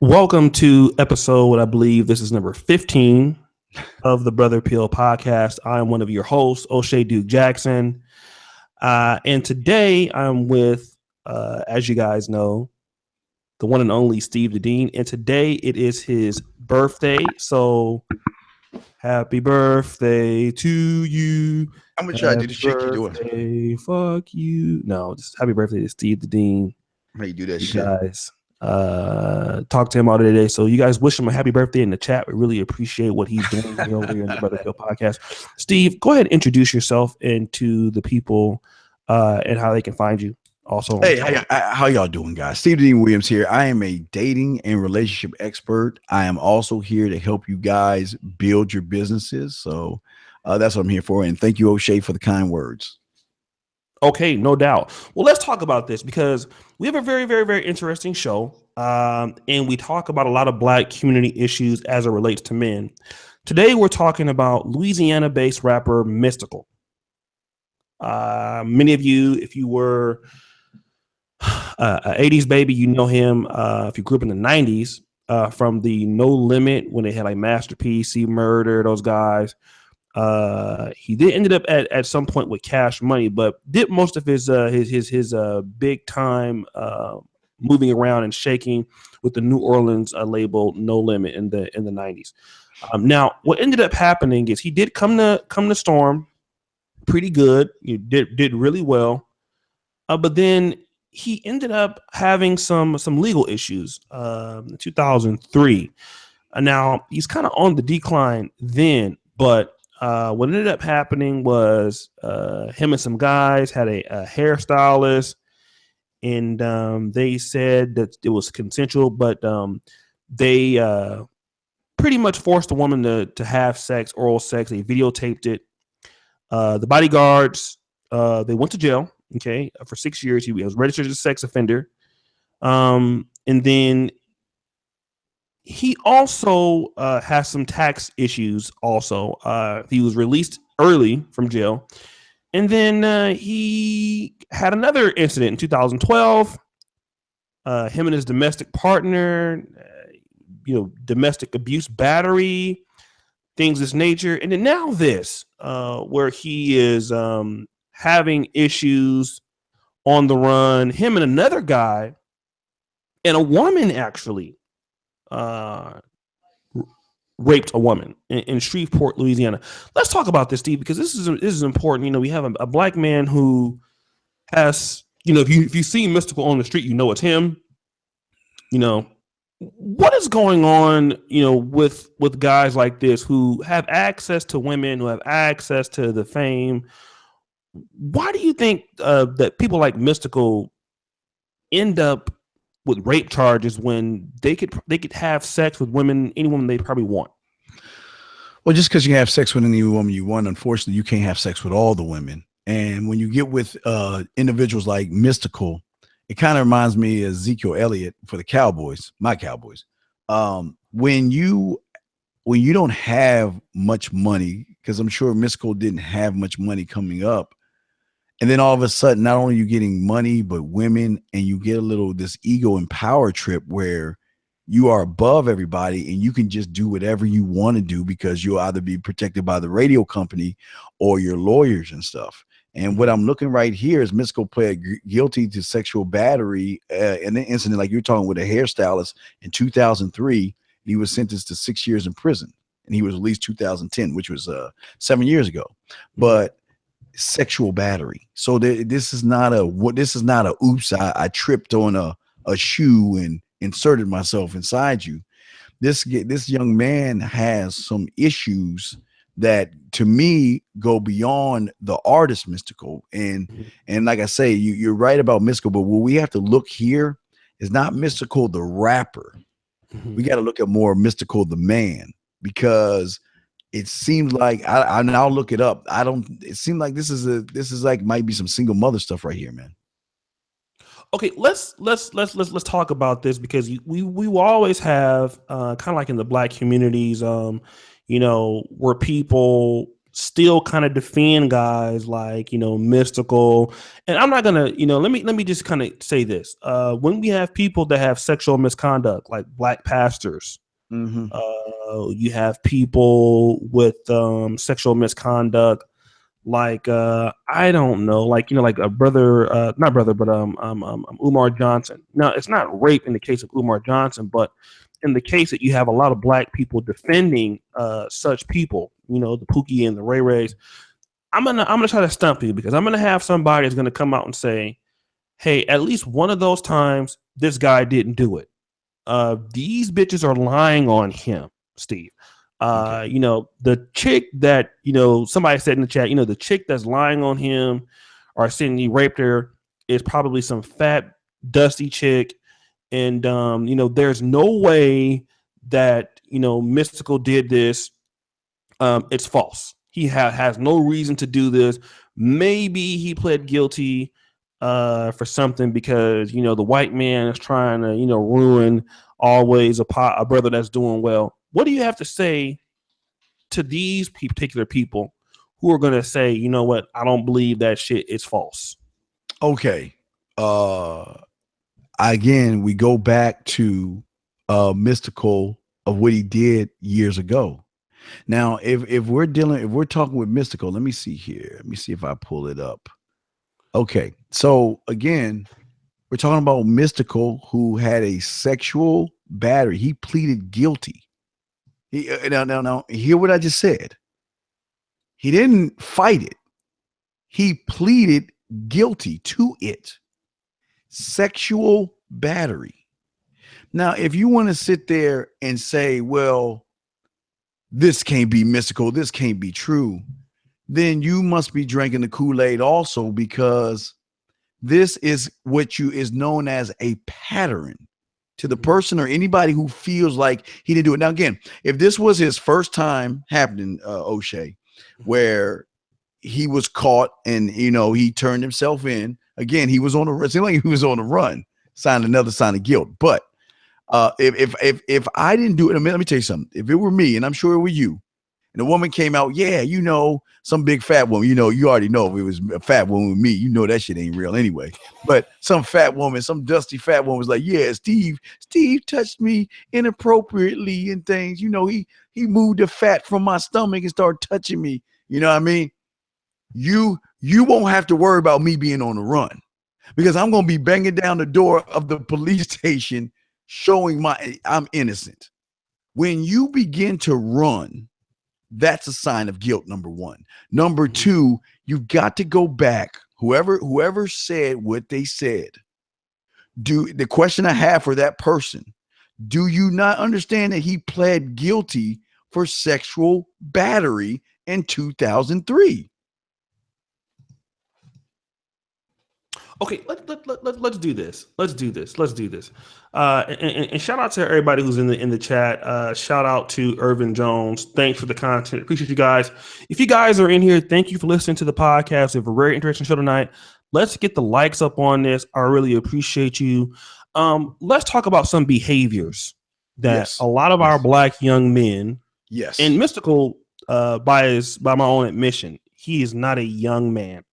Welcome to episode, I believe this is number 15 of the Brother Peel podcast. I am one of your hosts, O'Shea Duke Jackson. And today I'm with, as you guys know, the one and only Steve the Dean. And today it is his birthday. So happy birthday to you. I'm gonna try to do the shit you're doing. Birthday, fuck you. No, just happy birthday to Steve the Dean. How you do that You shit? guys talk to him all today. So you guys wish him a happy birthday in the chat. We really appreciate what he's doing here over here in the Brother Peel podcast. Steve, go ahead and introduce yourself and to the people and how they can find you. Also, Hey, how y'all doing, guys? Steve Dean Williams here. I am a dating and relationship expert. I am also here to help you guys build your businesses. So that's what I'm here for. And thank you, O'Shea, for the kind words. Okay, no doubt. Well, let's talk about this because we have a very, very, very interesting show. And we talk about a lot of Black community issues as it relates to men. Today, we're talking about Louisiana-based rapper Mystikal. Many of you, if you were an 80s baby, you know him. If you grew up in the 90s, from the No Limit when they had like Master P, C Murder, those guys. He did ended up at some point with Cash Money, but did most of his big time moving around and shaking with the New Orleans label No Limit in the 90s. Now, what ended up happening is he did come to Storm pretty good. He did really well, but then he ended up having some legal issues in 2003. Now he's kind of on the decline then, but what ended up happening was him and some guys had a hairstylist, and they said that it was consensual, but they pretty much forced the woman to have sex, oral sex. They videotaped it. The bodyguards, they went to jail, okay, for 6 years. He was registered as a sex offender. And then he also has some tax issues also. He was released early from jail. And then he had another incident in 2012. Him and his domestic partner, domestic abuse, battery, things of this nature. And then now this, where he is having issues on the run. Him and another guy and a woman actually raped a woman in Shreveport, Louisiana. Let's talk about this, Steve, because this is important. We have a Black man who has, if you see Mystikal on the street, it's him. What is going on, with guys like this who have access to women, who have access to the fame? Why do you think that people like Mystikal end up with rape charges when they could have sex with women, any woman they probably want? Well, just because you have sex with any woman you want, unfortunately, you can't have sex with all the women. And when you get with individuals like Mystikal, it kind of reminds me of Ezekiel Elliott for the Cowboys, my Cowboys. When you don't have much money, because I'm sure Mystikal didn't have much money coming up, and then all of a sudden, not only are you getting money, but women, and you get this ego and power trip where you are above everybody and you can just do whatever you want to do because you'll either be protected by the radio company or your lawyers and stuff. And what I'm looking right here is Mystikal pled guilty to sexual battery in an incident like you're talking with a hairstylist in 2003. He was sentenced to 6 years in prison, and he was released 2010, which was 7 years ago. But sexual battery. So this is not a oops, I tripped on a shoe and inserted myself inside you. This young man has some issues that to me go beyond the artist Mystikal. And like I say, you're right about Mystikal, but what we have to look here is not Mystikal the rapper. We got to look at more Mystikal the man, because it seems like I'll look it up. It seems like this is like might be some single mother stuff right here, man. Okay, let's talk about this, because we will always have kind of like in the Black communities, where people still kind of defend guys like, Mystical. And I'm not gonna, let me just kind of say this. When we have people that have sexual misconduct, like black pastors, you have people with sexual misconduct, like I don't know, like like a brother, not brother, but Umar Johnson. Now it's not rape in the case of Umar Johnson, but in the case that you have a lot of black people defending such people, the Pookie and the Ray Rays, I'm gonna try to stump you, because I'm gonna have somebody that's gonna come out and say, hey, at least one of those times this guy didn't do it. These bitches are lying on him, Steve. Okay. The chick that, somebody said in the chat, the chick that's lying on him or saying he raped her is probably some fat, dusty chick. And, there's no way that, Mystical did this. It's false. He has no reason to do this. Maybe he pled guilty for something because, the white man is trying to, ruin always a brother that's doing well. What do you have to say to these particular people who are going to say, you know what, I don't believe that shit is false? Okay. Again, we go back to Mystical of what he did years ago. Now, if we're talking with Mystical, let me see here. Let me see if I pull it up. Okay. So again, we're talking about Mystical, who had a sexual battery. He pleaded guilty. Now, hear what I just said. He didn't fight it. He pleaded guilty to it. Sexual battery. Now, if you want to sit there and say, well, this can't be Mystical, this can't be true, then you must be drinking the Kool-Aid also, because this is what is known as a pattern to the person or anybody who feels like he didn't do it. Now, again, if this was his first time happening, O'Shea, where he was caught and, he turned himself in, again, he was on the, it seemed like he was on the run, signed another sign of guilt. But if I didn't do it, let me tell you something. If it were me, and I'm sure it were you, and the woman came out, yeah, some big fat woman, you already know if it was a fat woman with me, that shit ain't real anyway. But some fat woman, some dusty fat woman was like, yeah, Steve touched me inappropriately and things. He moved the fat from my stomach and started touching me. You know what I mean? You won't have to worry about me being on the run, because I'm going to be banging down the door of the police station showing I'm innocent. When you begin to run, that's a sign of guilt, number one. Number two, you've got to go back. Whoever said what they said, the question I have for that person, do you not understand that he pled guilty for sexual battery in 2003? Okay, let's do this. Let's do this. And shout out to everybody who's in the chat. Shout out to Irvin Jones. Thanks for the content. Appreciate you guys. If you guys are in here, thank you for listening to the podcast. We have a very interesting show tonight. Let's get the likes up on this. I really appreciate you. Let's talk about some behaviors that a lot of our black young men. Yes. And Mystical, by my own admission, he is not a young man.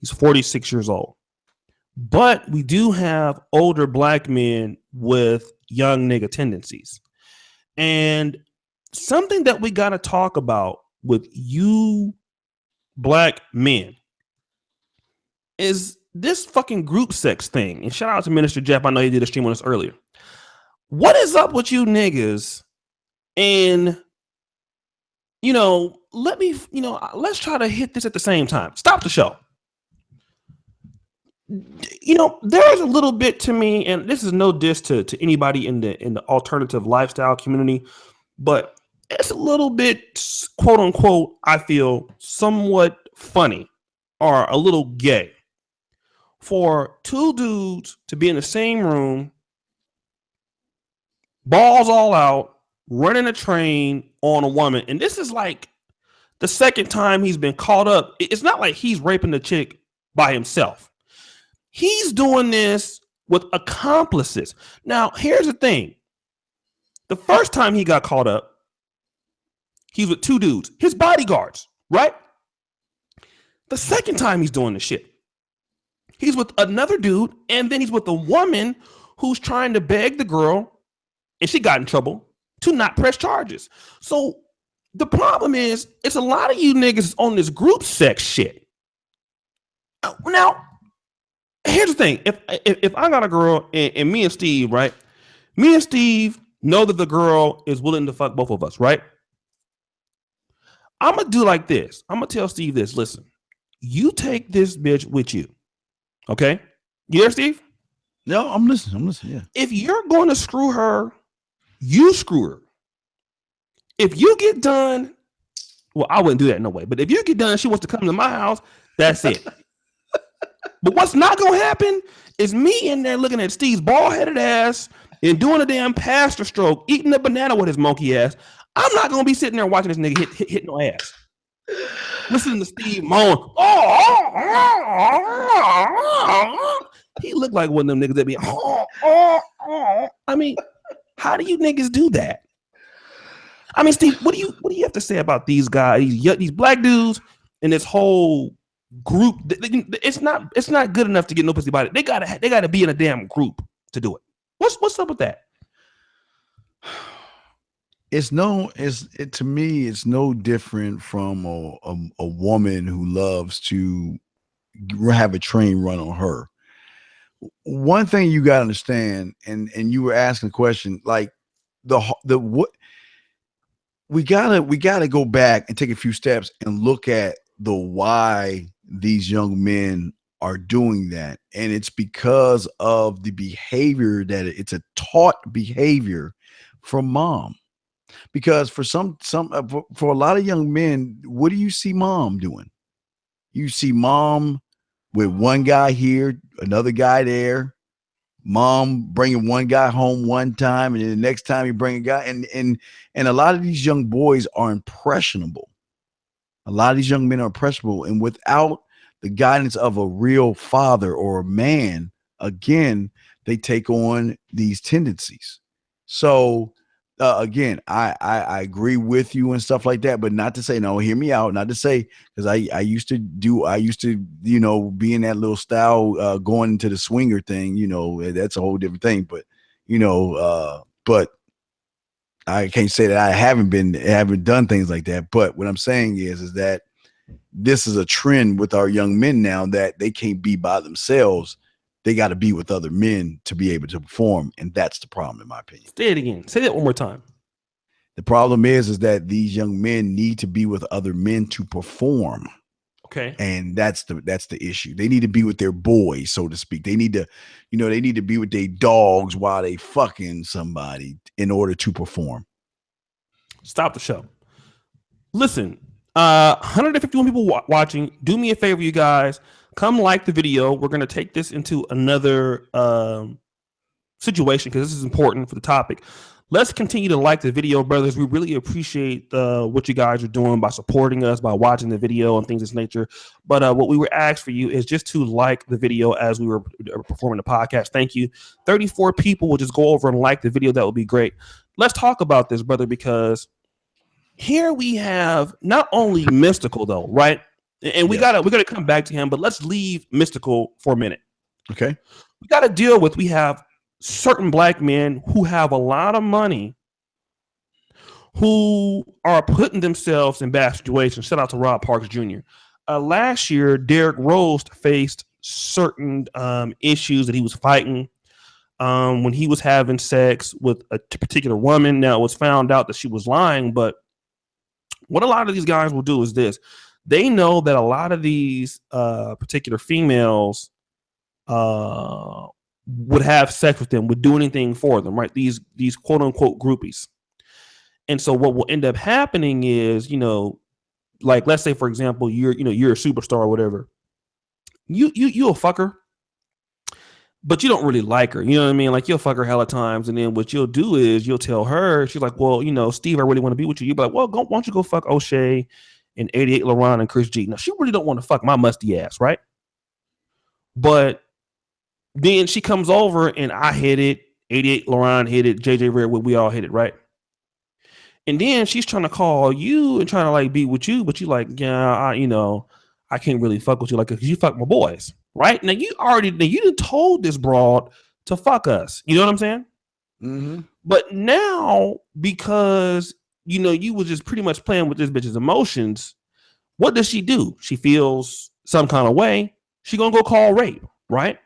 He's 46 years old. But we do have older black men with young nigga tendencies. And something that we got to talk about with you black men is this fucking group sex thing. And shout out to Minister Jeff. I know he did a stream on this earlier. What is up with you niggas? And, let's try to hit this at the same time. Stop the show. There's a little bit to me, and this is no diss to anybody in the alternative lifestyle community, but it's a little bit, quote unquote, I feel somewhat funny or a little gay for two dudes to be in the same room, balls all out, running a train on a woman. And this is like the second time he's been caught up. It's not like he's raping the chick by himself. He's doing this with accomplices. Now, here's the thing. The first time he got caught up, he's with two dudes, his bodyguards, right? The second time he's doing this shit, he's with another dude, and then he's with a woman who's trying to beg the girl, and she got in trouble, to not press charges. So the problem is, it's a lot of you niggas on this group sex shit. Now, here's the thing. If I got a girl and me and Steve, right? Me and Steve know that the girl is willing to fuck both of us, right? I'm gonna do like this. I'm gonna tell Steve this. Listen, you take this bitch with you. Okay? You there, Steve? No, I'm listening. Yeah. If you're going to screw her, you screw her. If you get done, well, I wouldn't do that no way. But if you get done, she wants to come to my house, that's it. But what's not going to happen is me in there looking at Steve's bald-headed ass and doing a damn pastor stroke, eating a banana with his monkey ass. I'm not going to be sitting there watching this nigga hit no ass. Listening to Steve moan. He looked like one of them niggas that be. I mean, how do you niggas do that? I mean, Steve, what do you have to say about these guys, these black dudes, and this whole group? It's not good enough to get no pussy about it. They gotta be in a damn group to do it. What's up with that? To me, it's no different from a woman who loves to have a train run on her. One thing you gotta understand, and you were asking a question, like what we gotta go back and take a few steps and look at the why these young men are doing that. And it's because of the behavior that it's a taught behavior from mom. Because for for a lot of young men, what do you see mom doing? You see mom with one guy here, another guy there, mom bringing one guy home one time, and then the next time you bring a guy, and a lot of these young boys are impressionable. A lot of these young men are impressionable, and without the guidance of a real father or a man, again, they take on these tendencies. So again, I agree with you and stuff like that, but not to say, no, hear me out. Not to say, because I used to, be in that little style, going into the swinger thing, that's a whole different thing. But, but I can't say that I haven't done things like that. But what I'm saying is that this is a trend with our young men now, that they can't be by themselves. They got to be with other men to be able to perform. And that's the problem, in my opinion. Say it again. Say that one more time. The problem is that these young men need to be with other men to perform. Okay. And that's the issue. They need to be with their boys, so to speak. They need to, they need to be with their dogs while they fucking somebody in order to perform. Stop the show. Listen, 151 people watching. Do me a favor, you guys. Come like the video. We're going to take this into another situation because this is important for the topic. Let's continue to like the video, brothers. We really appreciate what you guys are doing by supporting us, by watching the video and things of this nature. But what we were asked for you is just to like the video as we were performing the podcast. Thank you. 34 people will just go over and like the video. That would be great. Let's talk about this, brother, because here we have not only Mystikal, though, right? And we gotta come back to him, but let's leave Mystikal for a minute. Okay. We have certain black men who have a lot of money who are putting themselves in bad situations. Shout out to Rob Parks Jr. Last year, Derrick Rose faced certain issues that he was fighting when he was having sex with a particular woman. Now, it was found out that she was lying, but what a lot of these guys will do is this. They know that a lot of these particular females would have sex with them, would do anything for them, right? These quote unquote groupies. And so what will end up happening is, like, let's say, for example, you're a superstar or whatever. You'll fuck her, but you don't really like her. You know what I mean? Like, you'll fuck her hella times, and then what you'll do is you'll tell her, she's like, well, Steve, I really want to be with you. You'll be like, well, why don't you go fuck O'Shea and 88 LaRon and Chris G. Now, she really don't want to fuck my musty ass, right? But then she comes over and I hit it, 88 LaRon hit it, JJ Redwood, we all hit it, right? And then she's trying to call you and trying to like be with you, but you like, yeah, I can't really fuck with you like because you fuck my boys, right? Now you done told this broad to fuck us. You know what I'm saying? Mm-hmm. But now because you was just pretty much playing with this bitch's emotions, what does she do? She feels some kind of way. She gonna go call rape, right?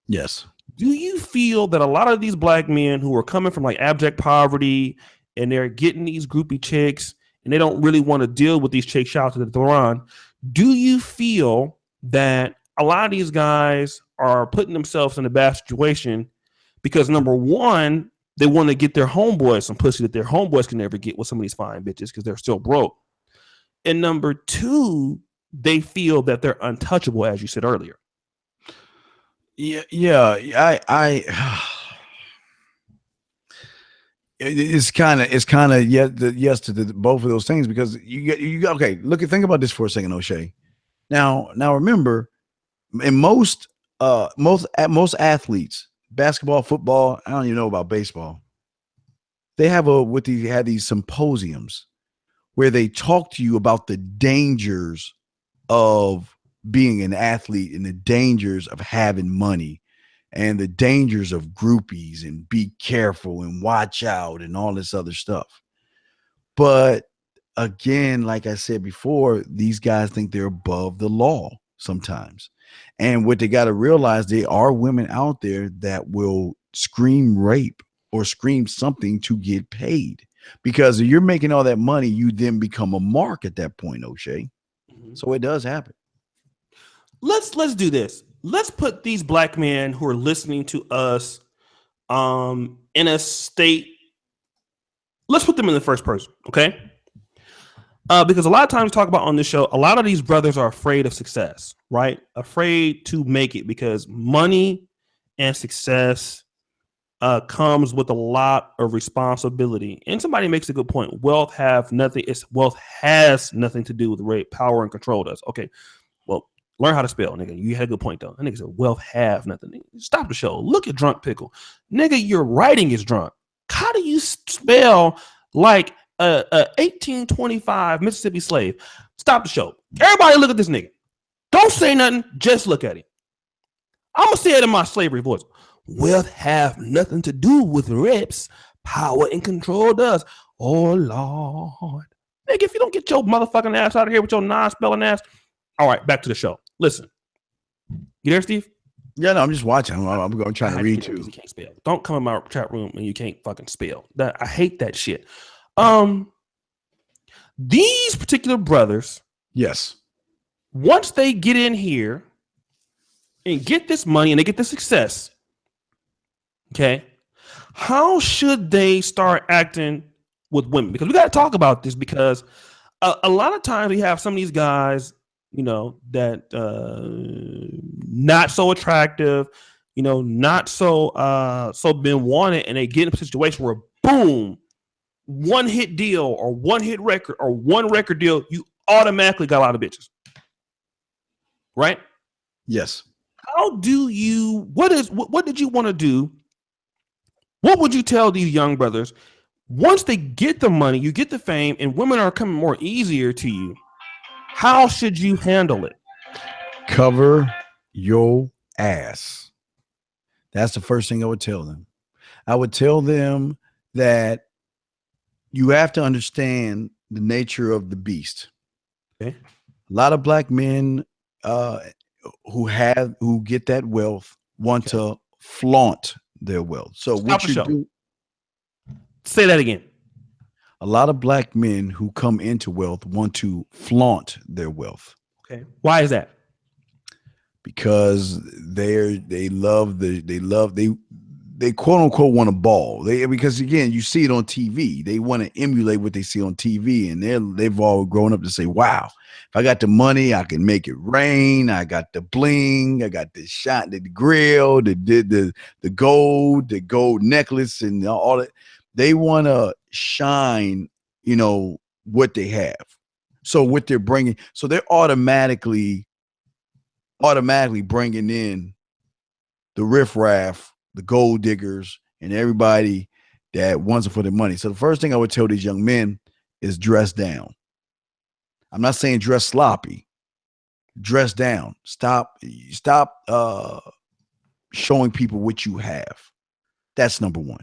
Yes. Do you feel that a lot of these black men who are coming from like abject poverty and they're getting these groupie chicks and they don't really want to deal with these chicks, shout out to the Thoron, do you feel that a lot of these guys are putting themselves in a bad situation because number one, they want to get their homeboys some pussy that their homeboys can never get with some of these fine bitches because they're still broke. And number two, they feel that they're untouchable, as you said earlier. Yeah. It's kind of yes to both of those things because you got okay. Think about this for a second, O'Shea. Now remember, in most athletes, basketball, football, I don't even know about baseball. They have these symposiums where they talk to you about the dangers of being an athlete and the dangers of having money and the dangers of groupies and be careful and watch out and all this other stuff. But again, like I said before, these guys think they're above the law sometimes. And what they got to realize, there are women out there that will scream rape or scream something to get paid. Because if you're making all that money, you then become a mark at that point, O'Shea. Mm-hmm. So it does happen. Let's do this. Let's put these black men who are listening to us in a state. Let's put them in the first person, okay? Because a lot of times we talk about on this show, a lot of these brothers are afraid of success, right? Afraid to make it because money and success comes with a lot of responsibility. And somebody makes a good point. Wealth has nothing to do with rape, power, and control does. Okay, well, learn how to spell, nigga. You had a good point, though. That nigga said wealth have nothing. Nigga, stop the show. Look at Drunk Pickle. Nigga, your writing is drunk. How do you spell like a 1825 Mississippi slave? Stop the show. Everybody look at this nigga. Don't say nothing. Just look at him. I'm going to say it in my slavery voice. Wealth have nothing to do with rips. Power and control does. Oh, Lord. Nigga, if you don't get your motherfucking ass out of here with your non-spelling ass. All right, back to the show. Listen. You there, Steve? Yeah, no, I'm just watching. I'm going to try to read too. You can't spell. Don't come in my chat room and you can't fucking spell. I hate that shit. These particular brothers. Yes. Once they get in here and get this money and they get the success, okay, how should they start acting with women? Because we got to talk about this because a lot of times we have some of these guys, that not so attractive, not so been wanted, and they get in a situation where boom, one hit deal or one hit record or one record deal, you automatically got a lot of bitches. Right? Yes. What did you want to do? What would you tell these young brothers once they get the money, you get the fame, and women are coming more easier to you? How should you handle it? Cover your ass. That's the first thing I would tell them. I would tell them that you have to understand the nature of the beast. Okay. A lot of black men who get that wealth want to flaunt their wealth. So what you do? Say that again. A lot of black men who come into wealth want to flaunt their wealth. Okay. Why is that? Because they quote unquote want a ball. Because again, you see it on TV. They want to emulate what they see on TV, and they've all grown up to say, "Wow, if I got the money, I can make it rain. I got the bling. I got the shot, the grill, the gold necklace, and all that." They want to shine, what they have. So what they're bringing, so they're automatically bringing in the riffraff, the gold diggers, and everybody that wants it for their money. So the first thing I would tell these young men is dress down. I'm not saying dress sloppy, dress down. Stop showing people what you have. That's number one.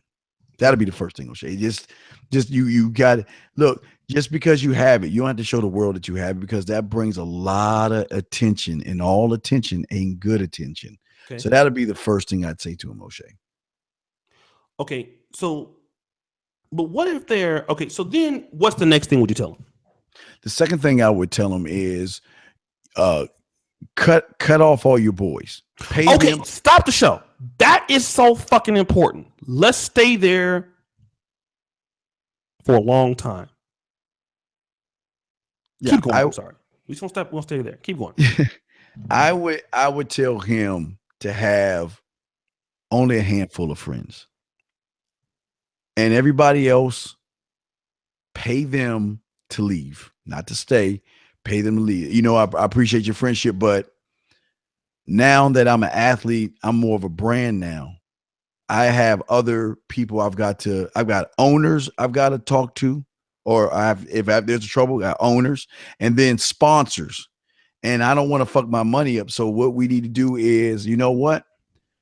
That'll be the first thing, O'Shea. Just you got to look. Just because you have it, you don't have to show the world that you have it, because that brings a lot of attention, and all attention ain't good attention. Okay. So that'll be the first thing I'd say to him, O'Shea. Okay. So, but what if they're okay? So then, what's the next thing would you tell them? The second thing I would tell him is, cut off all your boys. Pay Okay, them. stop the show. That is so fucking important. Let's stay there for a long time. Yeah, keep going. I'm sorry. We just won't stop. We'll stay there. Keep going. I would tell him to have only a handful of friends, and everybody else, pay them to leave, not to stay. Pay them to leave. You know, I appreciate your friendship, but now that I'm an athlete, I'm more of a brand now. I have other people I've got owners I've got to talk to, or if there's a trouble, got owners, and then sponsors. And I don't want to fuck my money up. So what we need to do is, you know what?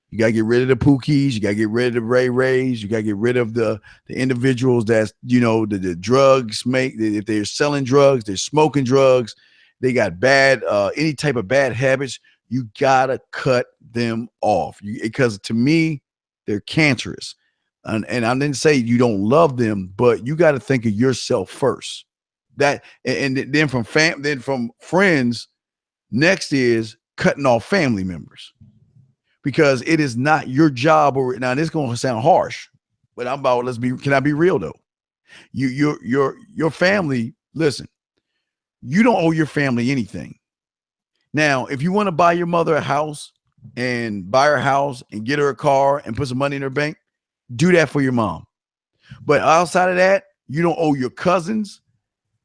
You got to get rid of the Pookies. You got to get rid of the Ray Rays. You got to get rid of the individuals that's, you know, the drugs if they're selling drugs, they're smoking drugs, they got bad, any type of bad habits. You got to cut them off, because to me, they're cancerous. And I didn't say you don't love them, but you got to think of yourself first. That, and then from friends, next is cutting off family members, because it is not your job. Or now this is going to sound harsh, but can I be real though? Your family, listen, you don't owe your family anything. Now, if you want to buy your mother a house and buy her house and get her a car and put some money in her bank, do that for your mom. But outside of that, you don't owe your cousins,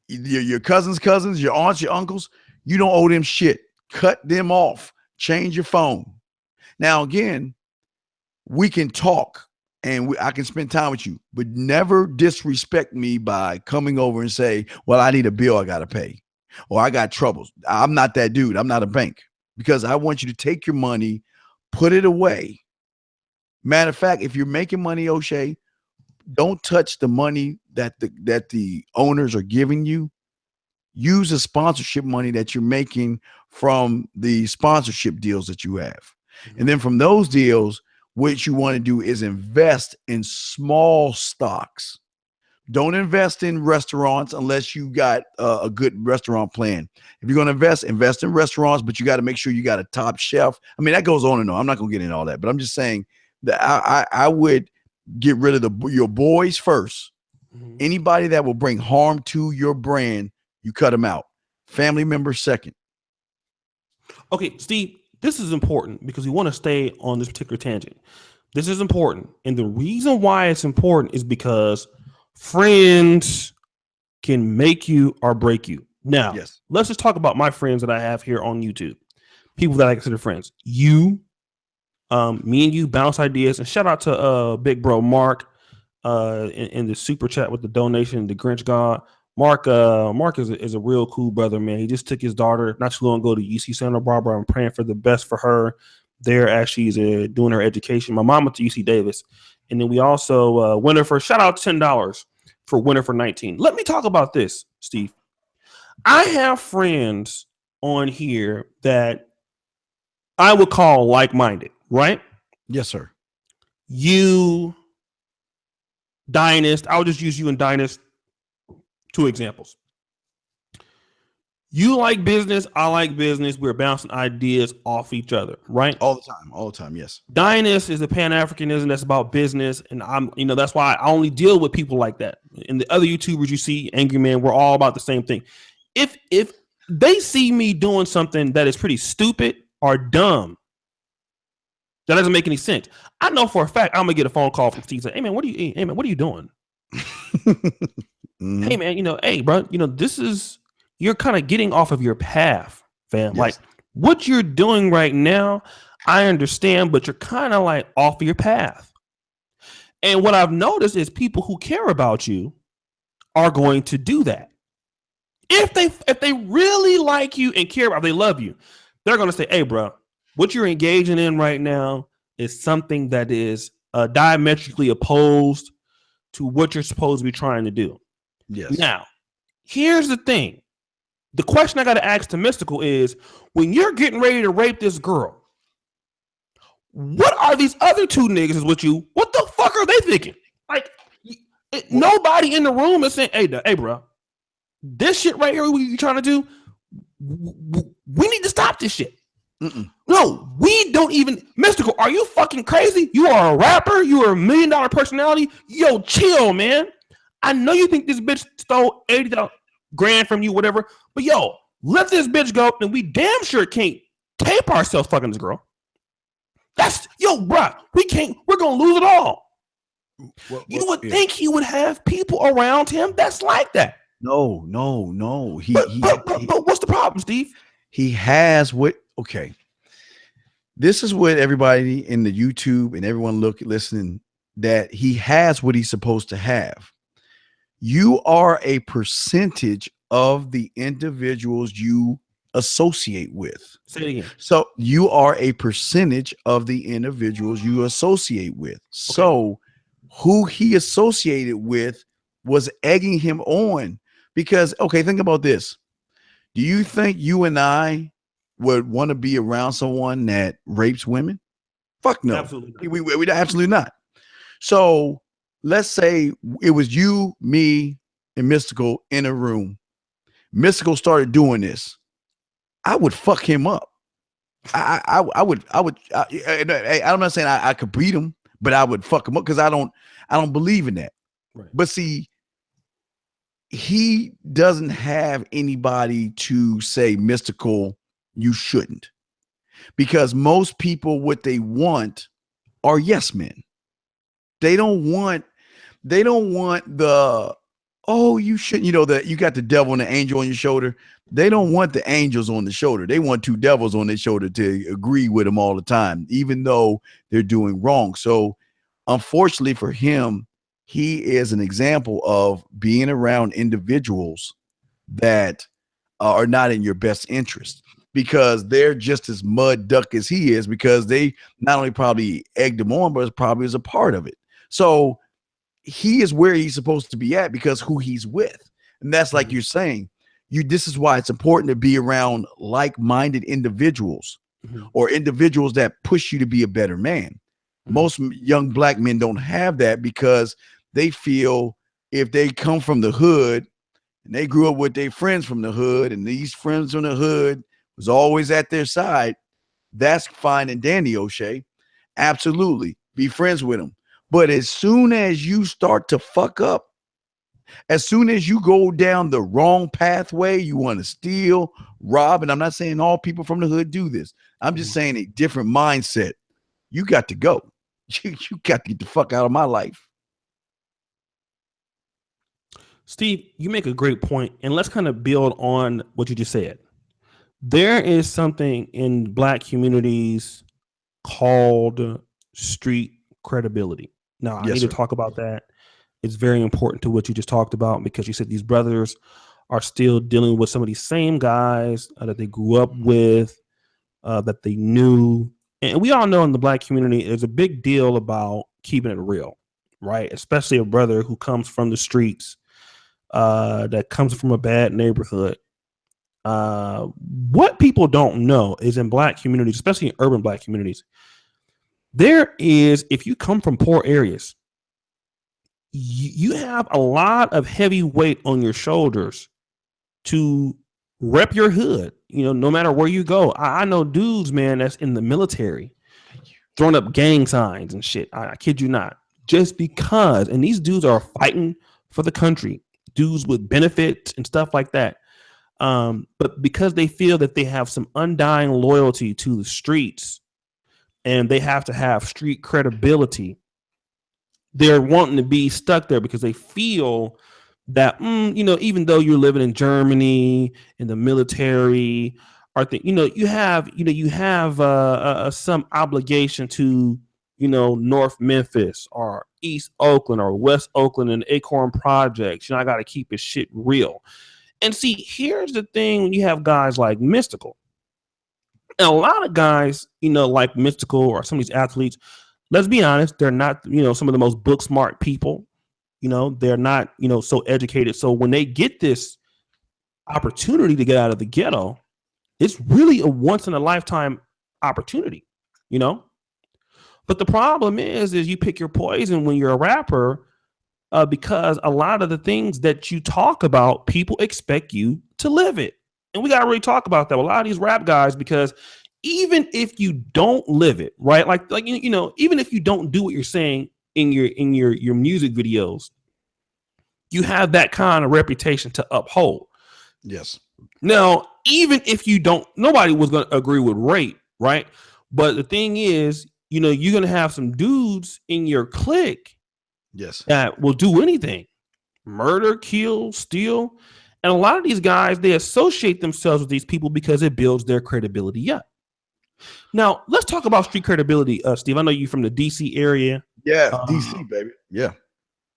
your cousins, your aunts, your uncles. You don't owe them shit. Cut them off. Change your phone. Now, again, we can talk and I can spend time with you, but never disrespect me by coming over and say, well, I need a bill I got to pay, or I got troubles. I'm not that dude. I'm not a bank, because I want you to take your money, put it away. Matter of fact, if you're making money, O'Shea, don't touch the money that the owners are giving you. Use the sponsorship money that you're making from the sponsorship deals that you have. Mm-hmm. And then from those deals, what you want to do is invest in small stocks. Don't invest in restaurants unless you got a good restaurant plan. If you're going to invest in restaurants, but you got to make sure you got a top chef. I mean, that goes on and on. I'm not going to get into all that, but I'm just saying that I would get rid of your boys first. Mm-hmm. Anybody that will bring harm to your brand, you cut them out. Family members second. Okay, Steve, this is important because we want to stay on this particular tangent. This is important. And the reason why it's important is because friends can make you or break you. Now, yes. Let's just talk about my friends that I have here on YouTube. People that I consider friends. You, me and you bounce ideas. And shout out to big bro Mark in the super chat with the donation, the Grinch God. Mark is a real cool brother, man. He just took his daughter not too long ago to UC Santa Barbara. I'm praying for the best for her there as she's doing her education. My mom went to UC Davis. And then we also winner for shout out $10 for winner for 19. Let me talk about this, Steve. I have friends on here that I would call like-minded, right? Yes, sir. You, Dynast, I'll just use you and Dynast. 2 examples. You like business, I like business. We're bouncing ideas off each other, right? All the time, yes. Dynast is a Pan-Africanism that's about business, and that's why I only deal with people like that. And the other YouTubers you see, Angry Man, we're all about the same thing. If they see me doing something that is pretty stupid or dumb, that doesn't make any sense, I know for a fact I'm gonna get a phone call from Steve saying, "Hey man, what are you doing?" Mm-hmm. Hey man, hey bro, you're kind of getting off of your path, fam. Yes. Like what you're doing right now, I understand, but you're kind of like off of your path. And what I've noticed is people who care about you are going to do that. If they really like you and care about, they love you, they're gonna say, "Hey, bro, what you're engaging in right now is something that is diametrically opposed to what you're supposed to be trying to do." Yes. Now, here's the thing. The question I got to ask to Mystical is, when you're getting ready to rape this girl, what are these other two niggas with you? What the fuck are they thinking? Like, nobody in the room is saying, hey, bro, this shit right here you trying to do, we need to stop this shit. Mm-mm. No, we don't even. Mystical, are you fucking crazy? You are a rapper. You are $1 million personality. Yo, chill, man. I know you think this bitch stole 80 grand from you, whatever. But yo, let this bitch go, and we damn sure can't tape ourselves fucking this girl. That's bro. We can't. We're gonna lose it all. You would think he would have people around him that's like that. No. But what's the problem, Steve? He has what? Okay, this is what everybody in the YouTube and everyone listening, that he has what he's supposed to have. You are a percentage of the individuals you associate with. Say it again. So you are a percentage of the individuals you associate with. Okay. So who he associated with was egging him on, because, okay, think about this. Do you think you and I would want to be around someone that rapes women? Fuck no. Absolutely. We absolutely not. So let's say it was you, me, and Mystical in a room. Mystical started doing this. I would fuck him up. I'm not saying I could beat him, but I would fuck him up because I don't believe in that. Right. But see, he doesn't have anybody to say, Mystical, you shouldn't. Because most people, what they want are yes men. They don't want the, oh, you shouldn't, that you got the devil and the angel on your shoulder. They don't want the angels on the shoulder. They want two devils on their shoulder to agree with them all the time, even though they're doing wrong. So unfortunately for him, he is an example of being around individuals that are not in your best interest, because they're just as mud duck as he is, because they not only probably egged him on, but probably is a part of it. So he is where he's supposed to be at because who he's with. And that's like you're saying, this is why it's important to be around like-minded individuals, or individuals that push you to be a better man. Most young black men don't have that because they feel if they come from the hood and they grew up with their friends from the hood, and these friends from the hood was always at their side, that's fine and dandy, O'Shea. Absolutely. Be friends with them. But as soon as you start to fuck up, as soon as you go down the wrong pathway, you want to steal, rob, and I'm not saying all people from the hood do this. I'm just saying a different mindset. You got to go. You got to get the fuck out of my life. Steve, you make a great point, and let's kind of build on what you just said. There is something in black communities called street credibility. Now, I need to talk about that. It's very important to what you just talked about, because you said these brothers are still dealing with some of these same guys that they grew up with, that they knew. And we all know in the black community, there's a big deal about keeping it real, right? Especially a brother who comes from the streets, that comes from a bad neighborhood. What people don't know is in black communities, especially in urban black communities, if you come from poor areas, you have a lot of heavy weight on your shoulders to rep your hood, no matter where you go. I know dudes, man, that's in the military throwing up gang signs and shit. I kid you not. Just because, and these dudes are fighting for the country, dudes with benefits and stuff like that. But because they feel that they have some undying loyalty to the streets and they have to have street credibility, they're wanting to be stuck there because they feel that, even though you're living in Germany, in the military, or you have some obligation to, North Memphis or East Oakland or West Oakland and Acorn Projects. I got to keep it shit real. And see, here's the thing: when you have guys like Mystical, and a lot of guys, like Mystical or some of these athletes, let's be honest, they're not, some of the most book smart people. They're not, so educated. So when they get this opportunity to get out of the ghetto, it's really a once in a lifetime opportunity, you know? But the problem is you pick your poison when you're a rapper, because a lot of the things that you talk about, people expect you to live it. And we got to really talk about that with a lot of these rap guys, because even if you don't live it, right? Like even if you don't do what you're saying in your music videos, you have that kind of reputation to uphold. Yes. Now, even if you don't, nobody was going to agree with rape, right? But the thing is, you're going to have some dudes in your clique, yes, that will do anything: murder, kill, steal. And a lot of these guys, they associate themselves with these people because it builds their credibility up. Now, let's talk about street credibility, Steve. I know you're from the DC area. Yeah, DC, baby. Yeah.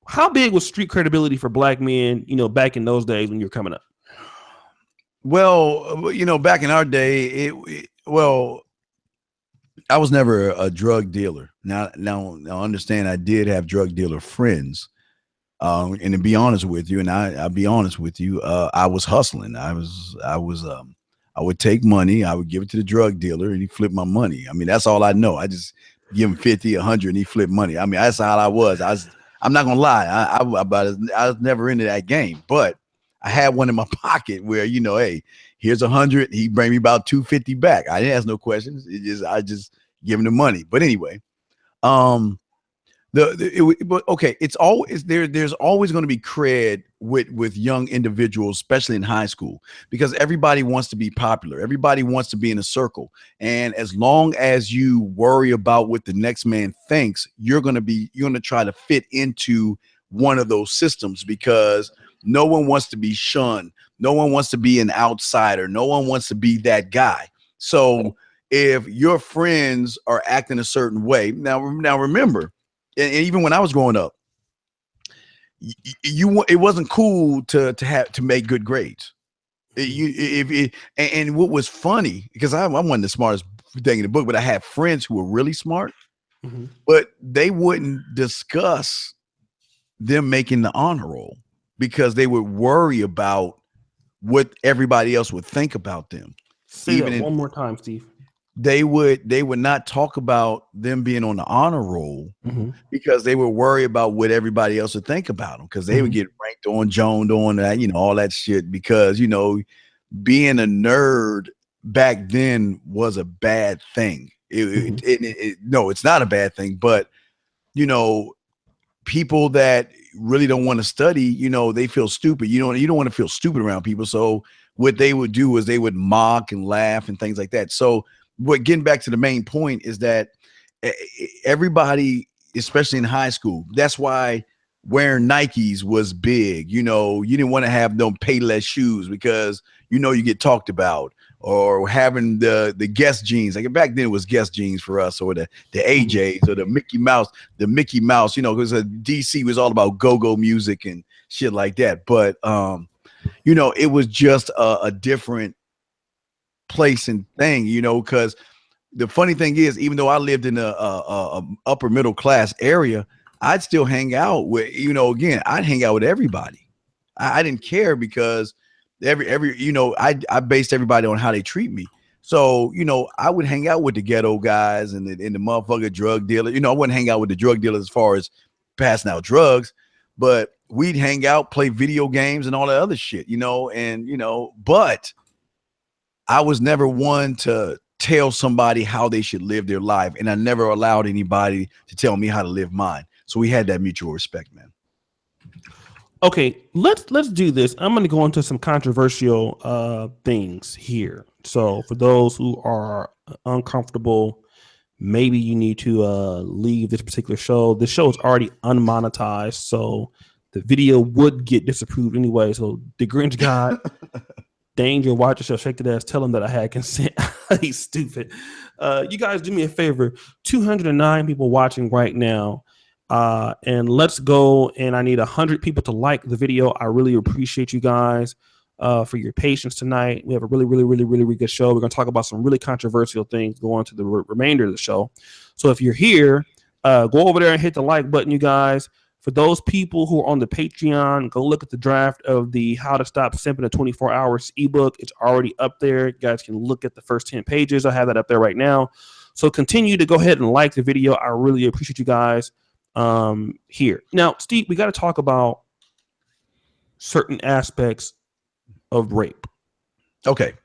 How big was street credibility for black men, back in those days when you were coming up? Well, back in our day, I was never a drug dealer. Now understand, I did have drug dealer friends. And to be honest with you, and I'll be honest with you, I was hustling. I would take money, I would give it to the drug dealer, and he flipped my money. I mean, that's all I know. I just give him 50, 100, and he flipped money. I mean, that's how I was. I'm not gonna lie. I was never into that game, but I had one in my pocket where, hey, here's 100. He bring me about 250 back. I didn't ask no questions. I just give him the money. But anyway, but okay, it's always there's always going to be cred with young individuals, especially in high school, because everybody wants to be popular, everybody wants to be in a circle, and as long as you worry about what the next man thinks, you're going to try to fit into one of those systems, because no one wants to be shunned, no one wants to be an outsider, no one wants to be that guy. So if your friends are acting a certain way, now remember, and even when I was growing up, it wasn't cool to make good grades. And what was funny, because I wasn't the smartest thing in the book, but I had friends who were really smart, but they wouldn't discuss them making the honor roll because they would worry about what everybody else would think about them. Say that one more time, Steve. They would not talk about them being on the honor roll because they would worry about what everybody else would think about them, because they would get ranked on, joned on, that, all that shit, because being a nerd back then was a bad thing. No, it's not a bad thing, but people that really don't want to study, they feel stupid. You don't want to feel stupid around people. So what they would do is they would mock and laugh and things like that. So getting back to the main point is that everybody, especially in high school, that's why wearing Nikes was big. You didn't want to have them Payless shoes because you get talked about, or having the Guess jeans. Like back then it was Guess jeans for us, or the AJs, or the Mickey Mouse, because DC was all about go-go music and shit like that. But it was just a different place and thing, because the funny thing is, even though I lived in a upper middle class area, I'd still hang out with, again, I'd hang out with everybody. I didn't care, because I based everybody on how they treat me. So, I would hang out with the ghetto guys and the motherfucker drug dealer. I wouldn't hang out with the drug dealers as far as passing out drugs, but we'd hang out, play video games and all that other shit, but I was never one to tell somebody how they should live their life, and I never allowed anybody to tell me how to live mine. So we had that mutual respect, man. Okay, let's do this. I'm going to go into some controversial things here. So for those who are uncomfortable, maybe you need to leave this particular show. This show is already unmonetized, so the video would get disapproved anyway. So the Grinch God, danger, watch yourself, shake that ass, tell him that I had consent. He's stupid. You guys do me a favor. 209 people watching right now. And let's go. And I need 100 people to like the video. I really appreciate you guys. for your patience tonight. We have a really good show. We're going to talk about some really controversial things going to the remainder of the show. So if you're here, go over there and hit the like button, you guys. For those people who are on the Patreon, go look at the draft of the How to Stop Simping in 24 Hours ebook. It's already up there. You guys can look at the first 10 pages. I have that up there right now. So continue to go ahead and like the video. I really appreciate you guys here. Now, Steve, we got to talk about certain aspects of rape. Okay,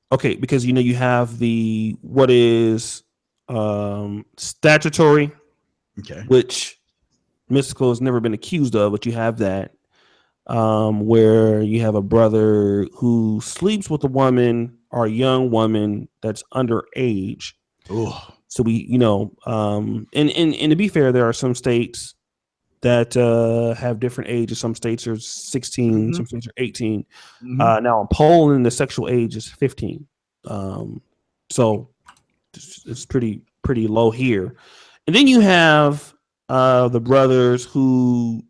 because you have the what is statutory, which Mystikal has never been accused of, but you have that where you have a brother who sleeps with a woman or a young woman that's underage. So we, and to be fair, there are some states that have different ages. Some states are 16, some states are 18. Now in Poland, the sexual age is 15. So it's pretty low here. And then you have the brothers who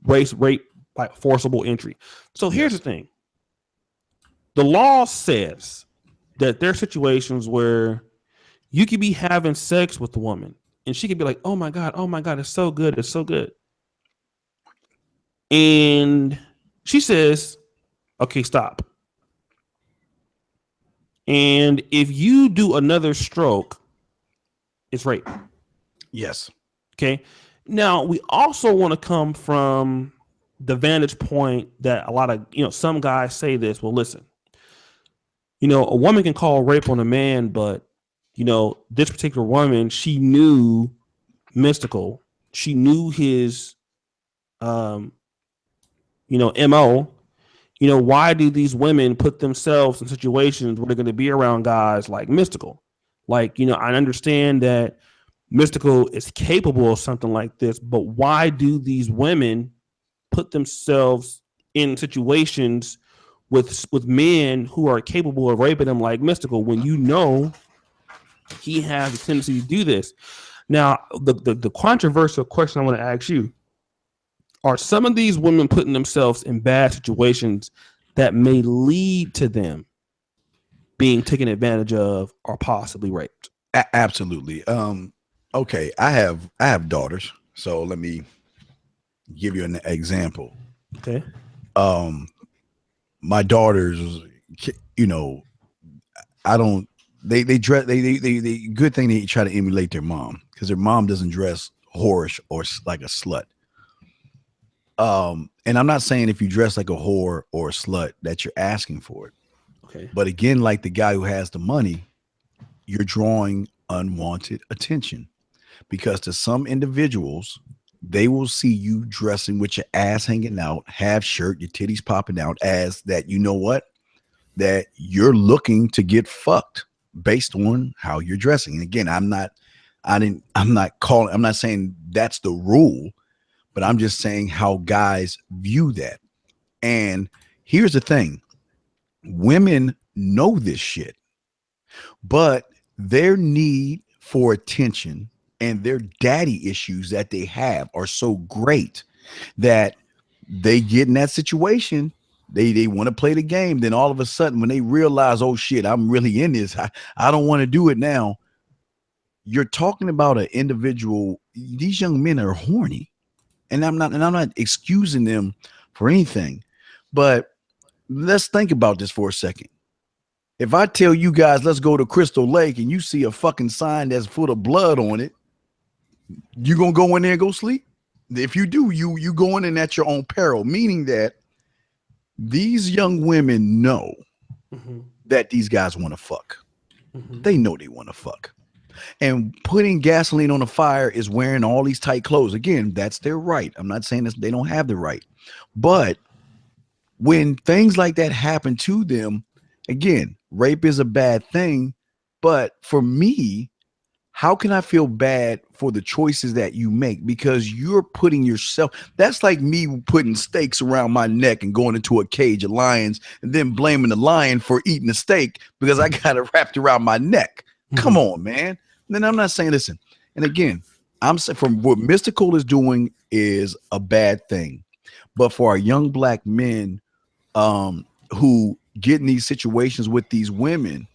rape by forcible entry. So here's the thing. The law says that there are situations where you could be having sex with the woman and she could be like, oh my God, it's so good. It's so good. And she says, okay, stop. And if you do another stroke, it's rape. Yes. Okay. Now, we also want to come from the vantage point that a lot of, some guys say this. Well, listen, a woman can call rape on a man, but, this particular woman, she knew Mystikal. She knew his, MO. Why do these women put themselves in situations where they're going to be around guys like Mystikal? Like, I understand that Mystikal is capable of something like this, but why do these women put themselves in situations with men who are capable of raping them like Mystikal when he has a tendency to do this? Now, the controversial question I want to ask you, are some of these women putting themselves in bad situations that may lead to them being taken advantage of or possibly raped? Absolutely. Okay, I have daughters, so let me give you an example. Okay. My daughters, I don't. They dress. They good thing they try to emulate their mom because their mom doesn't dress whorish or like a slut. And I'm not saying if you dress like a whore or a slut that you're asking for it. Okay. But again, like the guy who has the money, you're drawing unwanted attention because to some individuals, they will see you dressing with your ass hanging out, half shirt, your titties popping out as that, that you're looking to get fucked based on how you're dressing. And again, I'm not saying that's the rule, but I'm just saying how guys view that. And here's the thing. Women know this shit, but their need for attention and their daddy issues that they have are so great that they get in that situation. They want to play the game. Then all of a sudden, when they realize, oh shit, I'm really in this, I don't want to do it now. You're talking about an individual. These young men are horny, and I'm not excusing them for anything, but let's think about this for a second. If I tell you guys, let's go to Crystal Lake and you see a fucking sign that's full of blood on it, you gonna go in there and go sleep? If you do, you going in at your own peril, meaning that these young women know that these guys want to fuck. They know they want to fuck. And putting gasoline on a fire is wearing all these tight clothes. Again, that's their right. I'm not saying this, they don't have the right. But when things like that happen to them, again, rape is a bad thing. But for me, how can I feel bad for the choices that you make? Because you're putting yourself, that's like me putting stakes around my neck and going into a cage of lions and then blaming the lion for eating the steak because I got it wrapped around my neck. Come on, man. And then I'm not saying, listen, and again, I'm saying from what Mystikal is doing is a bad thing. But for our young black men, who get in these situations with these women,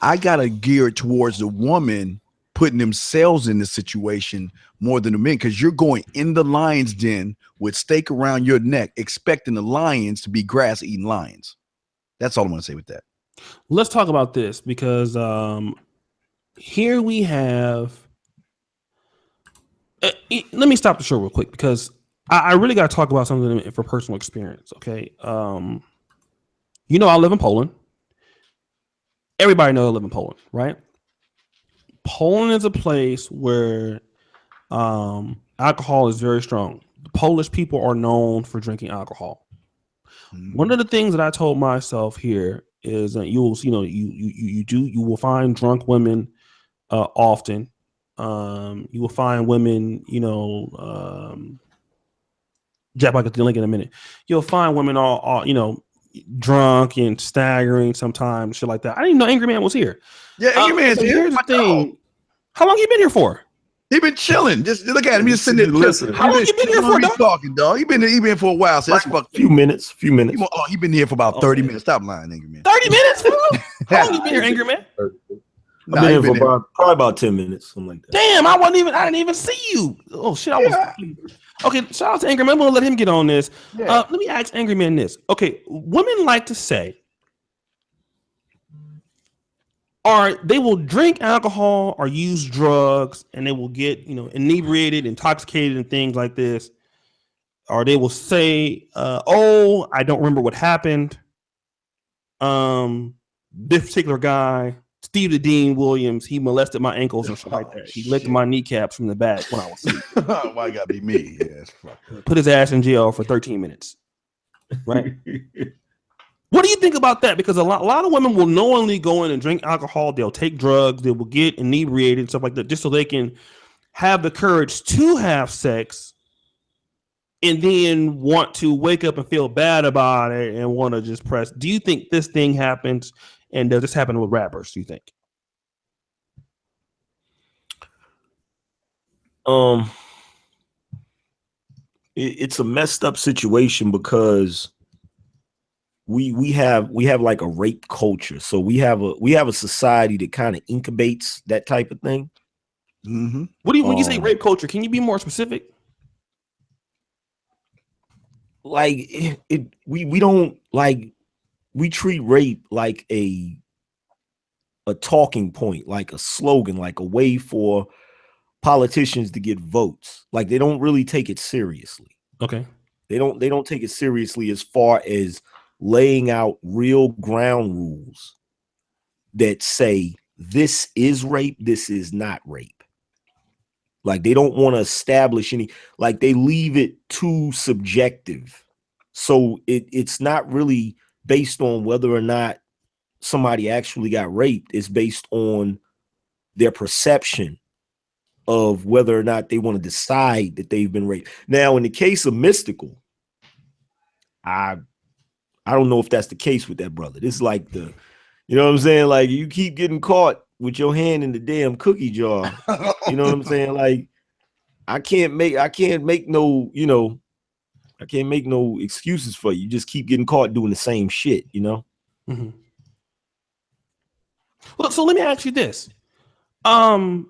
I gotta gear it towards the woman putting themselves in the situation more than the men, because you're going in the lion's den with stake around your neck, expecting the lions to be grass-eating lions. That's all I'm gonna say with that. Let's talk about this, because here we have. Let me stop the show real quick, because I really got to talk about something for personal experience. Okay, you know, I live in Poland. Everybody knows I live in Poland, right? Poland is a place where alcohol is very strong. The Polish people are known for drinking alcohol. One of the things that I told myself here is that you will find drunk women often. You will find women, Jeff, I'll get the link in a minute. You'll find women all drunk and staggering sometimes, shit like that. I didn't even know Angry Man was here. Yeah, Angry Man's so here. Here's the thing. How long you been here for? He been chilling. Just look at him. He's just sitting there listening. How long you been here for, dog? Talking, dog. He been for a while. So that's a few minutes. He been here for about 30 minutes. Stop lying, Angry Man. 30 minutes? How long you been here, Angry Man? I've been here for probably about 10 minutes, something like that. Damn, I didn't even see you. Oh shit, Okay, shout out to Angry Man. I'm gonna let him get on this. Yeah. Let me ask Angry Man this. Okay, women like to say, they will drink alcohol or use drugs, and they will get inebriated, intoxicated, and things like this. Or they will say, "Oh, I don't remember what happened. This particular guy, Steve the Dean Williams, he molested my ankles and stuff like that. He licked my kneecaps from the back when I was asleep. Why you gotta be me? Yeah, put his ass in jail for 13 minutes. Right? What do you think about that? Because a lot of women will knowingly go in and drink alcohol. They'll take drugs. They will get inebriated and stuff like that, just so they can have the courage to have sex, and then want to wake up and feel bad about it and want to just press. Do you think this thing happens? And does this happen with rappers, do you think? It's a messed up situation because we have like a rape culture. So we have a society that kind of incubates that type of thing. Mm-hmm. What do you when you say rape culture? Can you be more specific? Like we don't like. We treat rape like a talking point, like a slogan, like a way for politicians to get votes. Like they don't really take it seriously. Okay. They don't take it seriously as far as laying out real ground rules that say this is rape, this is not rape. Like they don't want to establish any, like they leave it too subjective. So it's not really based on whether or not somebody actually got raped. It's based on their perception of whether or not they want to decide that they've been raped. Now, in the case of Mystikal, I don't know if that's the case with that brother. This is like you know what I'm saying? Like you keep getting caught with your hand in the damn cookie jar. You know what I'm saying? Like I can't make no excuses for you. You just keep getting caught doing the same shit, you know? Mm-hmm. Well, so let me ask you this. Do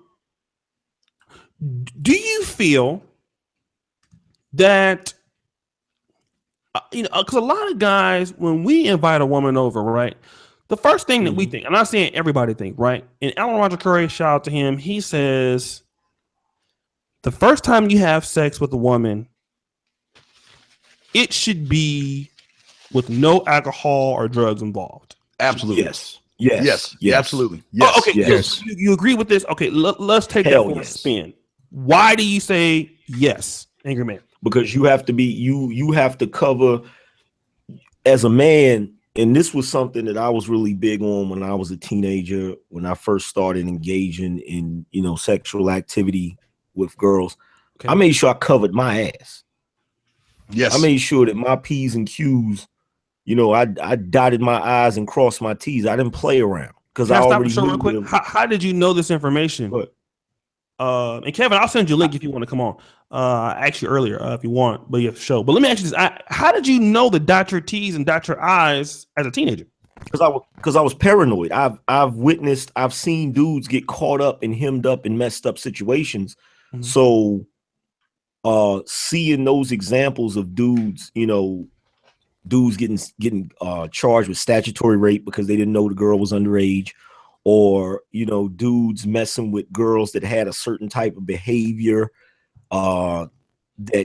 you feel that, because a lot of guys, when we invite a woman over, right, the first thing that we think, I'm not saying everybody think, right? And Alan Roger Curry, shout out to him, he says, the first time you have sex with a woman, it should be with no alcohol or drugs involved. Absolutely. Yes. Absolutely. Yes. Oh, okay. Yes. You agree with this? Okay. Let's take that for a spin. Why do you say yes, Angry Man? Because you have to be, you have to cover as a man. And this was something that I was really big on when I was a teenager, when I first started engaging in, sexual activity with girls. Okay. I made sure I covered my ass. Yes. I made sure that my P's and Q's, I dotted my I's and crossed my T's. I didn't play around because I already knew. Real quick? How did you know this information? And Kevin, I'll send you a link if you want to come on. I asked you earlier if you want, but you have to show. But let me ask you this: how did you know to dot your T's and dot your I's as a teenager? Because I was paranoid. I've seen dudes get caught up and hemmed up in messed up situations. Mm-hmm. So seeing those examples of dudes, dudes getting charged with statutory rape because they didn't know the girl was underage, or dudes messing with girls that had a certain type of behavior that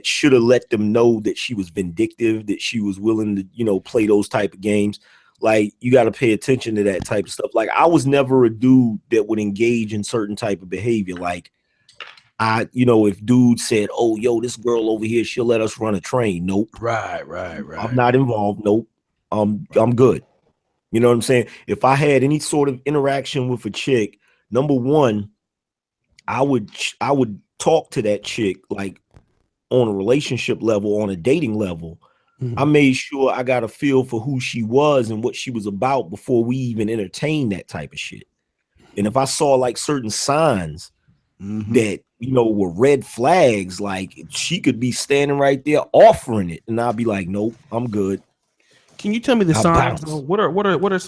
should have let them know that she was vindictive, that she was willing to play those type of games. Like, you got to pay attention to that type of stuff. Like, I was never a dude that would engage in certain type of behavior. Like, if dude said, "Oh, yo, this girl over here, she'll let us run a train." Nope. Right. I'm not involved. Nope. I'm good. You know what I'm saying? If I had any sort of interaction with a chick, number one, I would talk to that chick like on a relationship level, on a dating level. Mm-hmm. I made sure I got a feel for who she was and what she was about before we even entertained that type of shit. And if I saw like certain signs that were red flags, like she could be standing right there offering it, and I'll be like, "Nope, I'm good." Can you tell me the signs? What are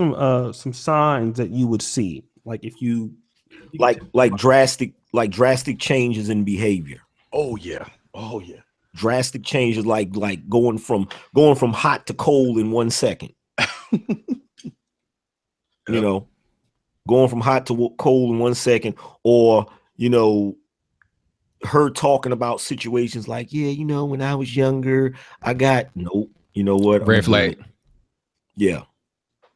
some signs that you would see? Like if you like drastic changes in behavior. Oh yeah. Drastic changes, like going from hot to cold in 1 second. Going from hot to cold in 1 second, or her talking about situations like, when I was younger, I got nope. You know what? Red flag. Yeah.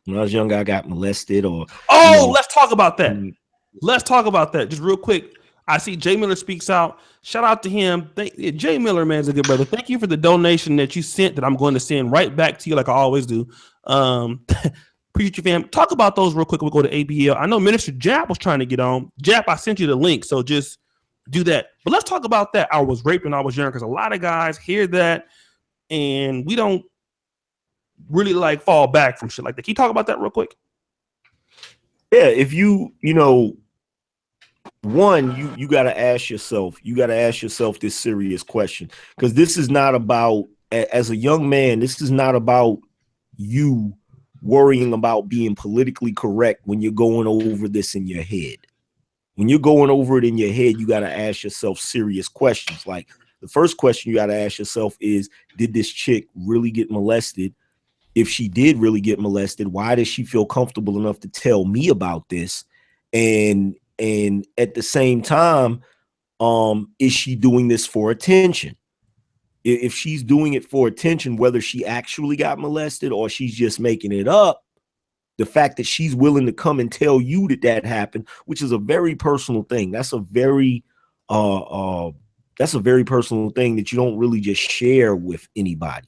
When I was younger, I got molested, or let's talk about that. Let's talk about that just real quick. I see Jay Miller speaks out. Shout out to him. Jay Miller, man, is a good brother. Thank you for the donation that you sent that I'm going to send right back to you like I always do. Appreciate you, fam. Talk about those real quick. We'll go to ABL. I know Minister Jap was trying to get on. Jap, I sent you the link, so just do that. But let's talk about that. I was raped when I was young, because a lot of guys hear that and we don't really like fall back from shit like that. Can you talk about that real quick? Yeah, if you got to ask yourself this serious question, because this is not about, as a young man, this is not about you worrying about being politically correct when you're going over this in your head. When you're going over it in your head, you got to ask yourself serious questions. Like, the first question you got to ask yourself is, did this chick really get molested? If she did really get molested, why does she feel comfortable enough to tell me about this? And at the same time, is she doing this for attention? If she's doing it for attention, whether she actually got molested or she's just making it up, the fact that she's willing to come and tell you that happened, which is a very personal thing. That's a very personal thing that you don't really just share with anybody.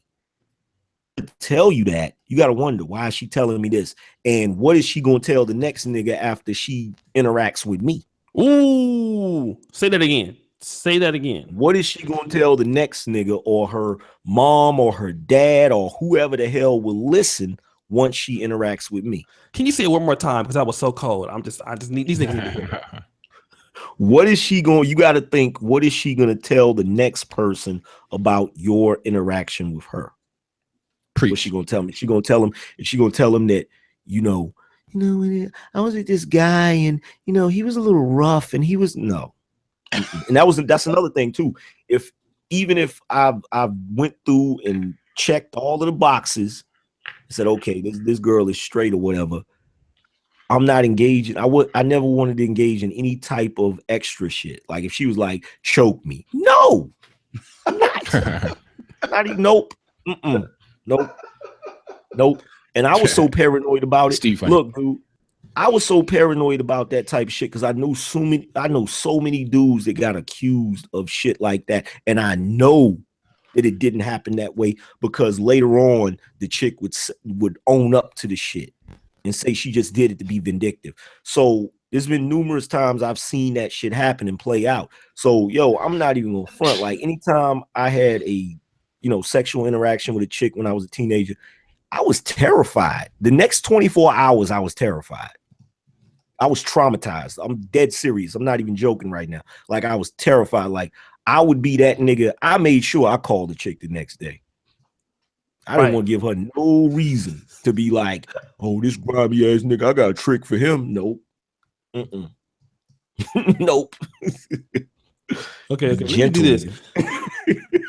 To tell you that, you got to wonder, why is she telling me this? And what is she going to tell the next nigga after she interacts with me? Ooh, say that again. What is she going to tell the next nigga, or her mom, or her dad, or whoever the hell will listen once she interacts with me? Can you say it one more time? Because I was so cold. I just need these niggas need to hear. What is she going? You got to think. What is she going to tell the next person about your interaction with her? What's she gonna tell me? She gonna tell him that, I was with this guy, and he was a little rough, and he was no. And that's another thing too. Even if I've went through and checked all of the boxes, said, okay, this girl is straight or whatever, I'm not engaging. I never wanted to engage in any type of extra shit. Like, if she was like, choke me, no, I'm not. Not even, nope. Nope. And I was so paranoid about it. Look, dude, I was so paranoid about that type of shit because I know so many dudes that got accused of shit like that, and I know that it didn't happen that way, because later on the chick would own up to the shit and say she just did it to be vindictive. So there's been numerous times I've seen that shit happen and play out. So I'm not even gonna front. Like, anytime I had a sexual interaction with a chick when I was a teenager, I was terrified. The next 24 hours, I was terrified. I was traumatized. I'm dead serious. I'm not even joking right now. Like, I was terrified. Like, I would be that nigga. I made sure I called the chick the next day. I didn't want to give her no reason to be like, oh, this grimy ass nigga, I got a trick for him. Nope. Nope. Okay. Let me do this.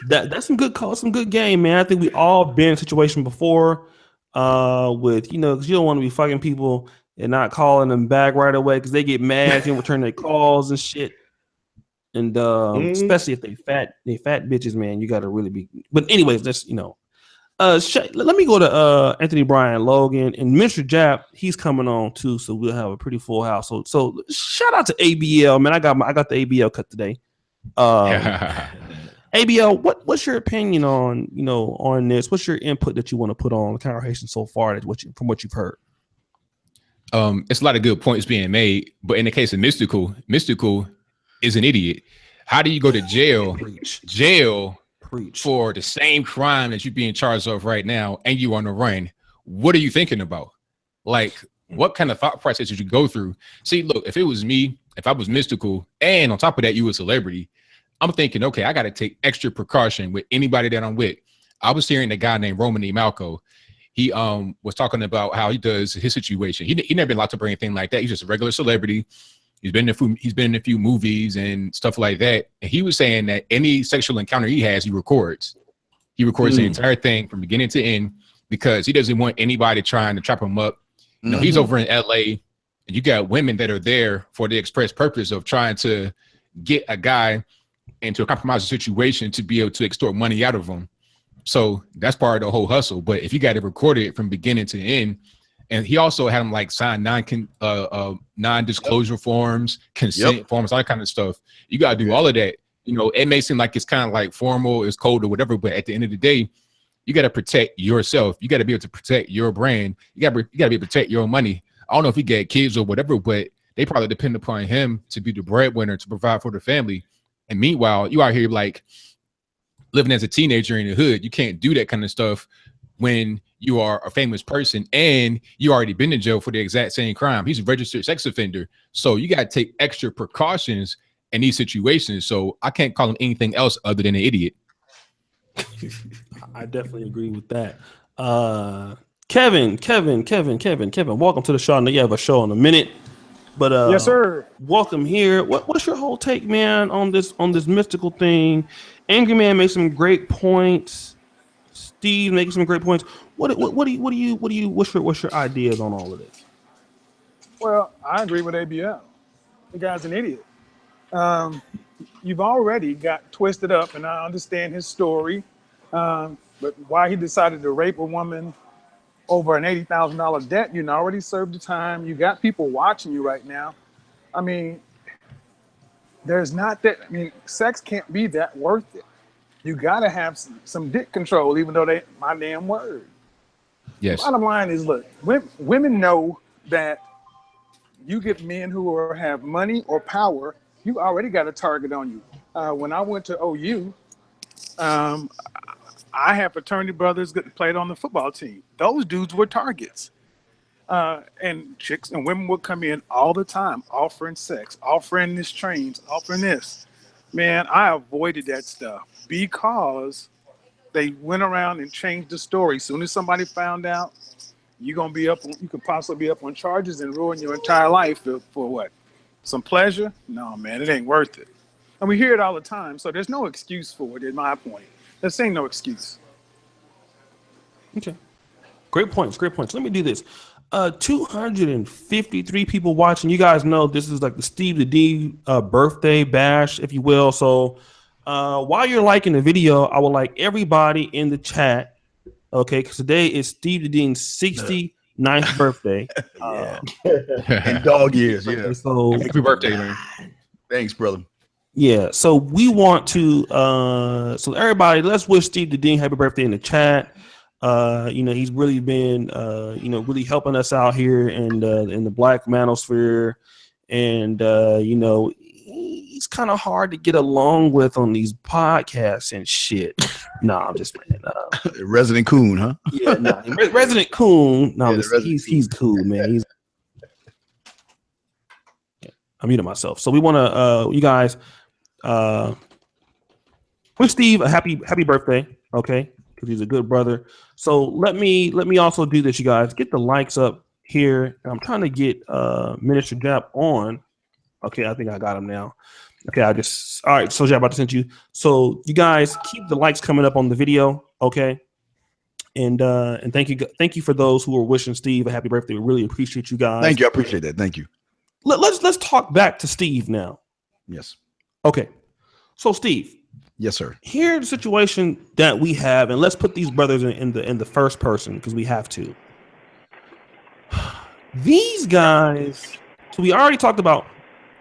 That's some good call, some good game, man. I think we all been in a situation before with, because you don't want to be fucking people and not calling them back right away because they get mad and return their calls and shit. And especially if they fat bitches, man, you got to really be. But anyways, that's let me go to Anthony Bryan Logan and Mr. Jap. He's coming on too, so we'll have a pretty full house. So shout out to ABL, man. I got the ABL cut today. ABL, what's your opinion on on this? What's your input that you want to put on the conversation so far from what you've heard? It's a lot of good points being made, but in the case of Mystikal is an idiot. How do you go to jail for the same crime that you're being charged of right now and you on the run? What are you thinking about? Like, what kind of thought process did you go through? See, look, if it was me, if I was Mystikal, and on top of that, you a celebrity, I'm thinking, okay, I got to take extra precaution with anybody that I'm with. I was hearing a guy named Romany Malco. He was talking about how he does his situation. He never been locked up or anything like that. He's just a regular celebrity. He's been in a few movies and stuff like that. And he was saying that any sexual encounter he has, he records. He records the entire thing from beginning to end because he doesn't want anybody trying to trap him up. He's over in LA, and you got women that are there for the express purpose of trying to get a guy into a compromising situation to be able to extort money out of him. So that's part of the whole hustle. But if you got it recorded from beginning to end, and he also had him like sign non-disclosure forms, consent forms, all that kind of stuff. You got to do all of that. It may seem like it's kind of like formal, it's cold or whatever, but at the end of the day, you got to protect yourself. You got to be able to protect your brand. You got to be able to protect your money. I don't know if he got kids or whatever, but they probably depend upon him to be the breadwinner to provide for the family. And meanwhile, you out here like living as a teenager in the hood. You can't do that kind of stuff when you are a famous person and you already been in jail for the exact same crime. He's a registered sex offender. So you got to take extra precautions in these situations. So I can't call him anything else other than an idiot. I definitely agree with that. Kevin, welcome to the show. I know you have a show in a minute, but yes, sir. Welcome here. What's your whole take, man, on this Mystikal thing? Angry Man makes some great points. Steve making some great points. What's your ideas on all of this? Well, I agree with ABL. The guy's an idiot. You've already got twisted up, and I understand his story. But why he decided to rape a woman over an $80,000 debt, you already served the time. You got people watching you right now. I mean, there's not that. I mean, sex can't be that worth it. You got to have some dick control, even though they my damn word. Yes. Bottom line is, look, women know that you get men who have money or power, you already got a target on you. When I went to OU, I had fraternity brothers that played on the football team. Those dudes were targets. And chicks and women would come in all the time, offering sex, offering this trains, offering this. Man, I avoided that stuff because they went around and changed the story. As soon as somebody found out, you could possibly be up on charges and ruin your entire life for what? Some pleasure? No, man, it ain't worth it. And we hear it all the time, so there's no excuse for it, in my point. This ain't no excuse. Okay. Great points. Let me do this. 253 people watching. You guys know this is like the Steve the D birthday bash, if you will. So while you're liking the video, I would like everybody in the chat, okay, because today is Steve the D's 69th birthday. In dog years, yeah. So happy birthday, man. Thanks, brother. Yeah, so we want to so everybody, let's wish Steve the Dean happy birthday in the chat. He's really been really helping us out here in the Black manosphere, and he's kind of hard to get along with on these podcasts and shit. No, I'm just playing. Resident Coon, huh? Yeah, no, Resident Coon. No, Yeah, he's cool, man. I muted myself. So we want to, you guys, wish Steve a happy birthday, okay? Because he's a good brother. So let me also do this, you guys. Get the likes up here. I'm trying to get Minister Jap on. Okay, I think I got him now. Okay, all right. So Jap, about to send you. So you guys keep the likes coming up on the video, okay? And thank you for those who are wishing Steve a happy birthday. We really appreciate you guys. Thank you. I appreciate that. Thank you. Let's talk back to Steve now. Yes. Okay. So Steve. Yes, sir. Here's the situation that we have, and let's put these brothers in the first person because we have to. These guys. So we already talked about.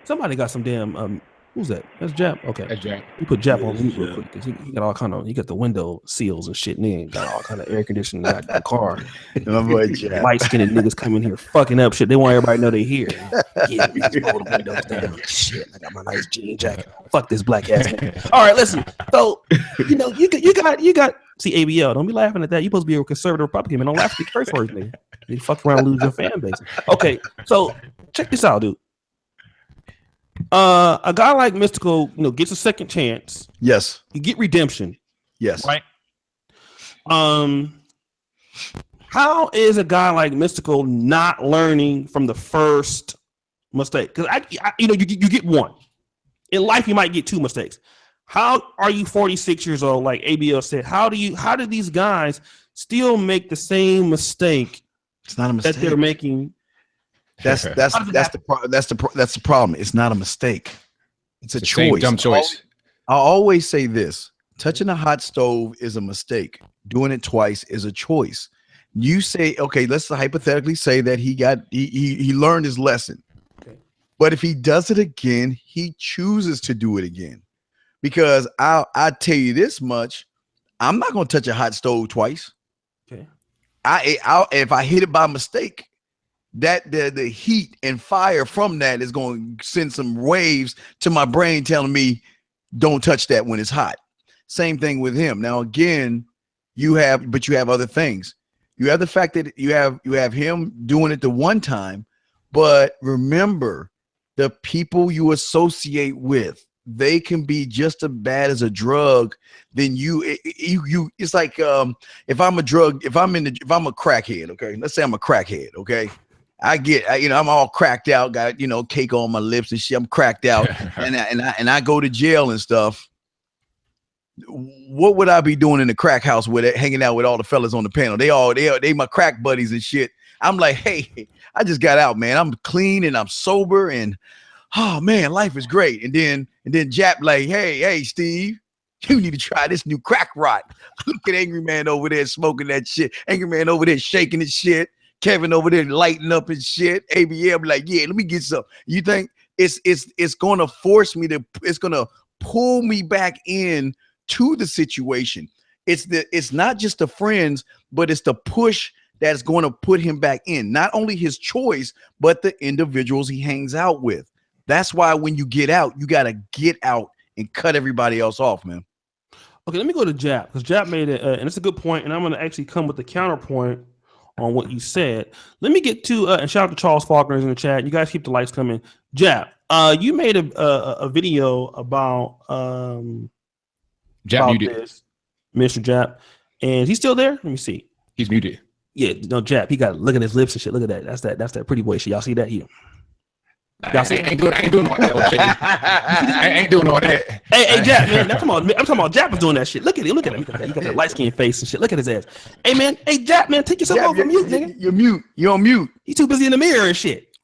Somebody got some damn. Who's that? That's Jap. Okay, that's Jap. You put Jap on mute real quick because he got all kind of. He got the window seals and shit, and he got all kind of air conditioning in the car. Light skinned niggas come in here fucking up shit. They want everybody to know they here. Yeah, just roll the windows down. Shit, I got my nice jean jacket. Fuck this black ass nigga. All right, listen. So you got. See, ABL, don't be laughing at that. You supposed to be a conservative Republican, man. Don't laugh at the curse words, nigga. You fuck around and lose your fan base. Okay, so check this out, dude. A guy like Mystikal, gets a second chance. Yes. You get redemption. Yes. Right. How is a guy like Mystikal not learning from the first mistake? Because you get one. In life, you might get two mistakes. How are you 46 years old? Like ABL said, how do these guys still make the same mistake? It's not a mistake that they're making. That's the problem. It's not a mistake. It's a choice. Dumb choice. I always say this: touching a hot stove is a mistake. Doing it twice is a choice. You say, okay, let's hypothetically say that he learned his lesson. Okay. But if he does it again, he chooses to do it again. Because I tell you this much, I'm not going to touch a hot stove twice. Okay. If I hit it by mistake, that the heat and fire from that is going to send some waves to my brain telling me don't touch that when it's hot. Same thing with him. Now again, you have other things. You have the fact that you have him doing it the one time, but remember the people you associate with, they can be just as bad as a drug than you. It's like if I'm a crackhead, okay? Let's say I'm a crackhead, okay? I'm all cracked out, got cake on my lips and shit. I'm cracked out, and I go to jail and stuff. What would I be doing in the crack house with it, hanging out with all the fellas on the panel? They my crack buddies and shit. I'm like, hey, I just got out, man. I'm clean and I'm sober and oh man, life is great. And then Jap like, hey, Steve, you need to try this new crack rot. Look at Angry Man over there smoking that shit. Angry Man over there shaking his shit. Kevin over there lighting up his shit. ABL be like, yeah, let me get some. You think it's gonna force me to? It's gonna pull me back in to the situation. It's not just the friends, but it's the push that's going to put him back in. Not only his choice, but the individuals he hangs out with. That's why when you get out, you got to get out and cut everybody else off, man. Okay, let me go to Jap because Jap made it, and it's a good point, and I'm going to actually come with the counterpoint on what you said. Let me get to and shout out to Charles Faulkner in the chat. You guys keep the lights coming. Jap, you made a video about Jap muted this, Mr. Jap, and he's still there. Let me see. He's muted. Yeah, no, Jap. He got look at his lips and shit. Look at that. That's that pretty boy shit. Y'all see that here? I ain't doing all that. I ain't doing all that. Hey, Jap, man. I'm talking about Jap is doing that shit. Look at him. He got that light skin face and shit. Look at his ass. Hey, man. Hey, Jap, man. Take yourself off of mute, nigga. You're mute. You're on mute. You too busy in the mirror and shit.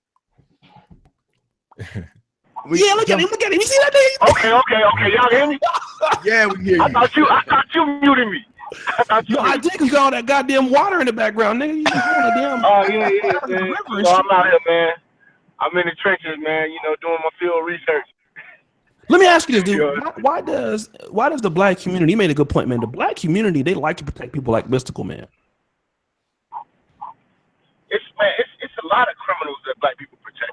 Yeah, look at him. You see that nigga? Okay. Y'all hear me? Yeah, we hear you. I thought you muted me. I did because all that goddamn water in the background, nigga. You a damn. Oh yeah, man. So I'm out here, man. I'm in the trenches, man. Doing my field research. Let me ask you this, dude. Why does the black community? You made a good point, man. The black community, they like to protect people like Mystikal, man. It's a lot of criminals that black people protect.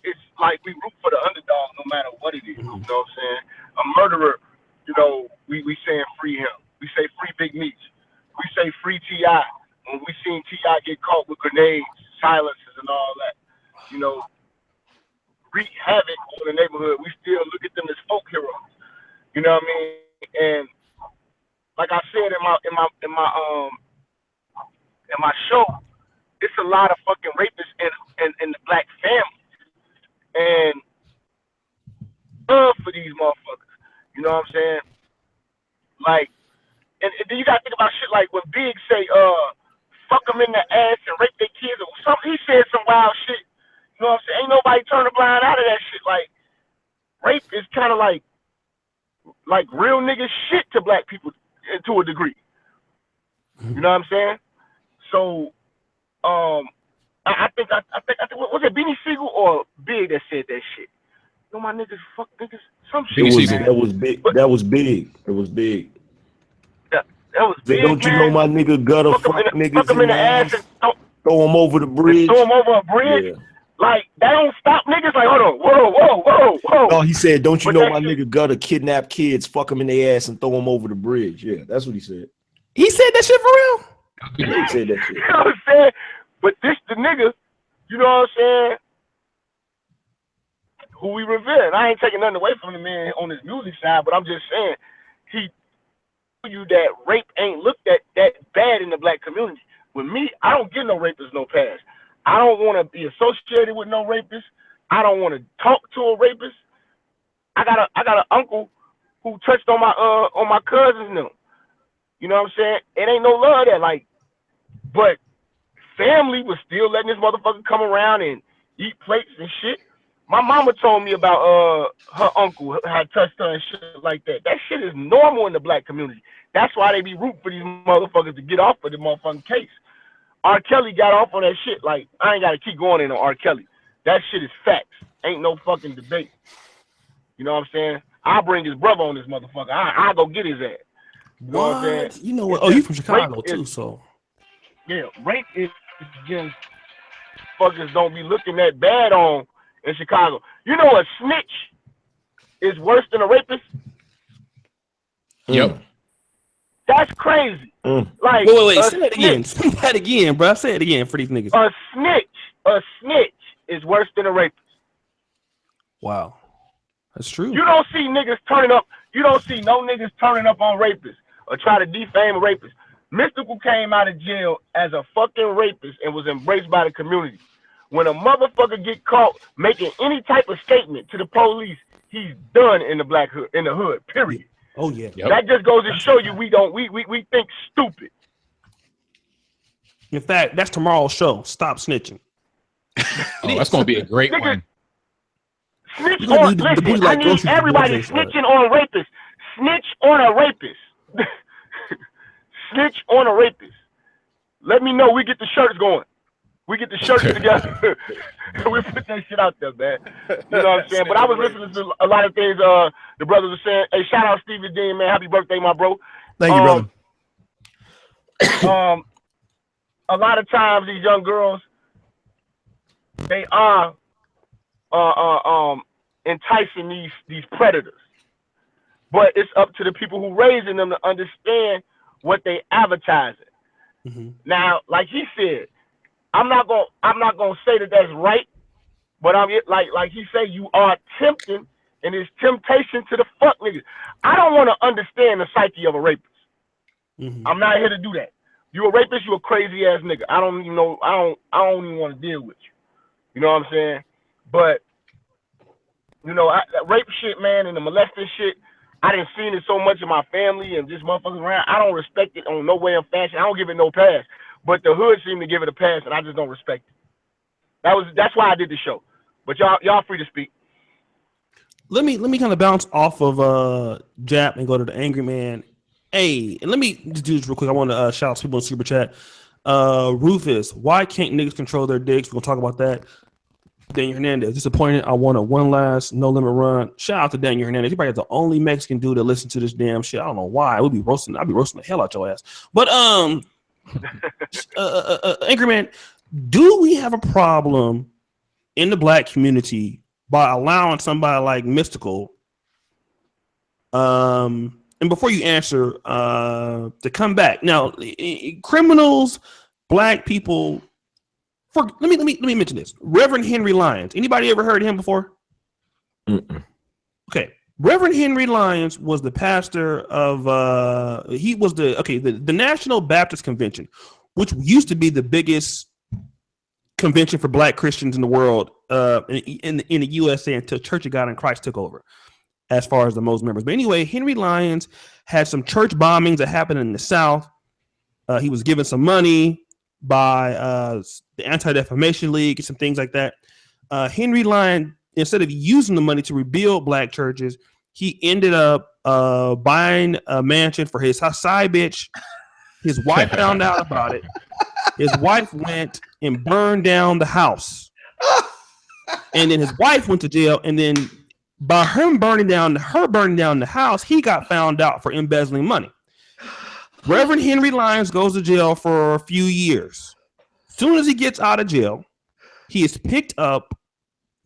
It's like we root for the underdog no matter what it is. You know what I'm saying? A murderer, we saying free him. We say free Big Meats. We say free T.I. When we seen T.I. get caught with grenades, silencers, and all that, in the neighborhood, we still look at them as folk heroes. You know what I mean? And like I said in my show, it's a lot of fucking rapists in the black family, and love for these motherfuckers. You know what I'm saying? Like, and then you gotta think about shit like when Big say, fuck them in the ass and rape their kids or something. He said some wild shit. You know what I'm saying? Ain't nobody turning a blind out of that shit. Like, rape is kind of like real nigga shit to black people to a degree. You know what I'm saying? So, I think was it Beanie Siegel or Big that said that shit? You know my niggas, fuck niggas, some shit. That was big. That was big. It was big. That was big. Don't you know my nigga gutter fuck niggas in the ass and throw them over the bridge? Throw them over a bridge. Yeah. Like, that don't stop niggas. Like, hold on, whoa. No, he said, don't you know my nigga gutter kidnap kids, fuck them in their ass, and throw them over the bridge. Yeah, that's what he said. He said that shit for real? Yeah, he said that shit. You know what I'm saying? But this the nigga, you know what I'm saying, who we revere. And I ain't taking nothing away from the man on his music side, but I'm just saying, he told you that rape ain't looked at that bad in the black community. With me, I don't get no rapists no pass. I don't want to be associated with no rapist. I don't want to talk to a rapist. I got an uncle who touched on my cousins and them. You know what I'm saying? It ain't no love there, like, but family was still letting this motherfucker come around and eat plates and shit. My mama told me about her uncle had touched her and shit like that. That shit is normal in the black community. That's why they be rooting for these motherfuckers to get off of the motherfucking case. R. Kelly got off on that shit. Like, I ain't got to keep going in on R. Kelly. That shit is facts. Ain't no fucking debate. You know what I'm saying? I'll bring his brother on this motherfucker. I'll go get his ass. You know what I'm saying? You know what? Oh, you from Chicago too, so. Yeah, rape is just fuckers don't be looking that bad on in Chicago. You know, a snitch is worse than a rapist? Yep. That's crazy. Like, wait, say that again. Say that again, bro. Say it again for these niggas. A snitch is worse than a rapist. Wow. That's true. You don't see niggas turning up. You don't see no niggas turning up on rapists or try to defame a rapist. Mystikal came out of jail as a fucking rapist and was embraced by the community. When a motherfucker get caught making any type of statement to the police, he's done in the black hood, in the hood, period. Oh yeah. Yep. That just goes to show you we think stupid. In fact, that's tomorrow's show. Stop snitching. Oh, that's gonna be a great one. Snitch on, listen, I need everybody snitching on rapists. Snitch on a rapist. Snitch on a rapist. Let me know. We get the shirts going. We get the shirts together. We put that shit out there, man. You know what I'm saying? But I was listening to a lot of things the brothers were saying. Hey, shout out Stevie Dean, man. Happy birthday, my bro. Thank you, brother. A lot of times these young girls, they are enticing these predators. But it's up to the people who raising them to understand what they advertising. Mm-hmm. Now, like he said, I'm not gonna say that that's right, but I'm like he said, you are tempting, and it's temptation to the fuck niggas. I don't want to understand the psyche of a rapist. Mm-hmm. I'm not here to do that. You a rapist, you a crazy ass nigga. I don't even know. I don't even want to deal with you. You know what I'm saying? But you know, that rape shit, man, and the molesting shit, I didn't seen it so much in my family and just motherfuckers around. I don't respect it on no way of fashion. I don't give it no pass. But the hood seemed to give it a pass, and I just don't respect it. That's why I did the show. But y'all free to speak. Let me kind of bounce off of Jap and go to the Angry Man. Hey, and let me just do this real quick. I want to shout out people in Super Chat. Rufus, why can't niggas control their dicks? We're going to talk about that. Daniel Hernandez, disappointed. I want a one last no limit run. Shout out to Daniel Hernandez. He probably the only Mexican dude that listen to this damn shit. I don't know why. I'd be roasting the hell out your ass. But Angry Man, do we have a problem in the black community by allowing somebody like Mystikal? And before you answer, to come back now, criminals, black people. Let me mention this. Reverend Henry Lyons. Anybody ever heard of him before? Mm-mm. Okay. Reverend Henry Lyons was the pastor of the National Baptist Convention, which used to be the biggest convention for black Christians in the world in the USA until Church of God in Christ took over as far as the most members. But anyway, Henry Lyons had some church bombings that happened in the South. He was given some money by the Anti-Defamation League and some things like that. Henry Lyons, instead of using the money to rebuild black churches, he ended up buying a mansion for his side bitch. His wife found out about it. His wife went and burned down the house. And then his wife went to jail. And then by her burning down the house, he got found out for embezzling money. Reverend Henry Lyons goes to jail for a few years. As soon as he gets out of jail, he is picked up,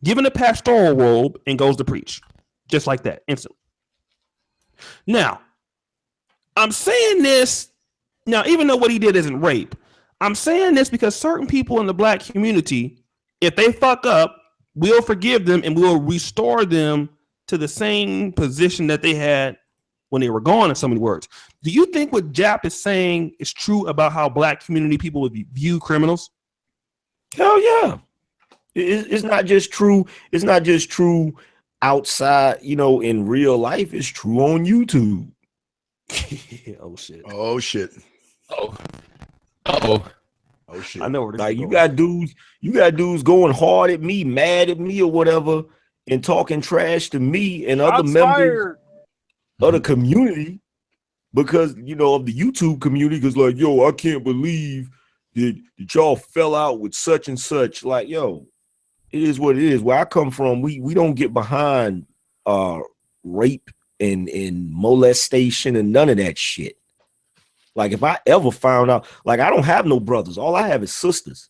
given a pastoral robe, and goes to preach. Just like that, instantly. Now, I'm saying this, even though what he did isn't rape, I'm saying this because certain people in the black community, if they fuck up, we'll forgive them and we'll restore them to the same position that they had when they were gone, in so many words. Do you think what Jap is saying is true about how black community people would view criminals? Hell yeah. It's not just true. It's not just true outside, in real life. It's true on YouTube. Oh shit. Oh shit. Oh. Uh-oh. Oh shit. I know where this Like is you going. got dudes going hard at me, mad at me or whatever, and talking trash to me and other Shots members fired. of the community because, of the YouTube community, because like, yo, I can't believe that y'all fell out with such and such. Like, yo, it is what it is. Where I come from, we don't get behind rape and molestation and none of that shit. Like if I ever found out, like I don't have no brothers, all I have is sisters.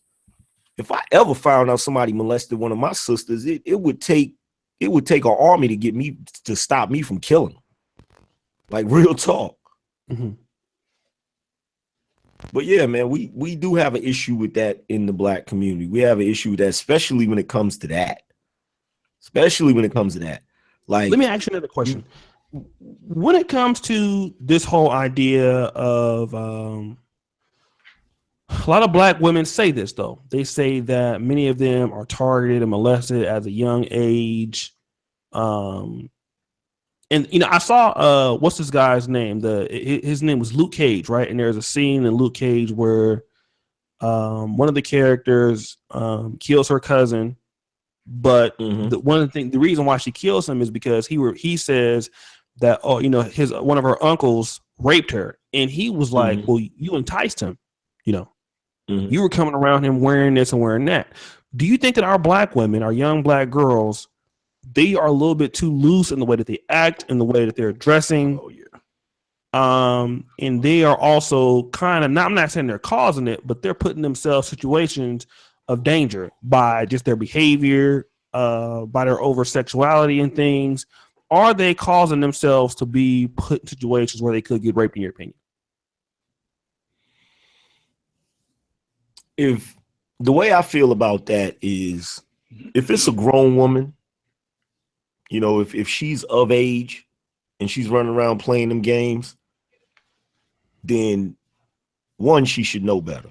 If I ever found out somebody molested one of my sisters, it would take an army to get me to stop me from killing them. Like real talk. Mm-hmm. But yeah, man, we do have an issue with that in the black community. We have an issue with that, especially when it comes to that. Like, let me ask you another question. When it comes to this whole idea of a lot of black women say this, though. They say that many of them are targeted and molested at a young age. And I saw what's this guy's name? His name was Luke Cage, right? And there's a scene in Luke Cage where one of the characters kills her cousin, but the reason why she kills him is because he says that one of her uncles raped her, and he was like, well, you enticed him, you were coming around him wearing this and wearing that. Do you think that our black women, our young black girls, they are a little bit too loose in the way that they act, in the way that they're dressing? oh yeah. And they are also kind of I'm not saying they're causing it, but they're putting themselves in situations of danger by just their behavior, by their over sexuality and things. Are they causing themselves to be put in situations where they could get raped, in your opinion? If the way I feel about that is, if it's a grown woman, if she's of age and she's running around playing them games, then one, she should know better.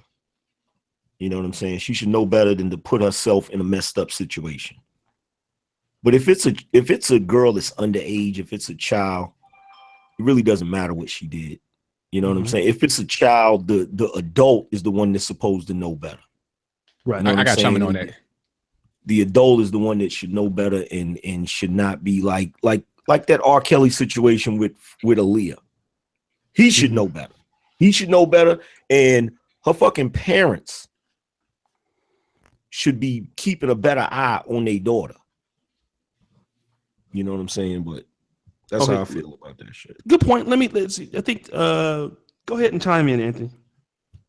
You know what I'm saying? She should know better than to put herself in a messed up situation. But if it's a girl that's underage, if it's a child, it really doesn't matter what she did. You know what I'm saying? If it's a child, the adult is the one that's supposed to know better. Right. You know I got to chime in on that. The adult is the one that should know better and should not be like that R. Kelly situation with Aaliyah. He should know better. He should know better, and her fucking parents should be keeping a better eye on their daughter. You know what I'm saying? But that's how I feel about that shit. Good point. Let's see. I think go ahead and chime in, Anthony.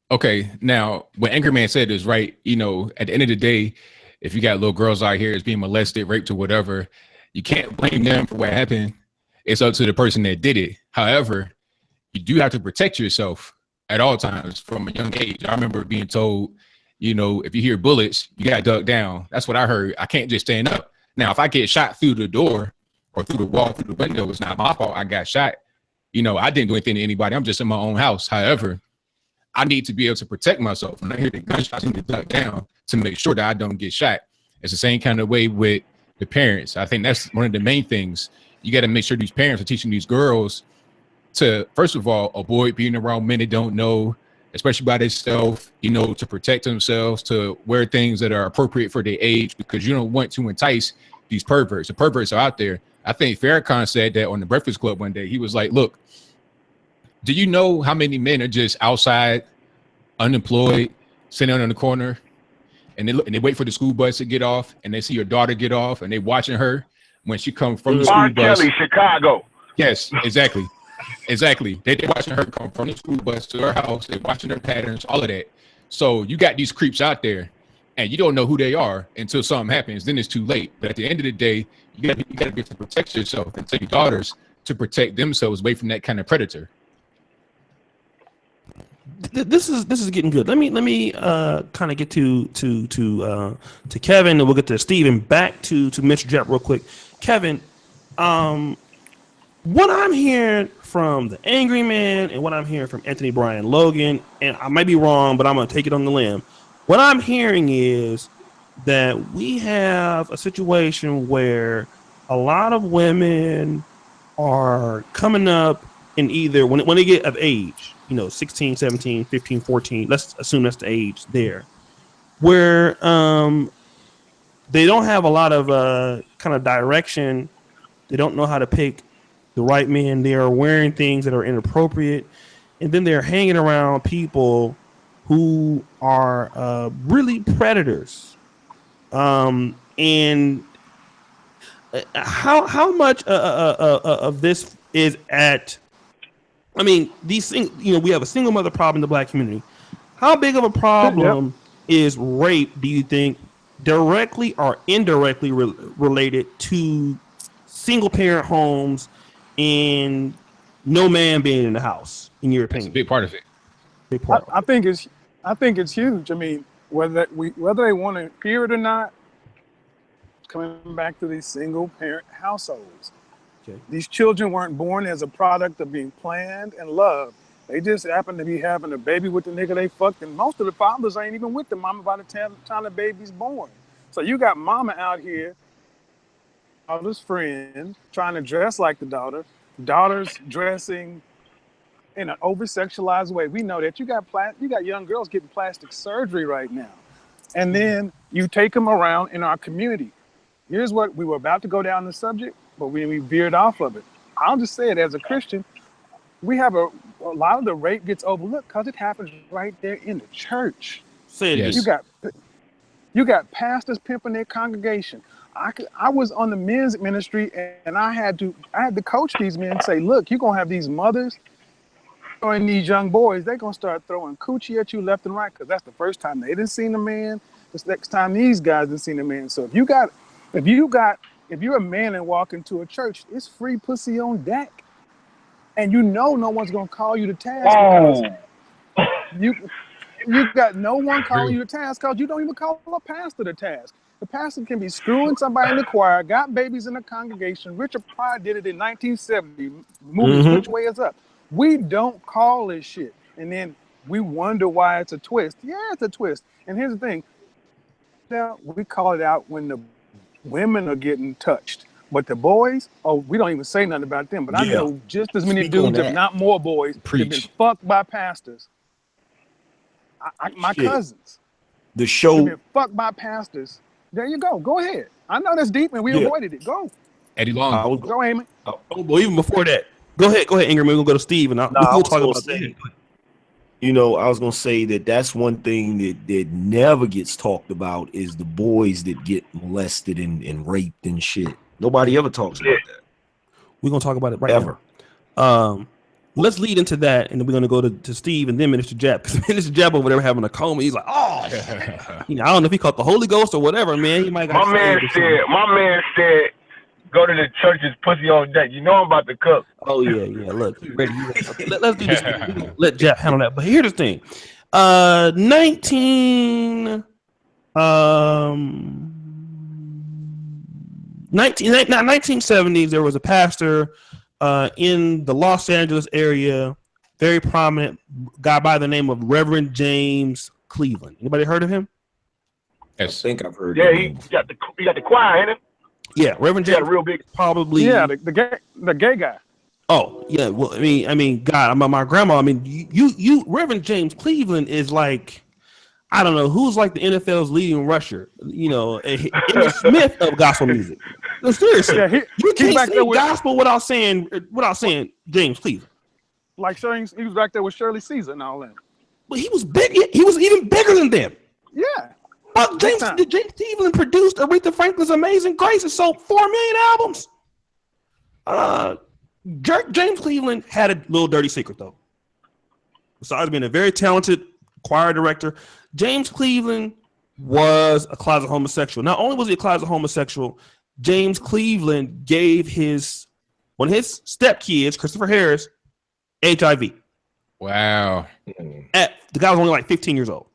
Okay, now what Angry Man said is right. At the end of the day, if you got little girls out here that's being molested, raped, or whatever, you can't blame them for what happened. It's up to the person that did it. However, you do have to protect yourself at all times from a young age. I remember being told, if you hear bullets, you got to duck down. That's what I heard. I can't just stand up. Now, if I get shot through the door or through the wall, through the window, it's not my fault. I got shot. I didn't do anything to anybody. I'm just in my own house. However, I need to be able to protect myself. When I hear the gunshots, I need to duck down to make sure that I don't get shot. It's the same kind of way with the parents. I think that's one of the main things. You got to make sure these parents are teaching these girls to, first of all, avoid being around men that don't know, especially by themselves, to protect themselves, to wear things that are appropriate for their age, because you don't want to entice these perverts. The perverts are out there. I think Farrakhan said that on the Breakfast Club one day. He was like, look, do you know how many men are just outside, unemployed, sitting on the corner, and they wait for the school bus to get off, and they see your daughter get off, and they watching her when she comes from the school bus. Kelly, Chicago. Yes, exactly. Exactly. They're watching her come from the school bus to her house. They're watching her patterns, all of that. So you got these creeps out there, and you don't know who they are until something happens. Then it's too late. But at the end of the day, you got to be able to protect yourself and tell your daughters to protect themselves away from that kind of predator. This is getting good. Let me kind of get to Kevin, and we'll get to Steve, and back to Mr. Jep real quick. Kevin, what I'm hearing from the Angry Man and what I'm hearing from Anthony Brian Logan, and I might be wrong, but I'm gonna take it on the limb. What I'm hearing is that we have a situation where a lot of women are coming up in either when they get of age, 16, 17, 15, 14, let's assume that's the age there, where they don't have a lot of kind of direction. They don't know how to pick the right men. They are wearing things that are inappropriate, and then they're hanging around people who are really predators. And how much of this is at? I mean, these things. We have a single mother problem in the Black community. How big of a problem is rape? Do you think, directly or indirectly related to single parent homes and no man being in the house? In your opinion, That's a big part of it. Big part. I think it's huge. I mean, whether they want to hear it or not, coming back to these single parent households. Okay. These children weren't born as a product of being planned and loved. They just happen to be having a baby with the nigga they fucked, and most of the fathers ain't even with the mama by the time the baby's born. So you got mama out here, daughter's friend, trying to dress like the daughter, daughter's dressing in an over-sexualized way. We know that you got young girls getting plastic surgery right now. And then you take them around in our community. Here's what we were about to go down the subject, but we veered off of it. I'll just say it as a Christian, we have a lot of the rape gets overlooked because it happens right there in the church. Say it. Yes. You got pastors pimping their congregation. I was on the men's ministry, and I had to coach these men and say, look, you're gonna have these mothers and these young boys, they're gonna start throwing coochie at you left and right, because that's the first time they didn't seen a man. This next time these guys didn't seen a man. So if you're a man and walk into a church, it's free pussy on deck. And no one's gonna call you to task because you got no one calling you to task because you don't even call a pastor to task. The pastor can be screwing somebody in the choir, got babies in the congregation. Richard Pryor did it in 1970. Movies, Which Way Is Up? We don't call this shit. And then we wonder why it's a twist. Yeah, it's a twist. And here's the thing. Now, we call it out when the women are getting touched. But the boys, we don't even say nothing about them. But I know just as many dudes, if not more boys, have been fucked by pastors. My cousins. The show. Have been fucked by pastors. There you go. Go ahead. I know that's deep and we avoided it. Go. Eddie Long. Go, Amy. Oh, well, even before that. Go ahead, Ingram. We're going to go to Steve, and we'll talk about that. I was going to say that's one thing that never gets talked about is the boys that get molested and raped and shit. Nobody ever talks about that. We're going to talk about it right now. Let's lead into that, and then we're going to go to Steve and then Minister Jap. Because Minister Jap over there having a coma, he's like, I don't know if he caught the Holy Ghost or whatever, man. He might got my man said, go to the church's pussy on deck. You know I'm about to cook. Oh, yeah. Look, ready. Okay, let's do this. Let Jeff handle that. But here's the thing. 19... 1970s, there was a pastor in the Los Angeles area, very prominent guy by the name of Reverend James Cleveland. Anybody heard of him? Yes. I think I've heard. Yeah, he got the choir, ain't it? Yeah, Reverend He got James a real big. probably. Yeah, the gay guy. Oh yeah, well, I mean, God, my grandma. I mean, you, Reverend James Cleveland is like, I don't know who's like the NFL's leading rusher. You know, in the Smith of gospel music. No, seriously, Yeah, you can't back there sing with- gospel without saying James Cleveland. Like he was back there with Shirley Caesar and all that. But he was big. He was even bigger than them. Yeah. But James Cleveland produced Aretha Franklin's Amazing Grace and sold 4 million albums. James Cleveland had a little dirty secret, though. Besides being a very talented choir director, James Cleveland was a closet homosexual. Not only was he a closet homosexual, James Cleveland gave one of his stepkids, Christopher Harris, HIV. Wow. The guy was only like 15 years old.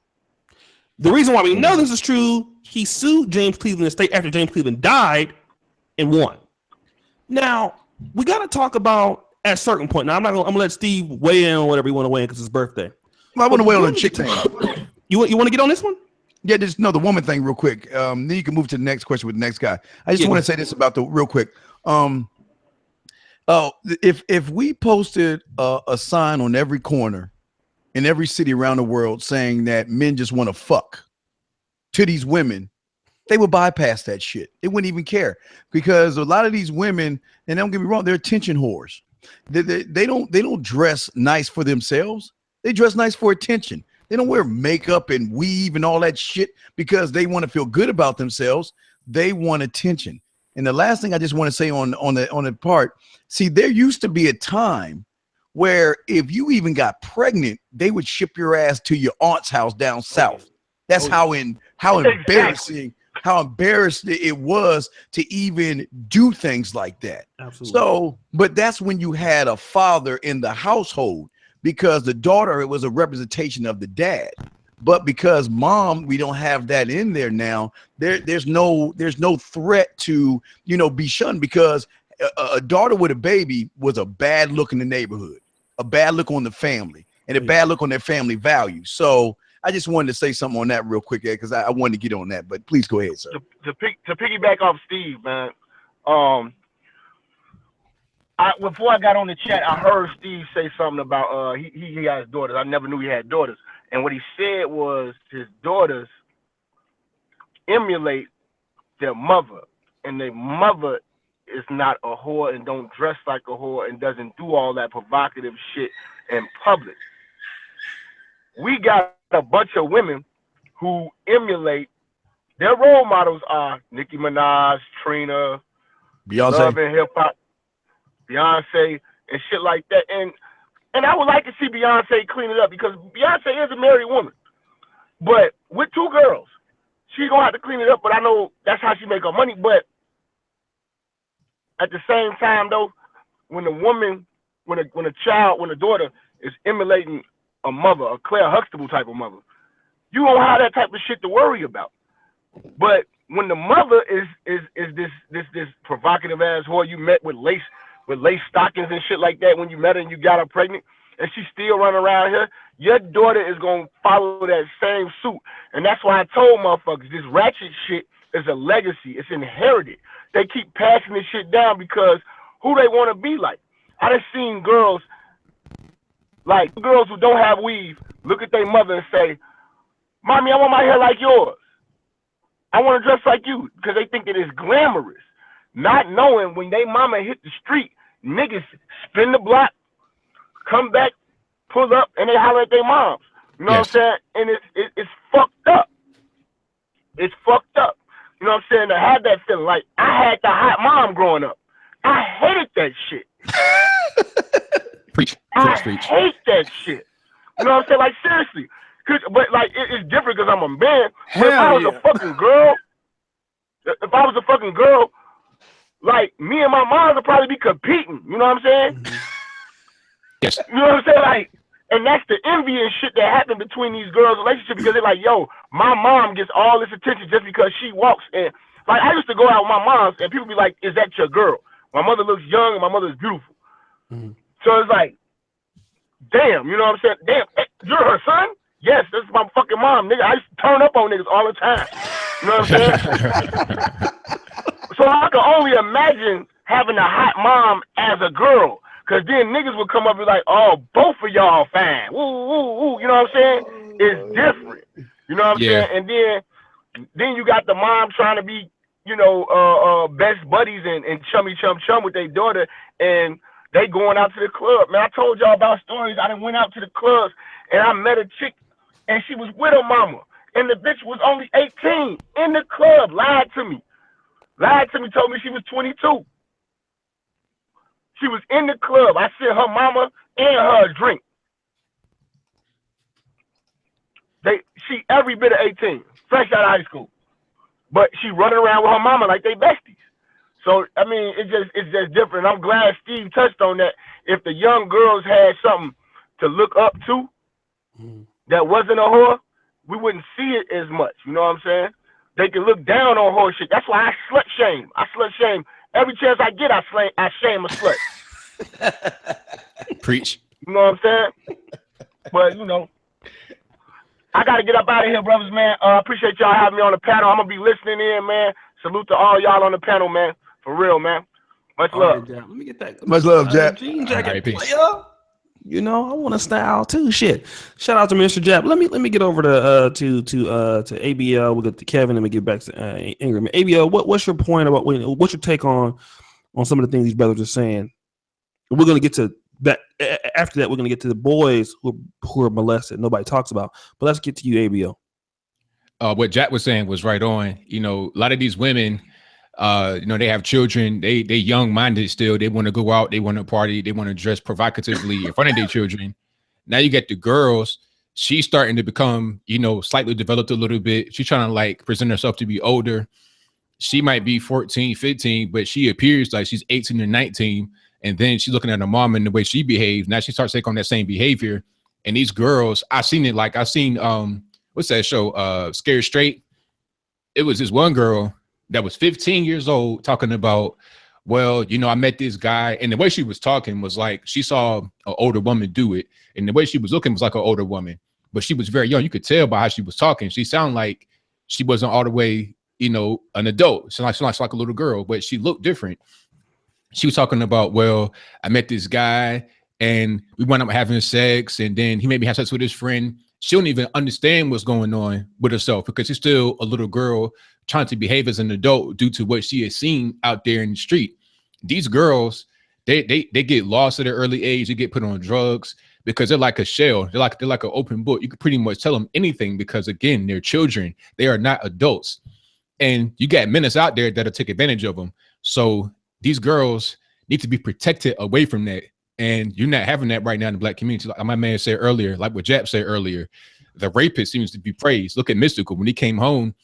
The reason why we know this is true, he sued James Cleveland estate after James Cleveland died and won. Now, we got to talk about at a certain point. Now, I'm going to let Steve weigh in on whatever you want to weigh in because it's his birthday. Well, I want to weigh on the chick thing. You want to get on this one? Yeah, just the woman thing real quick. Then you can move to the next question with the next guy. I just want to say this about real quick. If we posted a sign on every corner in every city around the world saying that men just want to fuck to these women, they would bypass that shit. They wouldn't even care because a lot of these women, and don't get me wrong, they're attention whores. They don't dress nice for themselves. They dress nice for attention. They don't wear makeup and weave and all that shit because they want to feel good about themselves. They want attention. And the last thing I just want to say on the part, see, there used to be a time where if you even got pregnant, they would ship your ass to your aunt's house down south. That's how embarrassing, how embarrassed it was to even do things like that. Absolutely. So, but that's when you had a father in the household because the daughter, it was a representation of the dad. But because mom, we don't have that in there now. There's no threat to, be shunned because a daughter with a baby was a bad look in the neighborhood, a bad look on the family, and a bad look on their family values. So I just wanted to say something on that real quick, because I wanted to get on that. But please go ahead, sir. To piggyback off Steve, man. Before I got on the chat, I heard Steve say something about he has daughters. I never knew he had daughters. And what he said was his daughters emulate their mother, and their mother is not a whore and don't dress like a whore and doesn't do all that provocative shit in public. We got a bunch of women who emulate. Their role models are Nicki Minaj, Trina, Beyonce, Love and Hip Hop, Beyonce, and shit like that. And I would like to see Beyonce clean it up because Beyonce is a married woman. But with two girls, she's going to have to clean it up. But I know that's how she make her money. But at the same time, though, when a woman, when a daughter is emulating a mother, a Claire Huxtable type of mother, you don't have that type of shit to worry about. But when the mother is this provocative ass whore you met with lace stockings and shit like that when you met her and you got her pregnant, and she's still running around here, your daughter is going to follow that same suit. And that's why I told motherfuckers, this ratchet shit is a legacy. It's inherited. They keep passing this shit down because who they want to be like. I done seen girls, like girls who don't have weave, look at their mother and say, "Mommy, I want my hair like yours. I want to dress like you," because they think it is glamorous. Not knowing when they mama hit the street, niggas spin the block, come back, pull up, and they holler at their moms. You know what I'm saying? And it's fucked up. It's fucked up. You know what I'm saying? To have that feeling. Like, I had the hot mom growing up. I hated that shit. Preach. I hate that shit. You know what I'm saying? Like, seriously. But, like, it's different because I'm a man. But if I was a fucking girl, like, me and my mom would probably be competing. You know what I'm saying? Yes. You know what I'm saying? Like, and that's the envy and shit that happened between these girls' relationship because they're like, yo, my mom gets all this attention just because she walks. And Like, I used to go out with my moms, and people be like, "Is that your girl?" My mother looks young, and my mother's beautiful. Mm-hmm. So it's like, damn, you know what I'm saying? Damn, you're her son? Yes, this is my fucking mom, nigga. I used to turn up on niggas all the time. You know what I'm saying? So I can only imagine having a hot mom as a girl. Cause then niggas would come up and be like, "Oh, both of y'all fine." Woo, woo, woo. You know what I'm saying? It's different. You know what I'm saying? And then you got the mom trying to be, you know, best buddies and chummy chum with their daughter, and they going out to the club. Man, I told y'all about stories. I done went out to the clubs and I met a chick and she was with her mama. And the bitch was only 18 in the club, lied to me, told me she was 22. She was in the club. I sent her mama and her a drink. She every bit of 18, fresh out of high school. But she running around with her mama like they besties. So, I mean, it's just different. I'm glad Steve touched on that. If the young girls had something to look up to that wasn't a whore, we wouldn't see it as much. You know what I'm saying? They can look down on whore shit. That's why I slut shame. Every chance I get, I shame a slut. Preach. You know what I'm saying? But, you know, I got to get up out of here, brothers, man. Appreciate y'all having me on the panel. I'm going to be listening in, man. Salute to all y'all on the panel, man. For real, man. Much love. Right, let me get that. Much love, Jack. Jean jacket Right, peace. player. You know, I want to style too. Shit. Shout out to Mr. Jap. Let me get over to ABL. We'll get to Kevin and we get back to Ingram. ABL, what's your point about what's your take on some of the things these brothers are saying? We're gonna get to that after that. We're gonna get to the boys who are molested. Nobody talks about. But let's get to you, ABL. What Jack was saying was right on. You know, a lot of these women, you know, they have children. They young minded still. They want to go out. They want to party. They want to dress provocatively in front of their children. Now you get the girls. She's starting to become, you know, slightly developed a little bit. She's trying to like present herself to be older. She might be 14, 15, but she appears like she's 18 or 19. And then she's looking at her mom and the way she behaves. Now she starts taking on that same behavior. And these girls, I seen what's that show? Scared Straight. It was this one girl that was 15 years old talking about, well, you know, I met this guy, and the way she was talking was like she saw an older woman do it, and the way she was looking was like an older woman, but she was very young. You could tell by how she was talking. She sounded like she wasn't all the way, you know, an adult. She like a little girl, but she looked different. She was talking about, well, I met this guy, and we wound up having sex, and then he made me have sex with his friend. She don't even understand what's going on with herself because she's still a little girl trying to behave as an adult due to what she has seen out there in the street. These girls, they get lost at an early age. They get put on drugs because they're like a shell. They're like an open book. You could pretty much tell them anything because, again, they're children. They are not adults. And you got menace out there that'll take advantage of them. So these girls need to be protected away from that. And you're not having that right now in the Black community. Like my man said earlier, like what Jap said earlier, the rapist seems to be praised. Look at Mystikal. When he came home,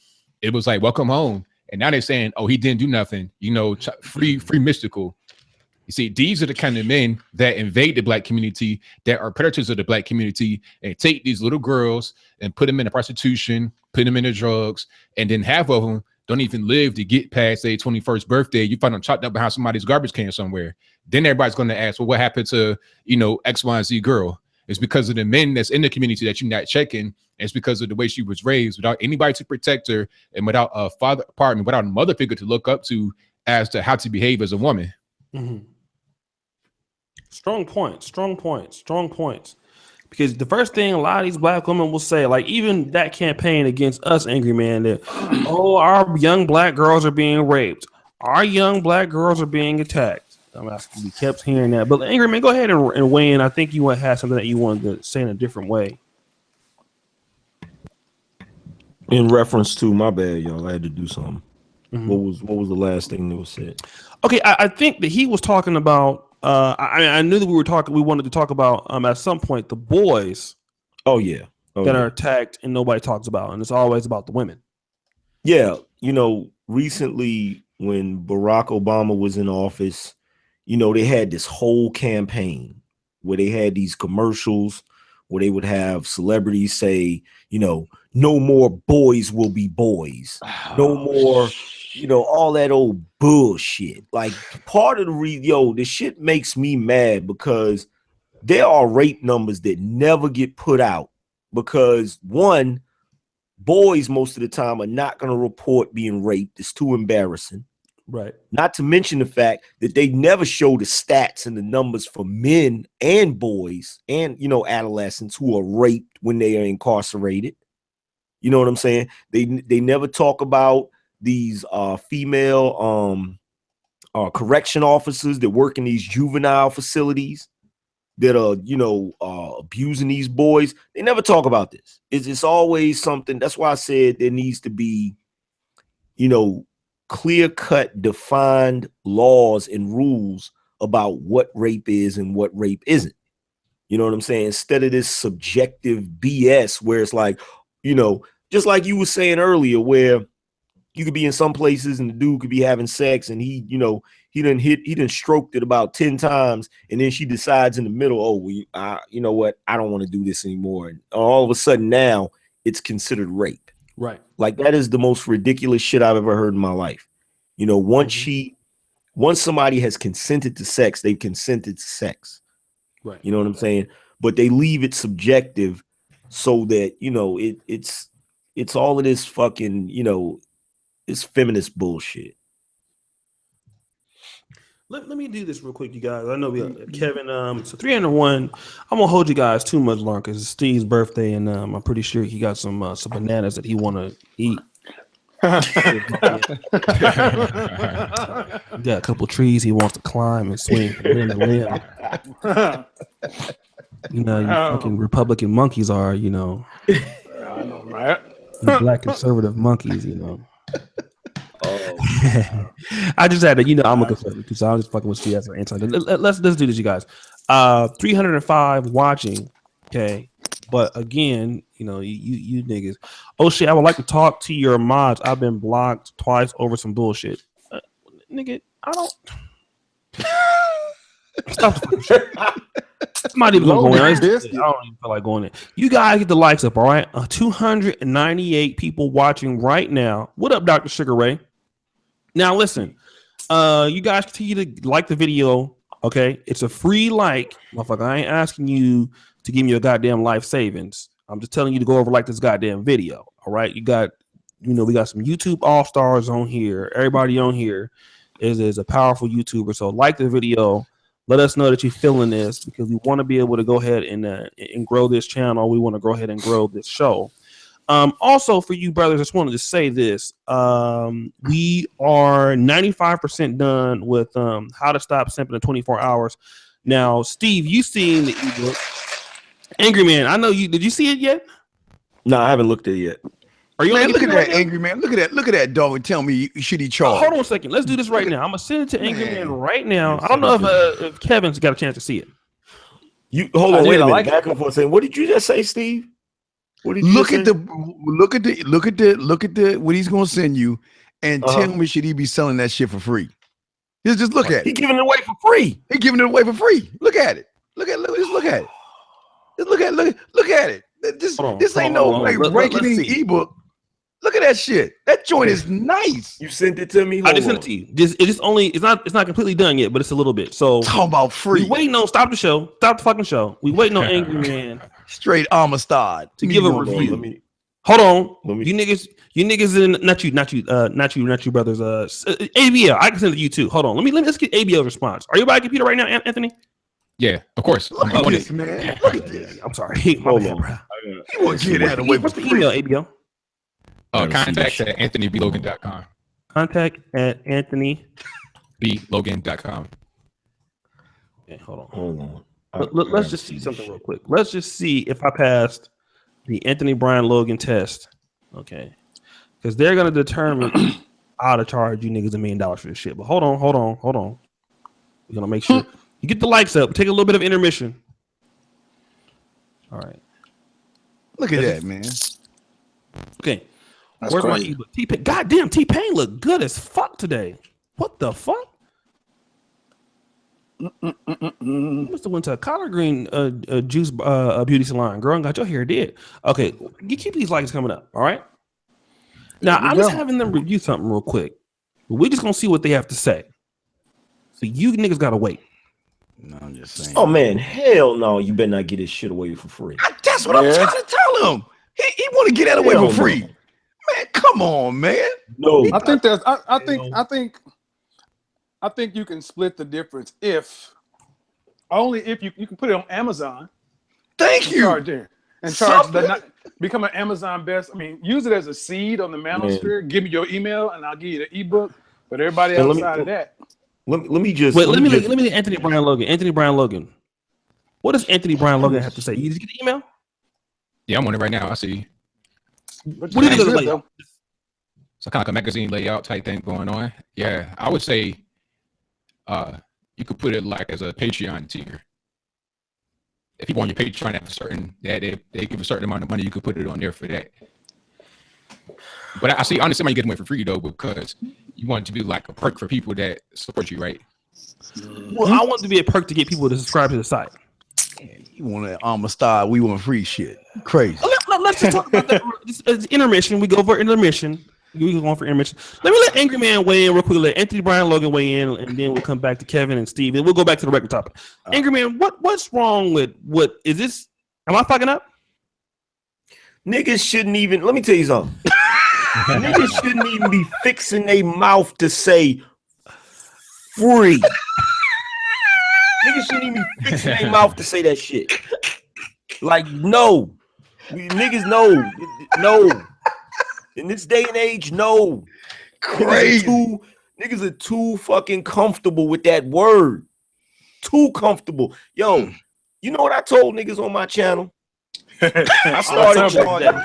it was like, welcome home. And now they're saying, oh, he didn't do nothing. You know, free Mystikal. You see, these are the kind of men that invade the Black community, that are predators of the Black community, and take these little girls and put them into prostitution, put them into drugs, and then half of them don't even live to get past their 21st birthday. You find them chopped up behind somebody's garbage can somewhere. Then everybody's going to ask, well, what happened to, you know, X, Y, and Z girl? It's because of the men that's in the community that you're not checking. It's because of the way she was raised, without anybody to protect her, and without a without a mother figure to look up to as to how to behave as a woman. Mm-hmm. Strong points. Because the first thing a lot of these Black women will say, like even that campaign against us, Angry Man, that, oh, our young Black girls are being raped. Our young Black girls are being attacked. We kept hearing that. But Angry Man, go ahead and weigh in. I think you had something that you wanted to say in a different way. In reference to, my bad, y'all, I had to do something. Mm-hmm. What was the last thing that was said? Okay, I think that he was talking about. I knew that we wanted to talk about at some point the boys. Oh yeah, that are attacked and nobody talks about, and it's always about the women. Yeah, you know, recently when Barack Obama was in office, you know, they had this whole campaign where they had these commercials where they would have celebrities say, you know, no more boys will be boys, no more, you know, all that old bullshit. Like part of the this shit makes me mad because there are rape numbers that never get put out because one, boys most of the time are not going to report being raped. It's too embarrassing. Right. Not to mention the fact that they never show the stats and the numbers for men and boys and, you know, adolescents who are raped when they are incarcerated. You know what I'm saying? They never talk about these female correction officers that work in these juvenile facilities that are, you know, abusing these boys. They never talk about this. It's always something. That's why I said there needs to be, you know, clear-cut, defined laws and rules about what rape is and what rape isn't. You know what I'm saying? Instead of this subjective BS where it's like, you know, just like you were saying earlier, where you could be in some places and the dude could be having sex and he, you know, he done stroked it about 10 times and then she decides in the middle, oh, well, you know what? I don't want to do this anymore. And all of a sudden now it's considered rape. Right. Like that is the most ridiculous shit I've ever heard in my life. You know, once somebody has consented to sex, they've consented to sex. Right. You know what I'm saying? But they leave it subjective so that, you know, it's all of this fucking, you know, it's feminist bullshit. Let me do this real quick, you guys. I know we Kevin. So 301. I'm gonna hold you guys too much longer because it's Steve's birthday, and I'm pretty sure he got some bananas that he want to eat. He got a couple trees he wants to climb and swing from limb to limb. You know, you fucking Republican monkeys are, you know. I know, right? You black conservative monkeys, you know. I just had to, you know, I'm a conservative too, so I'm just fucking with you as an anti. Let's do this, you guys. 305 watching, okay. But again, you know, you niggas. Oh shit, I would like to talk to your mods. I've been blocked twice over some bullshit. Nigga, I don't. Stop the fucking shit. I'm not even gonna go in. I don't even feel like going in. You guys get the likes up, all right? 298 people watching right now. What up, Dr. Sugar Ray? Now listen, you guys continue to like the video, okay? It's a free like, motherfucker. I ain't asking you to give me your goddamn life savings. I'm just telling you to go over like this goddamn video, all right? You got, you know, we got some YouTube all-stars on here. Everybody on here is a powerful YouTuber, so like the video. Let us know that you're feeling this because we want to be able to go ahead and grow this channel. We want to go ahead and grow this show. Also, for you brothers, I just wanted to say this. We are 95% done with how to stop simping in 24 hours. Now, Steve, you seen the ebook. Angry Man, I know you. Did you see it yet? No, I haven't looked at it yet. Are you? Man, look at that, Angry Man. Look at that dog and tell me should he charge? Hold on a second. Let's do this right now. I'm gonna send it to Angry Man right now. I don't know if Kevin's got a chance to see it. You hold on, wait a minute. Back and forth saying, what did you just say, Steve? What did you look at the what he's gonna send you and tell me should he be selling that shit for free? Just look at it. He's giving it away for free. He's giving it away for free. Look at it. Look at it. Just look at it. This ain't no like breaking ebook. Look at that shit. That joint is nice. You sent it to me. I just sent it to you. It's not completely done yet, but it's a little bit. So talking about free. We waiting on stop the fucking show. We waiting on Angry Man straight Amistad to give a review. Hold on, you niggas in not you brothers. ABL, I can send it to you too. Hold on, let's get ABL's response. Are you by a computer right now, Anthony? Yeah, of course. Look at this, man. Look at this. I'm sorry. Hold on, bro. He won't get that away. What's the email, ABL? Contact at anthonyblogan.com. Contact at anthonyblogan.com. Okay, hold on. Let's just see something real quick. Let's just see if I passed the Anthony Brian Logan test. Okay. Because they're going to determine how to charge you niggas $1 million for this shit. But hold on. We're going to make sure you get the likes up. Take a little bit of intermission. All right. Look at that, man. Okay. That's where's crazy. my ebook? T-Pain. Goddamn, T-Pain look good as fuck today. What the fuck? You must have went to a collard green juice beauty salon, girl, and got your hair did. Okay, you keep these likes coming up. All right. Now There we I'm just go. having them review something real quick. We're just gonna see what they have to say. So you niggas gotta wait. No, I'm just saying. Oh man, hell no! You better not get this shit away for free. That's what I'm Yeah. trying to tell him. He want to get that away Hell for free. no. Man, come on, man. No, I think that's. I think you can split the difference if you can put it on Amazon. Thank you. Charge there and charge become an Amazon best. I mean, use it as a seed on the manosphere. Give me your email and I'll give you the ebook. But everybody And outside of that, let me just Wait, let me Anthony Brian Logan. Anthony Brian Logan. What does Anthony Brian Logan have to say? You just get the email? Yeah, I'm on it right now. I see. What do you think of the Good, layout? So kind of like a magazine layout type thing going on. Yeah, I would say you could put it like as a Patreon tier. If you want your Patreon have a certain they give a certain amount of money, you could put it on there for that. But I see honestly you get away for free though, because you want it to be like a perk for people that support you, right? Well, I want it to be a perk to get people to subscribe to the site. You want to style? We want free shit. Crazy. Let's just talk about that. It's intermission. We go for intermission. We go on for intermission. Let me let Angry Man weigh in real quick. Let Anthony Brian Logan weigh in, and then we'll come back to Kevin and Steve. And we'll go back to the record topic. Angry Man, what's wrong with what is this? Am I fucking up? Niggas shouldn't even. Let me tell you something. Niggas shouldn't even be fixing their mouth to say free. Niggas shouldn't even be fixing their mouth to say that shit. Like, no. Niggas no. In this day and age, no. Crazy. Niggas are too fucking comfortable with that word. Too comfortable. Yo, you know what I told niggas on my channel? I started charging.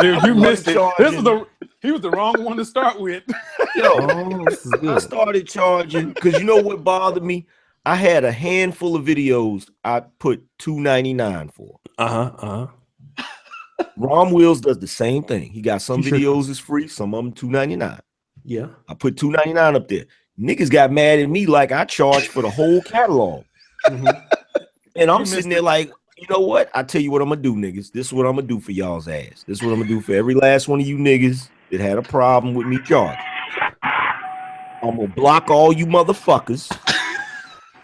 dude, you missed it. Charging. He was the wrong one to start with. Yo, This is I good. started charging because you know what bothered me? I had a handful of videos I put $2.99 for. Rom Wills does the same thing. He got some videos is free, some of them $2.99. Yeah. I put $2.99 up there. Niggas got mad at me like I charged for the whole catalog. And I'm sitting there like, you know what? I tell you what I'm gonna do, niggas. This is what I'm gonna do for y'all's ass. This is what I'm gonna do for every last one of you niggas that had a problem with me charging. I'm gonna block all you motherfuckers.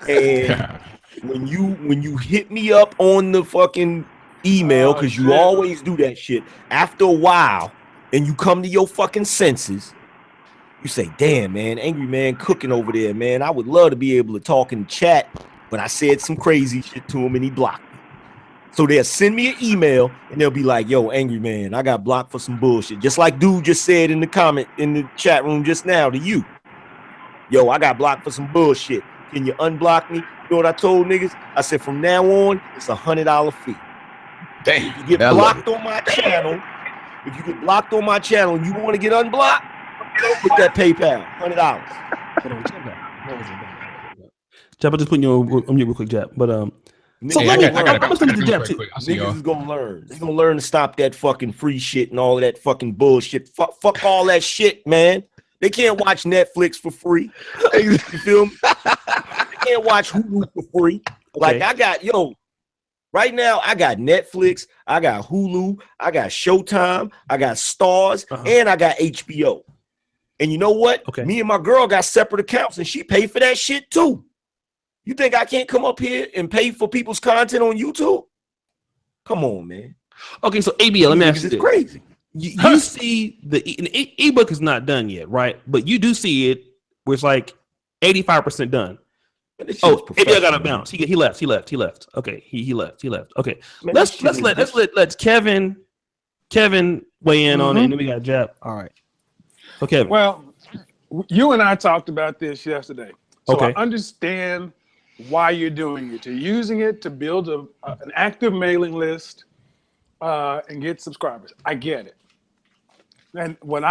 And when you hit me up on the fucking email, because you always do that shit, after a while, and you come to your fucking senses, you say, damn, man, Angry Man cooking over there, man. I would love to be able to talk in chat, but I said some crazy shit to him and he blocked me. So they'll send me an email and they'll be like, yo, Angry Man, I got blocked for some bullshit. Just like dude just said in the comment in the chat room just now to you. Yo, I got blocked for some bullshit. Can you unblock me? You know what I told niggas? I said, from now on, it's $100 fee. Damn. If you get blocked on my channel, and you want to get unblocked, put that PayPal, $100. Jab, I'm just putting you on mute real quick, Jab. But so Hey, let me. I got I'm listening to Jab right too. quick. I see y'all. Niggas is gonna learn. They're gonna learn to stop that fucking free shit and all of that fucking bullshit. Fuck all that shit, man. They can't watch Netflix for free. You feel me? They can't watch Hulu for free. Like I got, right now I got Netflix, I got Hulu, I got Showtime, I got Stars, and I got HBO. And you know what? Okay. Me and my girl got separate accounts and she paid for that shit too. You think I can't come up here and pay for people's content on YouTube? Come on, man. Okay, so ABL, let me ask you It's this. crazy. You see the ebook is not done yet, right? But you do see it where it's like 85% done. Oh, ABL got a bounce. He left. Okay, he left. Okay, Man, let's Kevin weigh in on it, and then we got Jab. All right. So Kevin. Well, you and I talked about this yesterday. So Okay. I understand why you're doing it. You're using it to build an active mailing list and get subscribers. I get it. But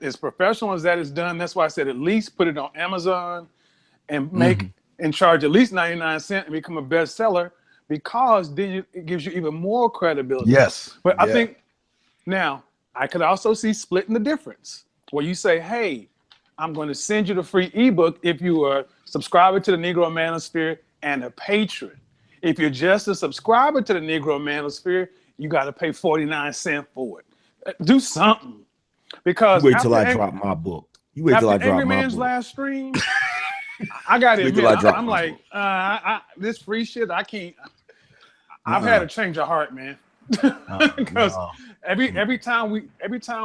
as professional as that is done, that's why I said at least put it on Amazon and and charge at least 99 cents and become a bestseller, because then it gives you even more credibility. Yes. But I think now I could also see splitting the difference where you say, hey, I'm going to send you the free ebook if you are a subscriber to the Negro Manosphere and a patron. If you're just a subscriber to the Negro Manosphere, you got to pay 49 cents for it. Do something. Because You wait till I drop my book. You wait till I drop Angry my Man's book. last stream, I got to Wait till admit, I drop I'm my like, book. this free shit, I can't. I've had a change of heart, man. Because every time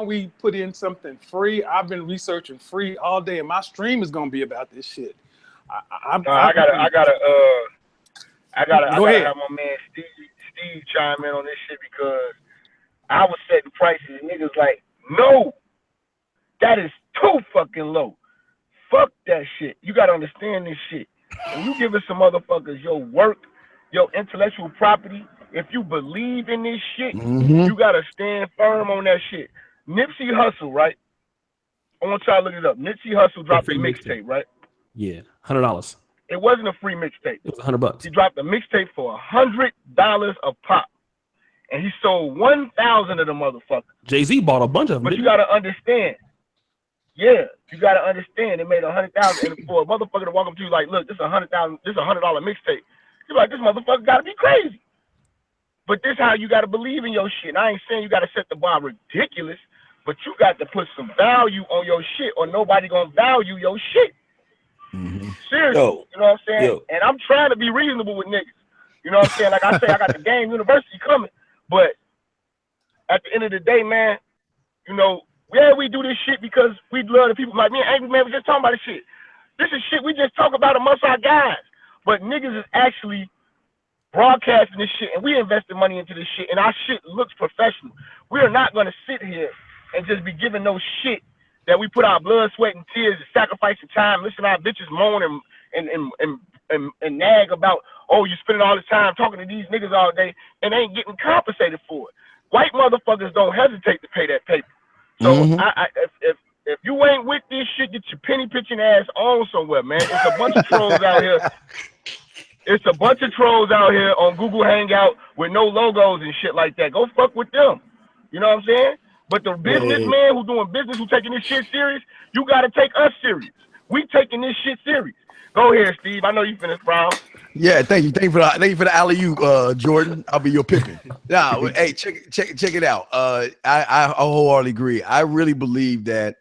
we put in something free, I've been researching free all day, and my stream is gonna be about this shit. I gotta Go ahead. have my man Steve chime in on this shit because I was setting prices and niggas like, no, that is too fucking low. Fuck that shit. You gotta understand this shit. When you giving some motherfuckers your work, your intellectual property, if you believe in this shit, you gotta stand firm on that shit. Nipsey Hussle, right? I want y'all to look it up. Nipsey Hussle dropped a mixtape, right? Yeah, $100. It wasn't a free mixtape. It was $100. He dropped a mixtape for $100 a pop, and he sold 1,000 of the motherfuckers. Jay-Z bought a bunch of them. But you gotta understand, yeah, you gotta understand. It made 100,000, and for a motherfucker to walk up to you like, look, this is $100,000, this is $100 mixtape. You're like, this motherfucker gotta be crazy. But this how you gotta believe in your shit. And I ain't saying you gotta set the bar ridiculous, but you got to put some value on your shit, or nobody gonna value your shit. Seriously, you know what I'm saying? And I'm trying to be reasonable with niggas. You know what I'm saying? Like I say, I got the Game University coming, but at the end of the day, man, you know, yeah, we do this shit because we love the people. Like me and Angry Man was just talking about this shit. This is shit we just talk about amongst our guys, but niggas is actually broadcasting this shit, and we invested money into this shit, and our shit looks professional. We are not gonna sit here and just be giving no shit that we put our blood, sweat, and tears, and sacrificing time, listen to our bitches moan and nag about, oh, you spending all this time talking to these niggas all day and ain't getting compensated for it. White motherfuckers don't hesitate to pay that paper. So if you ain't with this shit, get your penny pitching ass on somewhere, man. It's a bunch of trolls out here. It's a bunch of trolls out here on Google Hangout with no logos and shit like that. Go fuck with them. You know what I'm saying? But the businessman who doing business, who taking this shit serious, you got to take us serious. We taking this shit serious. Go ahead, Steve. I know you finished, Brown. Yeah, thank you for the alley-oop, Jordan. I'll be your Pippin. Nah, hey, check it out. I wholeheartedly agree. I really believe that,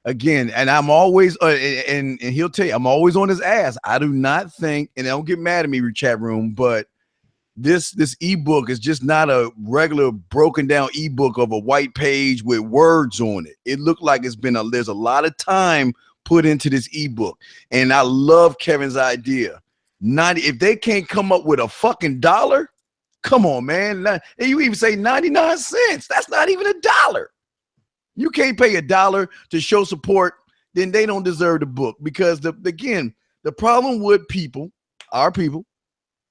again, and I'm always and he'll tell you, I'm always on his ass. I do not think, and don't get mad at me, chat room, but this ebook is just not a regular broken down ebook of a white page with words on it. It looked like there's a lot of time put into this ebook, and I love Kevin's idea. If they can't come up with a fucking dollar, come on, man. And you even say 99 cents. That's not even $1. You can't pay $1 to show support, then they don't deserve the book. Because the problem with our people,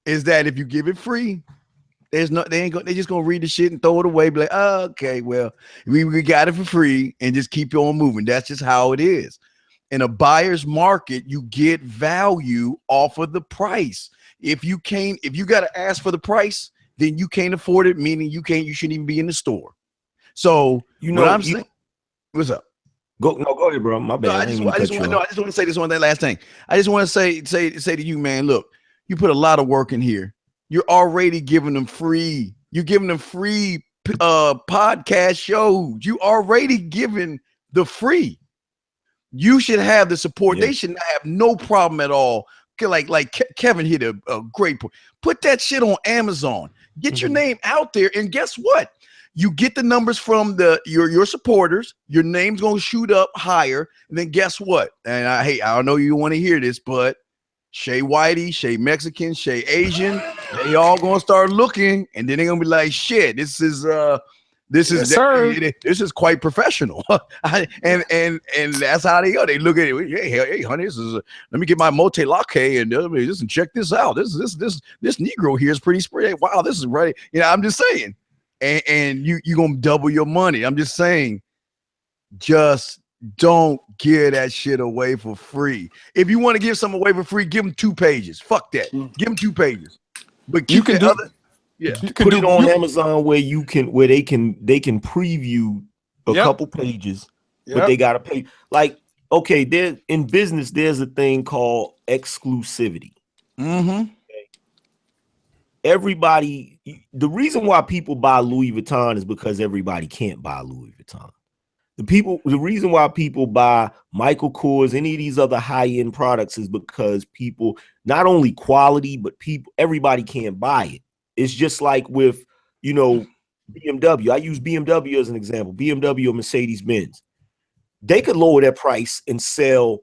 is that if you give it free, they're just gonna read the shit and throw it away. Be like, oh, okay, well, we got it for free and just keep on moving. That's just how it is. In a buyer's market, you get value off of the price. If you got to ask for the price, then you can't afford it, meaning you shouldn't even be in the store. So you know what I'm saying? What's up? Go ahead, bro. My bad. I just want to say this one last thing. I just want to say to you, man, look, you put a lot of work in here. You're already giving them free. You're giving them free podcast shows. You already giving the free. You should have the support. Yeah. They should not have no problem at all. Like Kevin hit a great point. Put that shit on Amazon. Get your name out there, and guess what? You get the numbers from your supporters. Your name's gonna shoot up higher. And then guess what? And I don't know you want to hear this, but Shay Whitey, Shay Mexican, Shay Asian, they all gonna start looking, and then they're gonna be like, shit, this is quite professional. and that's how they go. They look at it. Hey, honey, let me get my mote latte and just check this out. This Negro here is pretty spray. Wow, this is right. You know, I'm just saying. And you gonna double your money. I'm just saying, just don't give that shit away for free. If you want to give something away for free, give them 2 pages. Fuck that. Give them 2 pages. But keep the other. Yeah, put it on Amazon where they can preview a couple pages, but they gotta pay. Like Okay, there in business, there's a thing called exclusivity. Mm-hmm. Everybody, the reason why people buy Louis Vuitton is because everybody can't buy Louis Vuitton. The reason why people buy Michael Kors, any of these other high-end products is because people, not only quality, but everybody can't buy it. It's just like with, BMW. I use BMW as an example. BMW or Mercedes-Benz. They could lower their price and sell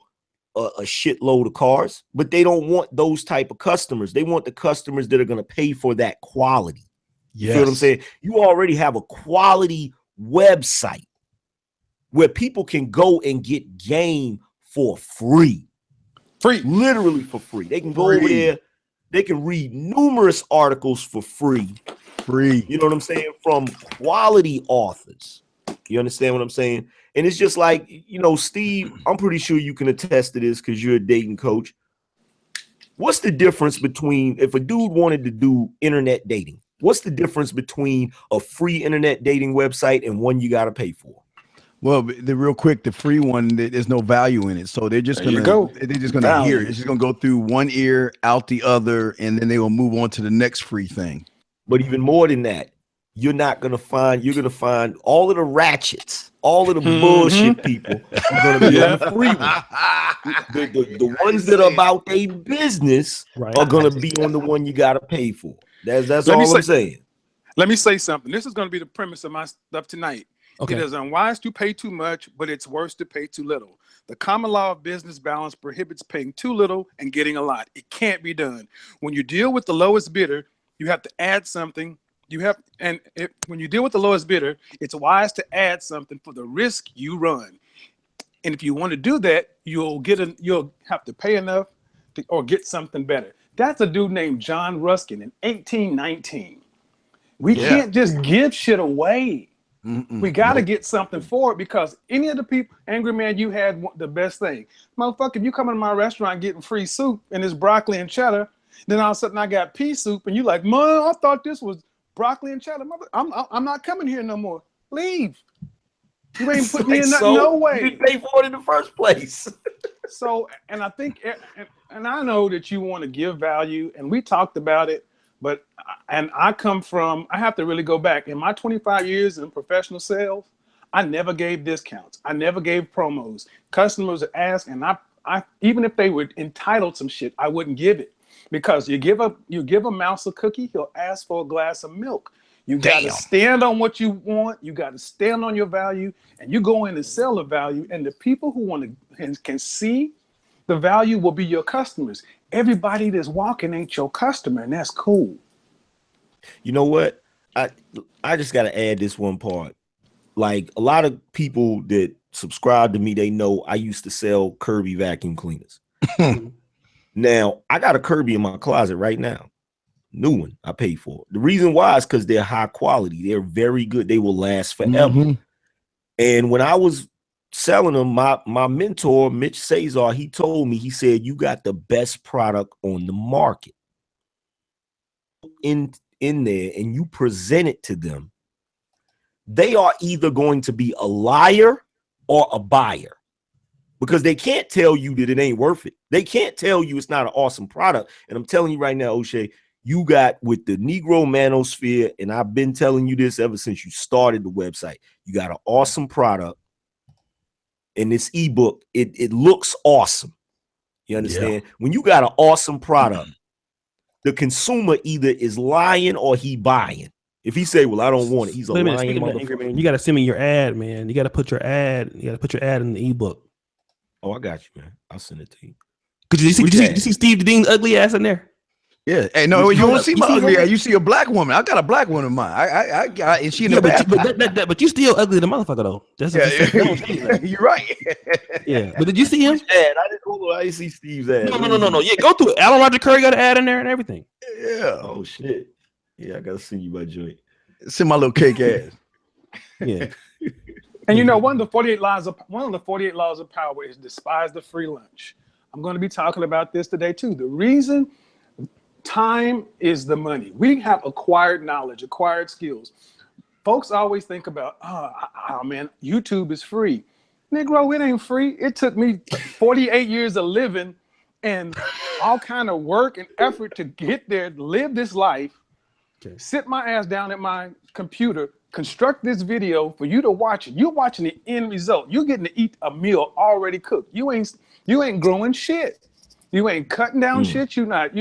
a shitload of cars, but they don't want those type of customers. They want the customers that are going to pay for that quality. You feel what I'm saying? You already have a quality website where people can go and get game for free. Literally for free. They can go over there. They can read numerous articles for free. You know what I'm saying? From quality authors. You understand what I'm saying? And it's just like, Steve, I'm pretty sure you can attest to this because you're a dating coach. What's the difference between, if a dude wanted to do internet dating, what's the difference between a free internet dating website and one you got to pay for? Well, the free one, there's no value in it. So they're just gonna hear it. It's just gonna go through one ear, out the other, and then they will move on to the next free thing. But even more than that, you're gonna find all of the ratchets, all of the bullshit people are gonna be on the free one. The ones that are about their business are gonna be on the one you gotta pay for. That's all I'm saying. Let me say something. This is gonna be the premise of my stuff tonight. Okay. It is unwise to pay too much, but it's worse to pay too little. The common law of business balance prohibits paying too little and getting a lot. It can't be done. When you deal with the lowest bidder, you have to add something. When you deal with the lowest bidder, it's wise to add something for the risk you run. And if you want to do that, you'll have to pay enough or get something better. That's a dude named John Ruskin in 1819. We can't just give shit away. We got to get something for it, because any of the people, Angry Man, you had the best thing. Motherfucker, if you come into my restaurant getting free soup and it's broccoli and cheddar, then all of a sudden I got pea soup and you like, Mom, I thought this was broccoli and cheddar. I'm not coming here no more. Leave. You ain't put me in nothing, no way. You didn't pay for it in the first place. So, and I think, and I know that you want to give value, and we talked about it. But, and I have to really go back. In my 25 years in professional sales, I never gave discounts. I never gave promos. Customers ask, and I even if they were entitled some shit, I wouldn't give it. Because you give a mouse a cookie, he'll ask for a glass of milk. You got to stand on what you want. You got to stand on your value, and you go in and sell the value. And the people who want to and can see the value will be your customers. Everybody that's walking ain't your customer, and that's cool. You know what? I just got to add this one part. Like, a lot of people that subscribe to me, they know I used to sell Kirby vacuum cleaners. Now, I got a Kirby in my closet right now. New one I paid for. The reason why is because they're high quality. They're very good. They will last forever. And when I was selling them, my mentor, Mitch Cesar, he told me, he said, you got the best product on the market. In there, and you present it to them, they are either going to be a liar or a buyer, because they can't tell you that it ain't worth it. They can't tell you it's not an awesome product. And I'm telling you right now, O'Shea, you got with the Negro Manosphere, and I've been telling you this ever since you started the website, you got an awesome product. In this ebook, it looks awesome. You understand? When you got an awesome product, the consumer either is lying or he buying. If he say, well, I don't want it, he's a lying motherfucker. You got to send me your ad, man. You got to put your ad. You got to put your ad in the ebook. Oh, I got you, man. I'll send it to you. Could you see Steve Dean's ugly ass in there? Yeah. Hey, no, you don't see my ugly ass. You see a black woman. I got a black woman in mine. I got, and she in the bathroom. But you still ugly the motherfucker though. That's you're right. Yeah. But did you see him? I didn't see Steve's ad. No. Yeah, go through it. Alan Roger Curry got an ad in there and everything. Yeah. Oh shit. Yeah, I gotta send you my joint. Send my little cake ass. Yeah. And you know, one of the 48 laws of power is despise the free lunch. I'm going to be talking about this today too. The reason time is the money. We have acquired knowledge, acquired skills. Folks always think about, oh man, YouTube is free. Negro, it ain't free. It took me 48 years of living and all kind of work and effort to get there, live this life, sit my ass down at my computer, construct this video for you to watch it. You're watching the end result. You're getting to eat a meal already cooked. You ain't growing shit. You ain't cutting down shit. You're not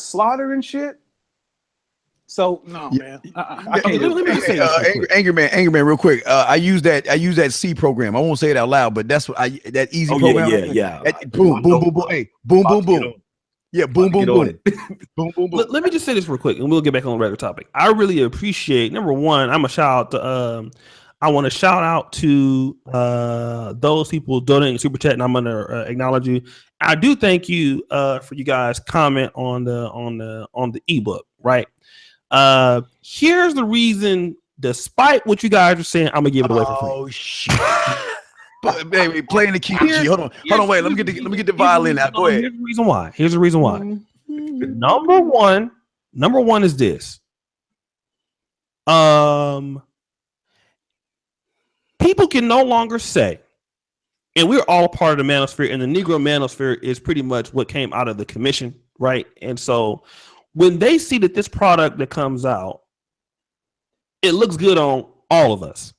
slaughtering shit. So no, man. Let me just say Angry Man, real quick. I use that C program. I won't say it out loud, but that's what that easy program. Yeah. Boom, boom, boom, boom. Hey, boom, boom, boom. Yeah, boom, boom, boom. Boom, boom, boom. Let me just say this real quick, and we'll get back on the regular topic. I really appreciate, number one, I want to shout out to those people donating super chat, and I'm gonna acknowledge you. I do thank you for you guys comment on the ebook, right? Here's the reason, despite what you guys are saying, I'm gonna give it away for free. Oh shit. But baby, playing the key. Hold on, wait. Let me get the violin out. Go ahead. Here's the reason why. Number one is this. People can no longer say, and we're all part of the manosphere, and the Negro manosphere is pretty much what came out of the commission, right? And so when they see that this product that comes out, it looks good on all of us.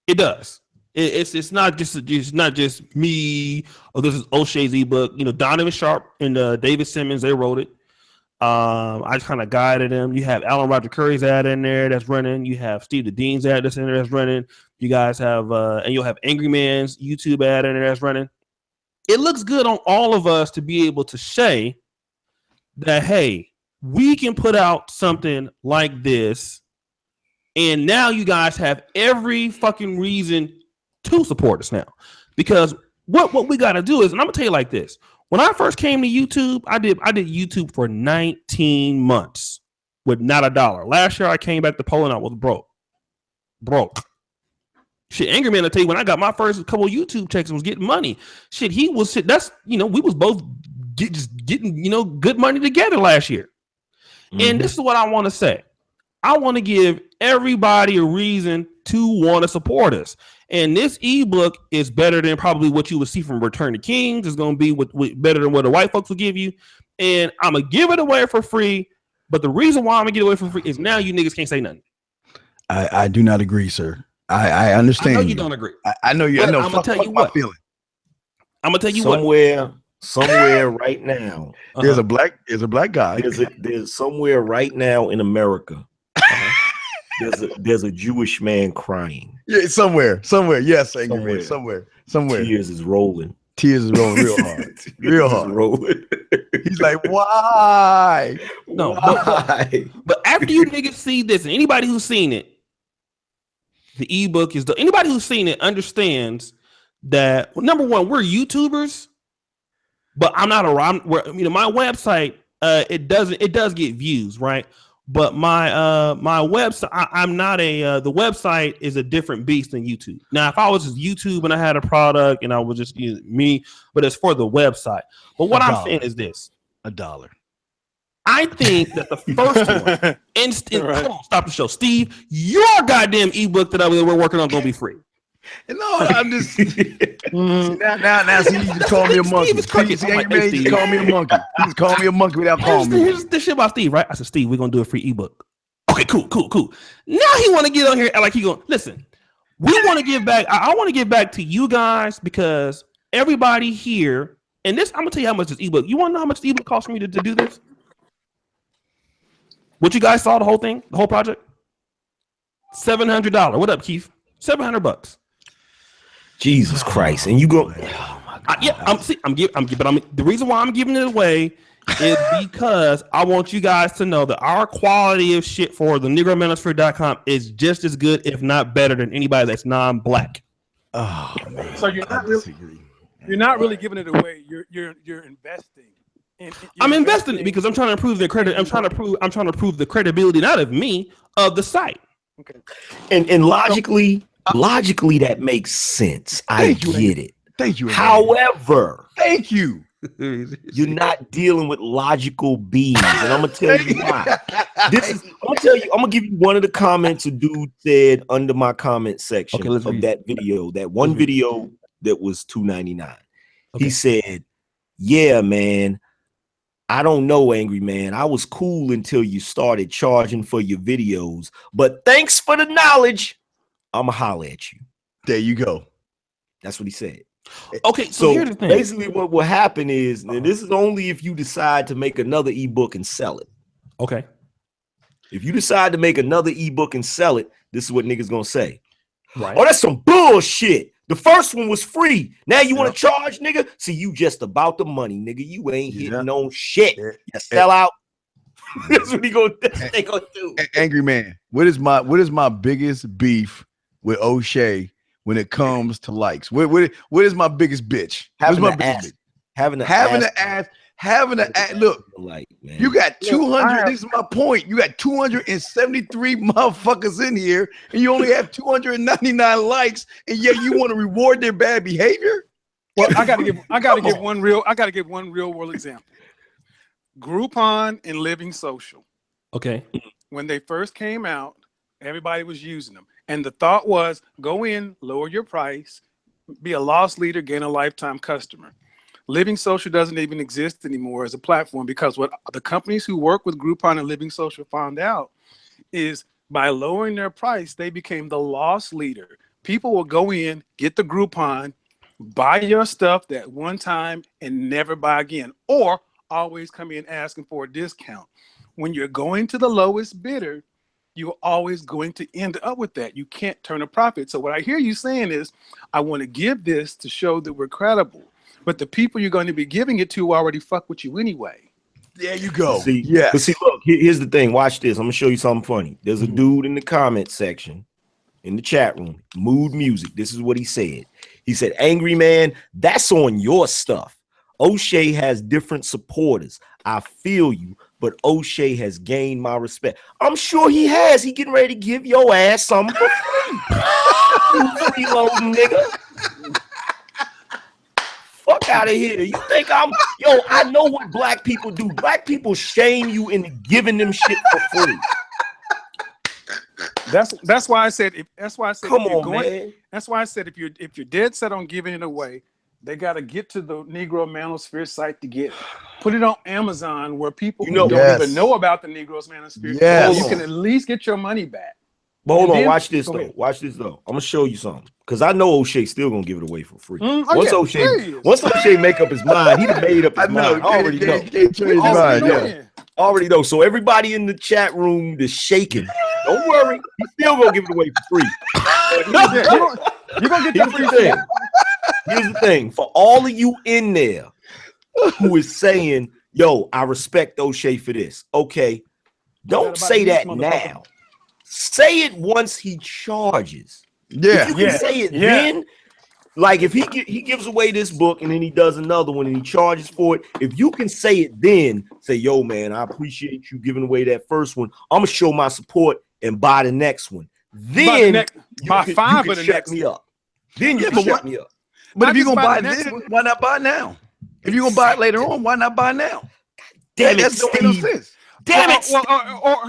It does. It's not just me. Or this is O'Shea's ebook. You know, Donovan Sharp and David Simmons, they wrote it. I just kind of guided them. You have Alan Roger Curry's ad in there that's running. You have Steve the Dean's ad that's in there that's running. You guys have and you'll have Angry Man's YouTube ad in there that's running. It looks good on all of us to be able to say that, hey, we can put out something like this, and now you guys have every fucking reason to support us now. Because what we got to do is, and I'm gonna tell you like this: when I first came to YouTube, I did YouTube for 19 months with not a dollar. Last year I came back to Poland, I was broke. Shit, Angry Man, I tell you, when I got my first couple of YouTube checks and was getting money, we was both getting good money together last year. And this is what I want to say. I want to give everybody a reason to want to support us. And this ebook is better than probably what you would see from Return to Kings. It's going to be better than what the white folks will give you. And I'm going to give it away for free. But the reason why I'm going to give it away for free is now you niggas can't say nothing. I do not agree, sir. I understand. I know you don't agree. I know you. I know. I'm going to tell you what. I'm going to tell you somewhere right now. There's a black guy. There's somewhere right now in America. There's a Jewish man crying. Yeah, somewhere. Yes, somewhere. Tears is rolling real hard. Real hard. Rolling. He's like, why? No, why? But after you niggas see this, and anybody who's seen it, the ebook is anybody who's seen it understands that, number one, we're YouTubers, but I'm not around where, my website, it does get views, right? But my website, I'm not the website is a different beast than YouTube. Now, if I was just YouTube and I had a product and I was just me, but it's for the website. But what I'm saying is this: $1. I think that the first one, right. Come on, stop the show, Steve. Your goddamn ebook that we're working on gonna be free. No, I'm just now. See, you just call me a monkey. You call me a monkey. You just call me a monkey without calling me. Here's the shit about Steve, right? I said, Steve, we're gonna do a free ebook. Okay, cool. Now he want to get on here and like he going. Listen, we want to give back. I want to give back to you guys because everybody here, and this, I'm gonna tell you how much this ebook. You want to know how much the ebook cost me to do this? What you guys saw the whole thing, the whole project? $700. What up, Keith? $700. Jesus Christ! And you go, the reason why I'm giving it away is because I want you guys to know that our quality of shit for the NegroManosphere.com is just as good, if not better, than anybody that's non-black. Oh man! So you're not really giving it away. You're investing. I'm investing it because I'm trying to improve their credit. I'm trying to prove the credibility, not of me, of the site. Okay. And logically, that makes sense. I get it. Thank you. However, thank you. You're not dealing with logical beings, and I'm gonna tell you why. This is, I'm gonna tell you, I'm gonna give you one of the comments a dude said under my comment section of that video, that one video that was $2.99. Okay. He said, "Yeah, man, I don't know, Angry Man. I was cool until you started charging for your videos, but thanks for the knowledge. I'ma holler at you." There you go. That's what he said. Okay, so here's the thing. Basically what will happen is, and this is only if you decide to make another ebook and sell it. Okay. If you decide to make another ebook and sell it, this is what niggas gonna say. Right. Oh, that's some bullshit. The first one was free. Now you want to charge, nigga? See, you just about the money, nigga. You ain't hitting on shit. You sell out. That's what they gonna do. Angry Man, what is my biggest beef with O'Shea when it comes to likes? What is my biggest bitch? Having an ass. Look, like, man. You got 200. This is my point. You got 273 motherfuckers in here, and you only have 299 likes, and yet you want to reward their bad behavior. Well, I gotta give one real world example. Groupon and Living Social. Okay. When they first came out, everybody was using them, and the thought was go in, lower your price, be a loss leader, gain a lifetime customer. Living Social doesn't even exist anymore as a platform because what the companies who work with Groupon and Living Social found out is by lowering their price, they became the loss leader. People will go in, get the Groupon, buy your stuff that one time and never buy again, or always come in asking for a discount. When you're going to the lowest bidder, you're always going to end up with that. You can't turn a profit. So what I hear you saying is, I want to give this to show that we're credible. But the people you're going to be giving it to already fuck with you anyway. There you go. See, yeah. But see, look, here's the thing. Watch this. I'm gonna show you something funny. There's a dude in the comment section in the chat room, Mood Music. This is what he said. He said, "Angry Man, that's on your stuff. O'Shea has different supporters. I feel you, but O'Shea has gained my respect." I'm sure he has. He getting ready to give your ass something for free. You freeloading nigga. Fuck out of here. You think I know what black people do. Black people shame you into giving them shit for free. That's why I said Come on, man. That's why I said if you're dead set on giving it away, they got to get to the Negro Manosphere site to get it. Put it on Amazon where people who don't even know about the Negro Manosphere, you can at least get your money back. But hold on, watch this though. Watch this though. I'm gonna show you something because I know O'Shea still gonna give it away for free. Once O'Shea make up his mind, he done made up his mind. Already know. So everybody in the chat room is shaking. Don't worry, he's still gonna give it away for free. You're gonna get the free thing. Here's the thing: for all of you in there who is saying, "Yo, I respect O'Shea for this," okay, don't say that now. Say it once he charges. If you can say it then, like if he gives away this book and then he does another one and he charges for it, if you can say it then, say, "Yo, man, I appreciate you giving away that first one. I'm gonna show my support and buy the next one." Then buy five of the next me up. Then you can shut me up. But if you're gonna buy this, why not buy now? If you're gonna buy it later on, why not buy now? Damn it, Steve. Damn it! Or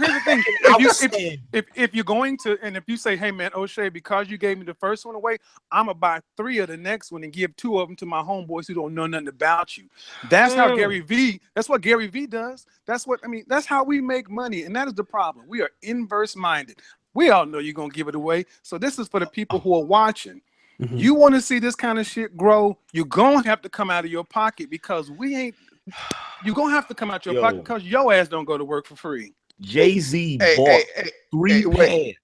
here's the thing: if you're going to, and if you say, "Hey man, O'Shea, because you gave me the first one away, I'm gonna buy 3 of the next one and give 2 of them to my homeboys who don't know nothing about you." That's how Gary V. That's what Gary V. does. That's how we make money, and that is the problem. We are inverse minded. We all know you're gonna give it away, so this is for the people who are watching. Mm-hmm. You want to see this kind of shit grow? You're gonna have to come out of your pocket because we ain't. You're gonna have to come out your pocket because your ass don't go to work for free. Jay-Z bought 3 pairs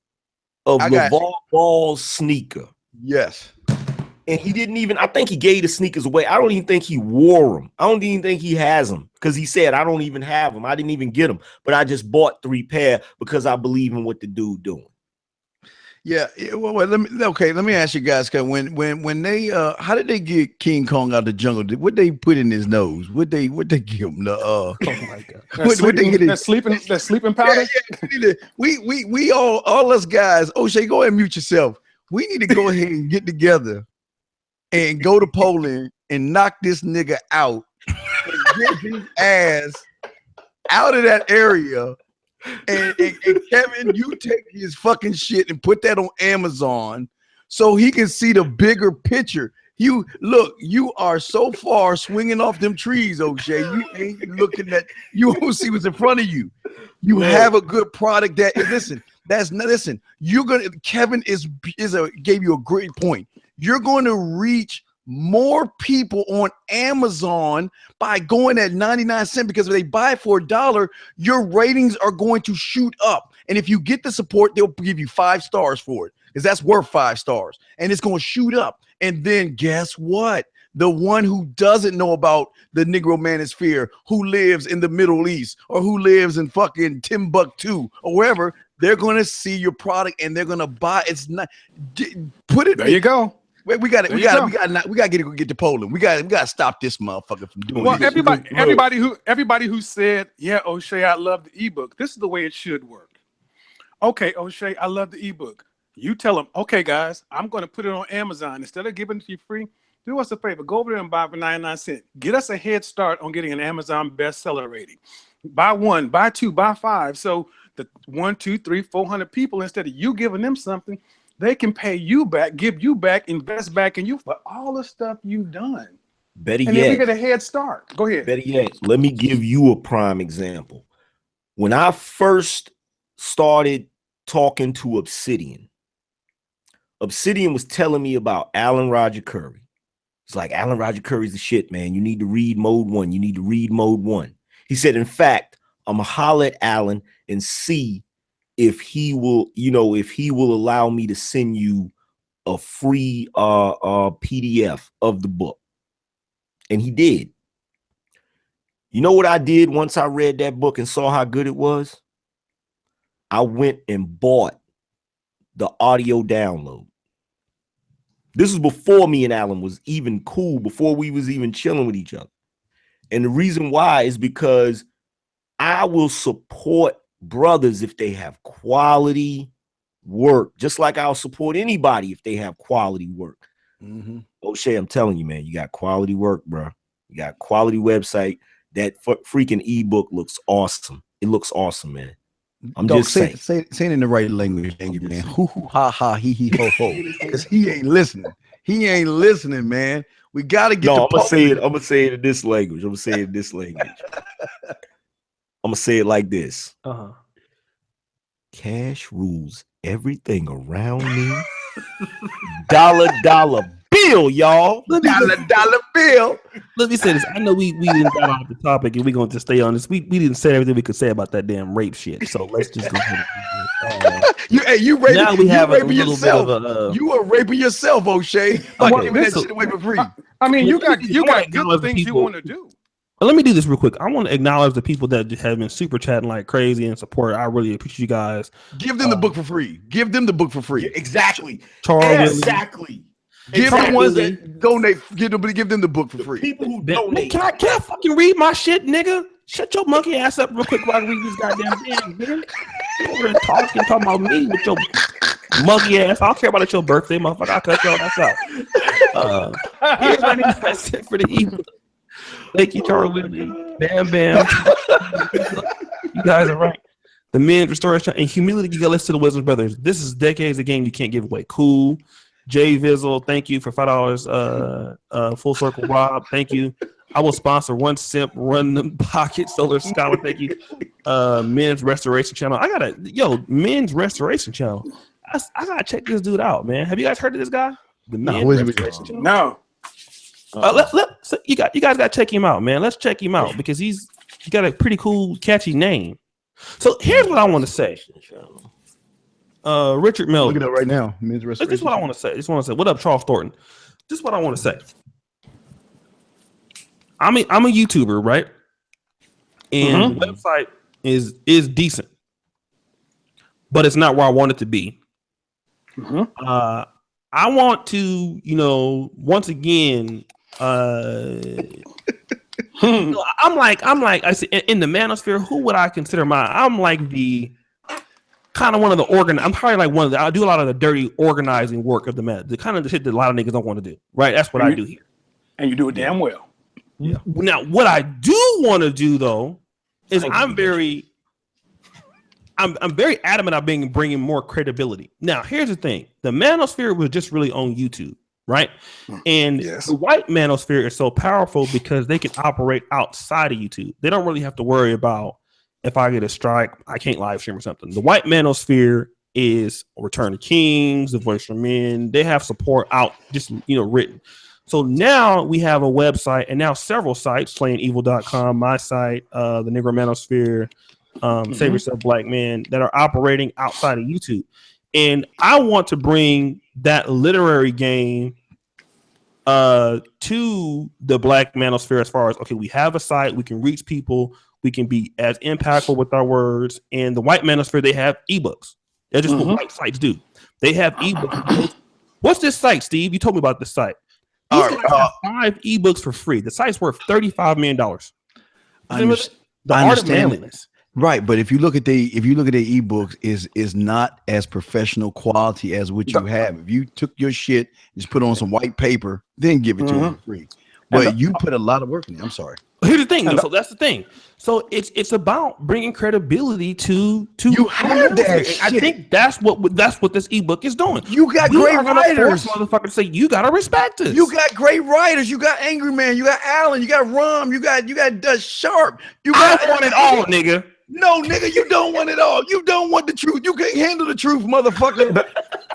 of LeVar Ball sneaker. Yes. And he didn't even, I think he gave the sneakers away. I don't even think he wore them. I don't even think he has them because he said, "I don't even have them. I didn't even get them. But I just bought 3 pair because I believe in what the dude doing." Yeah, well, let me ask you guys, because when they how did they get King Kong out of the jungle? What they put in his nose? What they give him the oh my god, what they get that sleeping powder? Yeah. We all us guys. O'Shea, go ahead and mute yourself. We need to go ahead and get together and go to Poland and knock this nigga out and get his ass out of that area and Kevin, you take his fucking shit and put that on Amazon so he can see the bigger picture. You are so far swinging off them trees, O'Shea. You ain't looking at, you don't see what's in front of you. You have a good product that, listen, Kevin gave you a great point. You're going to reach more people on Amazon by going at 99 cents, because if they buy it for $1, your ratings are going to shoot up. And if you get the support, they'll give you 5 stars for it, because that's worth 5 stars, and it's going to shoot up. And then guess what? The one who doesn't know about the Negro manosphere, who lives in the Middle East or who lives in fucking Timbuktu or wherever, they're going to see your product and they're going to buy. It's not, put it there. You go. We got to get to Poland. We got to stop this motherfucker from doing. Well, this. everybody who said, yeah, O'Shea, I love the ebook. This is the way it should work. Okay, O'Shea, I love the ebook. You tell them, okay, guys, I'm going to put it on Amazon. Instead of giving it to you free, do us a favor. Go over there and buy it for 99 cents. Get us a head start on getting an Amazon bestseller rating. Buy 1, buy 2, buy 5. So the 1, 2, 3, 400 people, instead of you giving them something, they can pay you back, give you back, invest back in you for all the stuff you've done. Better and yet, then we get a head start. Go ahead. Better yet, let me give you a prime example. When I first started talking to Obsidian was telling me about Alan Roger Curry. It's like, Alan Roger Curry's the shit, man. You need to read Mode 1. You need to read Mode 1. He said, in fact, I'm going to holler at Alan and see if he will, if he will allow me to send you a free PDF of the book. And he did. You know what I did once I read that book and saw how good it was? I went and bought the audio download. This was before me and Alan was even cool, before we was even chilling with each other. And the reason why is because I will support brothers if they have quality work, just like I'll support anybody if they have quality work. Mm-hmm. O'Shea, I'm telling you, man, you got quality work, bro. You got quality website. That freaking ebook looks awesome. It looks awesome, man. I'm just saying. Say it in the right language, angry man. Hoo hoo ha ha hee hee ho ho. Because he ain't listening. He ain't listening, man. We gotta get. No, I'm gonna say it in this language. I'm gonna say it like this. Cash rules everything around me. Dollar bill, y'all. Dollar bill. Let me say this. I know we didn't get off the topic and we're going to stay on this. We didn't say everything we could say about that damn rape shit. So let's just go ahead and you raping, now we have a little yourself. bit of a you are raping yourself, O'Shea. By giving that shit away for free. I mean, you got good things you want to do. But let me do this real quick. I want to acknowledge the people that have been super chatting like crazy and support. I really appreciate you guys. Give them the book for free. Give them the book for free. Exactly. Charles, exactly. Give them ones that donate. Give them the book for free. People who donate. Can I fucking read my shit, nigga? Shut your monkey ass up real quick while I read this goddamn thing, nigga. You over there talking about me with your monkey ass. I don't care about it's your birthday, motherfucker. I'll cut your ass out. Here's what I said for the ebook. Thank you, Charles Whitley. Bam, bam. You guys are right. The men's restoration and humility. You got to listen to the Wisdom Brothers. This is decades of game you can't give away. Cool. Jay Vizzle, thank you for $5. Full Circle Rob, thank you. I will sponsor one simp, run the pocket. Solar Scholar, thank you. Men's Restoration Channel. Men's Restoration Channel. I gotta check this dude out, man. Have you guys heard of this guy? The Men's Restoration Channel? No. So you guys gotta check him out, man. Let's check him out because he's got a pretty cool, catchy name. So here's what I want to say. Richard Miller. Look it up right now. Men's Restoration. This is what I want to say. What up, Charles Thornton? This is what I want to say. I'm a YouTuber, right? And the website is decent, but it's not where I want it to be. I want to, once again, I'm like I said, in the manosphere, who would I consider I'm like the kind of one of the I'm probably like I do a lot of the dirty organizing work of the man, the kind of the shit that a lot of niggas don't want to do, right? That's what I do here. And you do it damn well. Yeah. Now, what I do want to do though is I'm very I'm very adamant about bringing more credibility. Now, here's the thing: the manosphere was just really on YouTube, right? And Yes. the white manosphere is so powerful because they can operate outside of YouTube. They don't really have to worry about if I get a strike, I can't live stream or something. The white manosphere is Return of Kings, The Voice for Men. They have support out, just written. So now we have a website and now several sites, playingevil.com, my site, the Negro Manosphere, Save Yourself Black Men, that are operating outside of YouTube. And I want to bring that literary game to the Black Manosphere as far as, okay, we have a site, we can reach people, we can be as impactful with our words. And the white manosphere, they have ebooks. That's just what white sites do. They have ebooks. What's this site, Steve? You told me about this site. These guys have 5 ebooks for free. The site's worth $35 million. The art of manliness. Right, but if you look at the ebooks, is not as professional quality as what you have. If you took your shit, just put on some white paper, then give it to them for free. But you put a lot of work in it. I'm sorry. Here's the thing, though. So that's the thing. So it's about bringing credibility to you have that shit. I think that's what this ebook is doing. You got great writers, motherfucker. Say you gotta respect us. You got great writers. You got Angry Man. You got Allen. You got Rum. You got Sharp. I want it all, nigga. No, nigga, you don't want it all. You don't want the truth. You can't handle the truth, motherfucker.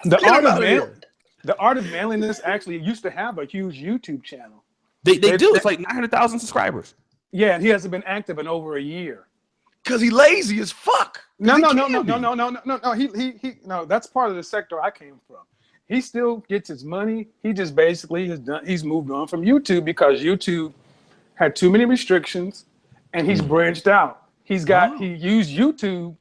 The art of manliness actually used to have a huge YouTube channel. They do. It's like 900,000 subscribers. Yeah, and he hasn't been active in over a year. Cause he lazy as fuck. No. No, that's part of the sector I came from. He still gets his money. He just basically he's moved on from YouTube because YouTube had too many restrictions, and he's branched out. He used YouTube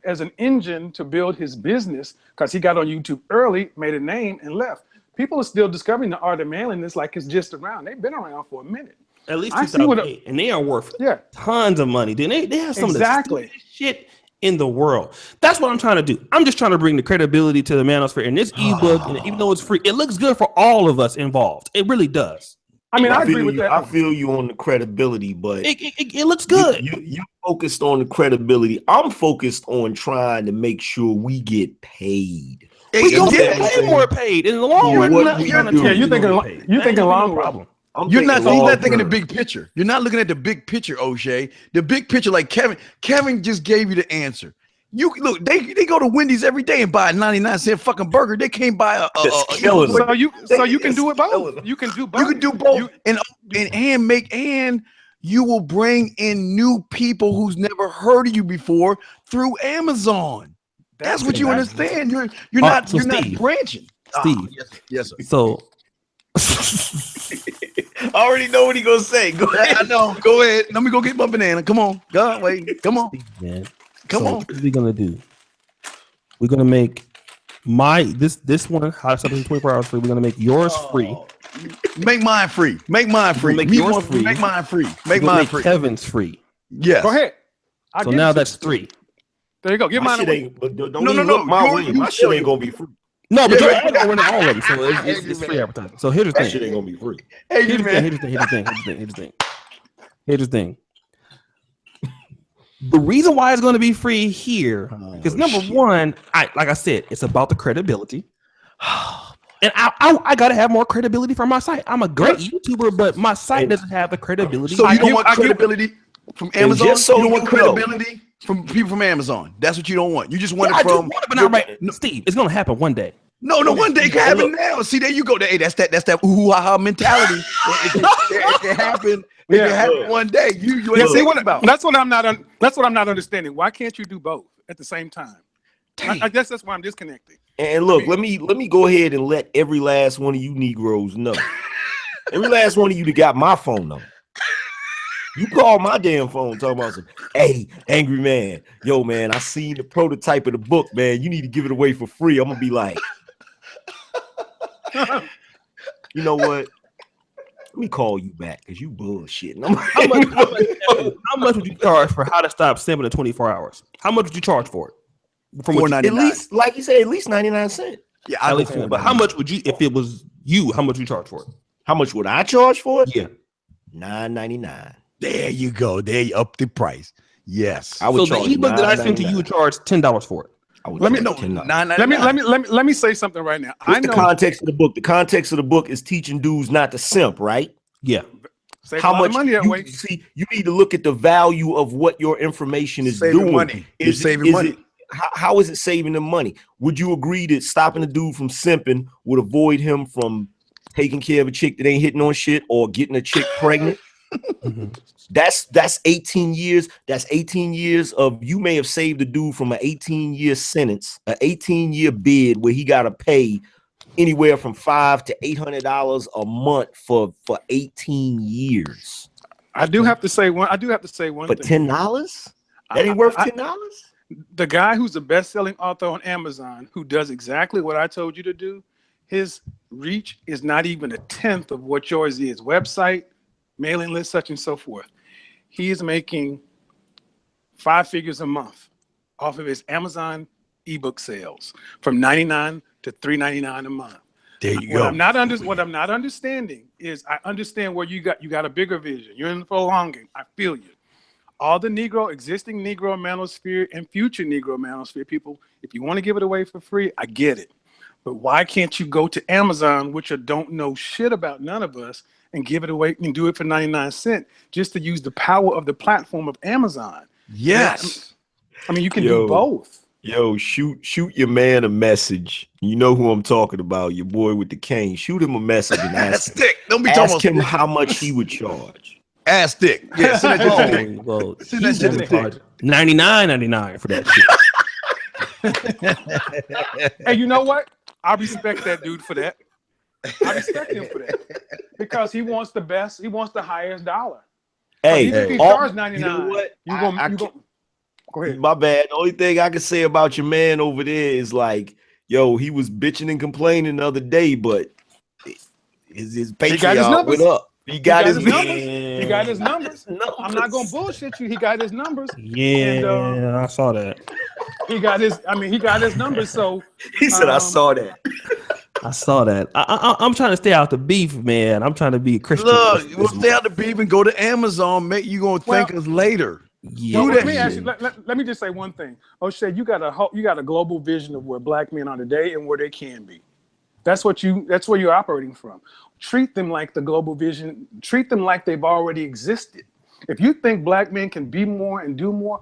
as an engine to build his business because he got on YouTube early, made a name, and left. People are still discovering the art of manliness like it's just around. They've been around for a minute. At least 2008, and they are worth tons of money. Then they have some of the shit in the world. That's what I'm trying to do. I'm just trying to bring the credibility to the manosphere. And this ebook, and even though it's free, it looks good for all of us involved. It really does. I mean, I agree with that. I feel you on the credibility, but it looks good. You focused on the credibility. I'm focused on trying to make sure we get paid. We gonna get way more paid in the long run. You thinking long problem. You're not thinking the big picture. You're not looking at the big picture, O'Shea. The big picture, like Kevin just gave you the answer. You look, they go to Wendy's every day and buy a 99-cent fucking burger. They can't buy a so you can do it both. You can do both. You can do both, and you will bring in new people who's never heard of you before through Amazon. That's what you understand. You're not branching. Steve, yes, sir. So I already know what he gonna say. Go ahead. I know. Go ahead. Let me go get my banana. Come on. God, wait. Come on. Man. Come on. What are we gonna do? We're gonna make this one How to Stop in 24 Hours free. We're gonna make yours free. Make mine free. Make mine free. Make yours free. Make mine free. Make mine free. Kevin's free. Yes. Go ahead. So now that's 3. There you go. Give mine away. No. My shit ain't gonna be free. No, but you're gonna win all of them, so it's free advertising. So here's the thing. That shit ain't gonna be free. Here's the thing. The reason why it's going to be free here, because number one, like I said, it's about the credibility. And I got to have more credibility for my site. I'm a great YouTuber, but my site doesn't have the credibility. So you don't want credibility from Amazon? Just so you don't want credibility from people from Amazon. That's what you don't want. You just want it from. But not right. Steve, it's going to happen one day. No, one day it can happen now. See, there you go. Hey, that's that ooh-ha-ha mentality. It can happen. It can happen one day. You ain't see what about. That's what I'm not understanding. Why can't you do both at the same time? I guess that's why I'm disconnecting. And look, let me go ahead and let every last one of you Negroes know. Every last one of you that got my phone number. You call my damn phone talking about some, hey, Angry Man, yo, man, I seen the prototype of the book, man. You need to give it away for free. I'm gonna be like, you know what? Let me call you back because you bullshitting. How much would you charge for How to Stop Simping in 24 Hours? How much would you charge for it? From at least, like you said, at least 99 cents. Yeah, at least. But how much would you, if it was you, how much would you charge for it? How much would I charge for it? Yeah, $9.99. There you go. There you up the price. Yes. I would So the charge ebook that I sent to you $9.99. would charge $10 for it. I would Let me charge know. $10. Let me say something right now. What's I the know. context of the book? The context of the book is teaching dudes not to simp, right? Yeah. Save How a lot much of money that you way. see? You need to look at the value of what your information is Saving doing. money. You're saving is money. It, how is it saving them money? Would you agree that stopping a dude from simping would avoid him from taking care of a chick that ain't hitting on shit or getting a chick pregnant? That's 18 years. That's 18 years of, you may have saved a dude from an 18-year sentence, an 18-year bid where he got to pay anywhere from $500 to $800 a month for 18 years. I do have to say one. I do have to say one For thing. $10? That ain't worth $10? The guy who's the best-selling author on Amazon, who does exactly what I told you to do, his reach is not even a tenth of what yours is. Website, mailing list, such and so forth. He is making 5 figures a month off of his Amazon ebook sales, from $99 to $3.99 a month. There you What go. what I'm not understanding is, I understand where you got a bigger vision. You're in for a long game. I feel you. All the existing Negro manosphere and future Negro manosphere people, if you want to give it away for free, I get it. But why can't you go to Amazon, which don't know shit about none of us, and give it away and do it for 99 cents just to use the power of the platform of Amazon? Yes. I mean, you can do both. Yo, shoot your man a message. You know who I'm talking about, your boy with the cane. Shoot him a message and ask him, Don't be talking ask him about how much he would charge. ass dick. Yeah, send that shit to Dick. Well, Send that shit to Dick. $99.99 for that shit. Hey, you know what? I respect that dude for that. I respect him for that, because he wants the best. He wants the highest dollar. Hey, Even if he all- charges 99, you know what? you I gonna can't- go ahead. My bad. The only thing I can say about your man over there is like, yo, he was bitching and complaining the other day, but his Patreon went up. He got his numbers. He got his numbers. numbers. I'm not gonna bullshit you. He got his numbers. Yeah, And, I saw that. He got his numbers. So He said, I saw that. I saw that. I'm trying to stay out the beef, man. I'm trying to be a Christian. Look, we'll stay out the beef and go to Amazon. Make you gonna thank us later. Yeah. Well, Do let that me ask shit. you. Let me just say one thing. O'Shea, you got a global vision of where Black men are today and where they can be. That's where you're operating from. Treat them like the global vision. Treat them like they've already existed. If you think Black men can be more and do more,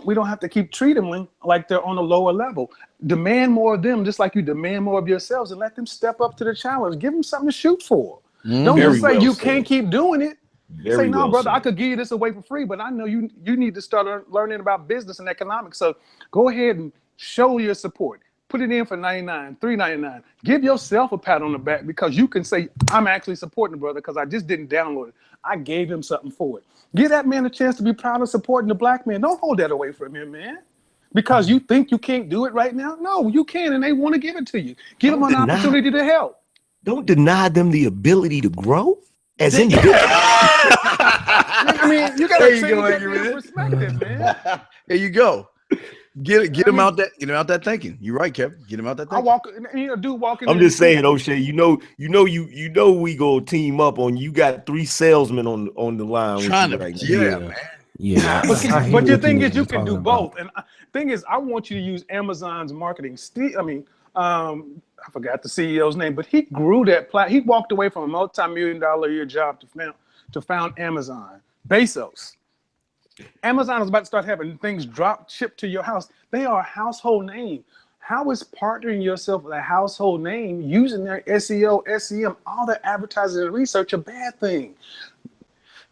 we don't have to keep treating them like they're on a lower level. Demand more of them, just like you demand more of yourselves, and let them step up to the challenge. Give them something to shoot for. Don't Very just say well you said. can't keep doing it. Say, no, well brother, said. I could give you this away for free, but I know you need to start learning about business and economics. So go ahead and show your support. Put it in for $99, $3.99. Give yourself a pat on the back, because you can say, I'm actually supporting the brother because I just didn't download it. I gave him something for it. Give that man a chance to be proud of supporting the Black man. Don't hold that away from him, man. Because you think you can't do it right now? No, you can, and they want to give it to you. Give them an opportunity to help. Don't deny them the ability to grow as individuals. I mean, you got There to you change go, that Adrian. man's perspective, man. There you go. Get him out that thinking. You're right, Kevin. Get him out that thinking. Dude walking. I'm just saying, O'Shea, you know we go team up on you. Got 3 salesmen on the line Trying with to, you right now. yeah, man. Yeah. But the thing is, you can do both. And thing is, I want you to use Amazon's marketing. I forgot the CEO's name, but he grew that He walked away from a multi-million-dollar a year job to found Amazon. Bezos. Amazon is about to start having things shipped to your house. They are a household name. How is partnering yourself with a household name, using their SEO, SEM, all their advertising and research, a bad thing?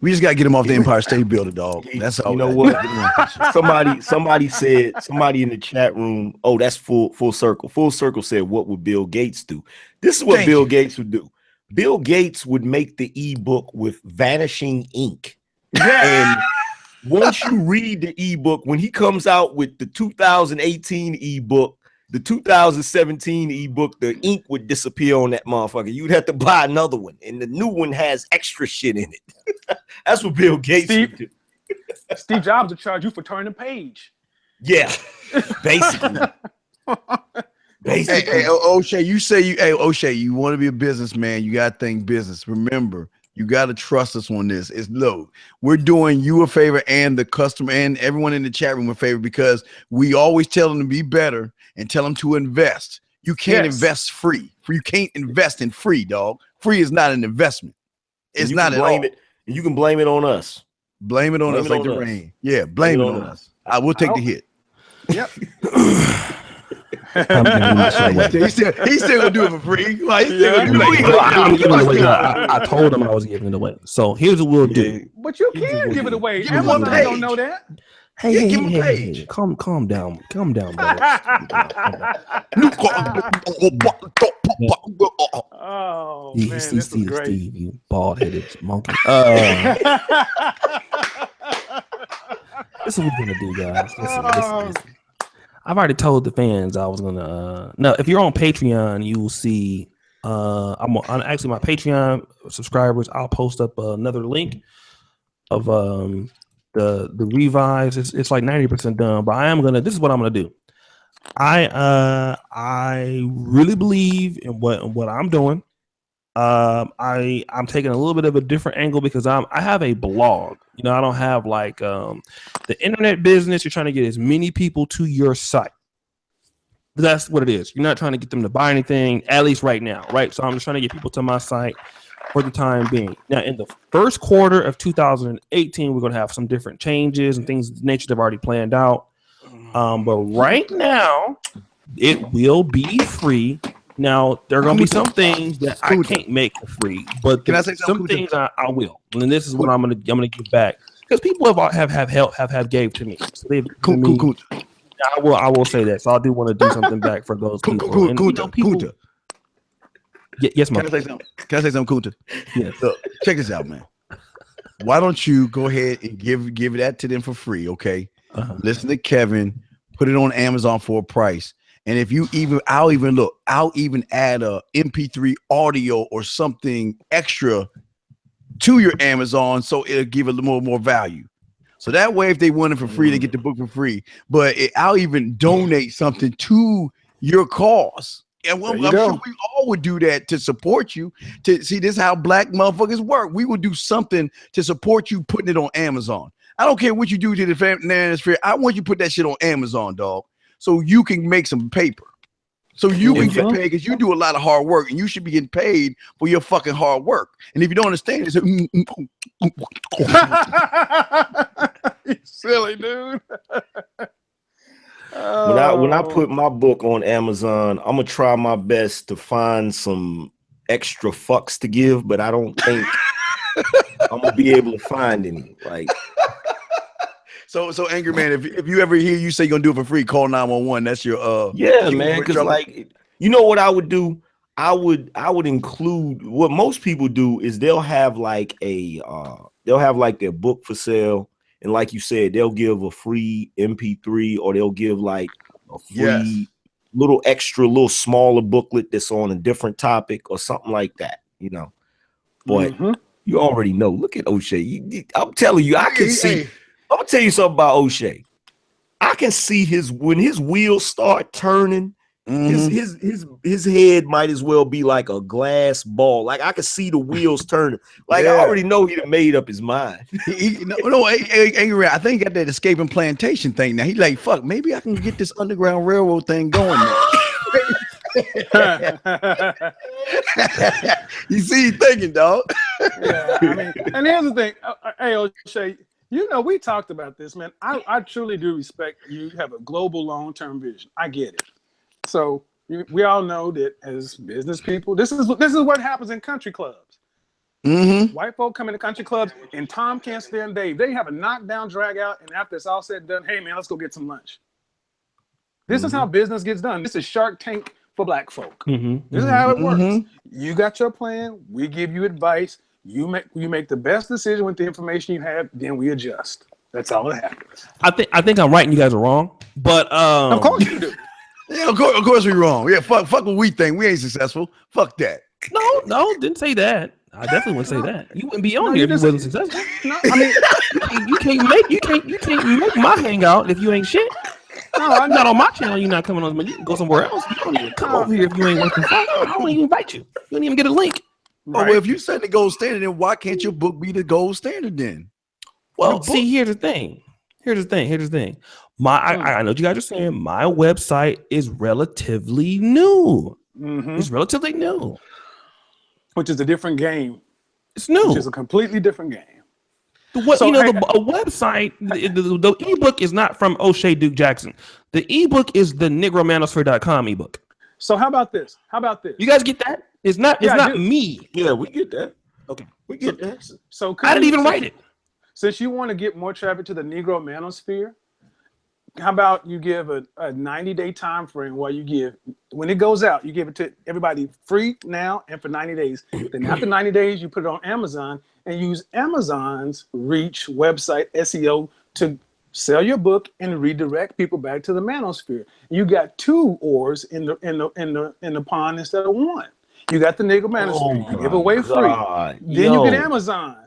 We just gotta get him off the Empire State Building, dog. That's all. You know what? somebody in the chat room. Oh, that's full circle. Full circle said, "What would Bill Gates do?" This is what Bill Gates would do. Bill Gates would make the ebook with vanishing ink. And once you read the ebook, when he comes out with the 2018 ebook, the 2017 ebook, the ink would disappear on that motherfucker. You'd have to buy another one, and the new one has extra shit in it. That's what Bill Gates would do. Steve Jobs would charge you for turning the page. Yeah, basically. Hey, O'Shea, you want to be a businessman, you got to think business. Remember, You got to trust us on this. It's low. We're doing you a favor and the customer and everyone in the chat room a favor because we always tell them to be better and tell them to invest. You can't invest free. You can't invest in free, dog. Free is not an investment. It's not at all. You can blame it on us. Blame it on us like the rain. Yeah, blame it on us. I will take the hit. Yep. He's still gonna do it for free. Like, I told him I was giving it away. So here's what we'll do. But you can give it away. Everyone don't know that. Hey, calm down, brother. Oh man, this is great. Steve, you bald-headed monkey. This is what we're gonna do, guys. Listen. I've already told the fans I was gonna. No, if you're on Patreon, you will see. I'm actually my Patreon subscribers. I'll post up another link of the revise. It's like 90% done, but I am gonna. This is what I'm gonna do. I really believe in what I'm doing. I'm taking a little bit of a different angle because I have a blog. You know, I don't have like the internet business. You're trying to get as many people to your site. That's what it is. You're not trying to get them to buy anything, at least right now, right? So I'm just trying to get people to my site for the time being. Now, in the first quarter of 2018, we're going to have some different changes and things of nature that have already planned out. But right now, it will be free. Now, there are going to be some things that I can't make for free, but can I say some things I will. And this is what I'm going to give back because people have gave to me. So they've given me. I will say that. So I do want to do something back for those people. Yes, Mom. Can I say something, Kunta? Yeah. Look, check this out, man. Why don't you go ahead and give that to them for free? Okay. Listen to Kevin. Put it on Amazon for a price. And if you I'll even add a MP3 audio or something extra to your Amazon so it'll give a little more value. So that way, if they want it for free, they get the book for free. But I'll even donate something to your cause. And I'm sure we all would do that to support you. To see, this is how black motherfuckers work. We would do something to support you putting it on Amazon. I don't care what you do to the Manosphere. I want you to put that shit on Amazon, dog. So you can make some paper. So you can get paid because you do a lot of hard work and you should be getting paid for your fucking hard work. And if you don't understand it, you silly dude. When I put my book on Amazon, I'm gonna try my best to find some extra fucks to give, but I don't think I'm gonna be able to find any. Like, so Angry Man, if you ever hear you say you're gonna do it for free, call 911. That's your man. Because like, you know what I would do? I would include what most people do is they'll have like their book for sale. And like you said, they'll give a free MP3 or they'll give like a free little smaller booklet that's on a different topic or something like that, you know. But you already know. Look at O'Shea. I'm telling you, I can see. I'm gonna tell you something about O'Shea. I can see when his wheels start turning. His head might as well be like a glass ball. Like I can see the wheels turning. Like I already know he done made up his mind. Angry. I think he got that escaping plantation thing now. He like, fuck, maybe I can get this Underground Railroad thing going. You see, he's thinking, dog. Yeah, I mean, and here's the thing. Hey, O'Shea, you know, we talked about this, man. I truly do respect you have a global long-term vision. I get it. So we all know that as business people, this is what happens in country clubs. White folk come into country clubs, and Tom can't stand Dave. They have a knockdown, drag out, and after it's all said and done, hey man, let's go get some lunch. This is how business gets done. This is Shark Tank for black folk. This is how it works. You got your plan. We give you advice. You make the best decision with the information you have. Then we adjust. That's all that happens. I think I'm right, and you guys are wrong. But of course you do. Yeah, of course we're wrong. Yeah, fuck what we think. We ain't successful. Fuck that. No, didn't say that. I definitely wouldn't say that. You wouldn't be on here if you wasn't successful. No, I mean, you can't make my hangout if you ain't shit. No, I'm not on my channel. You're not coming on. You can go somewhere else. You don't even come over here if you ain't working. I don't even invite you. You don't even get a link. Oh, well, if you set the gold standard, then why can't your book be the gold standard then? Well, see, here's the thing. I know what you guys are saying. My website is relatively new. It's relatively new. Which is a different game. It's new. Which is a completely different game. A website, the ebook is not from O'Shea Duke Jackson. The ebook is the negromanosphere.com ebook. So how about this? You guys get that? It's not me. Yeah, we get that. Okay, we get that. So I didn't even write it. Since you want to get more traffic to the Negro Manosphere, how about you give a 90-day time frame where when it goes out, you give it to everybody free now and for 90 days. Then after 90 days, you put it on Amazon and use Amazon's reach website SEO to sell your book and redirect people back to the manosphere. You got 2 oars in the pond instead of 1. You got the Negro Manosphere. You give away free. Then you get Amazon.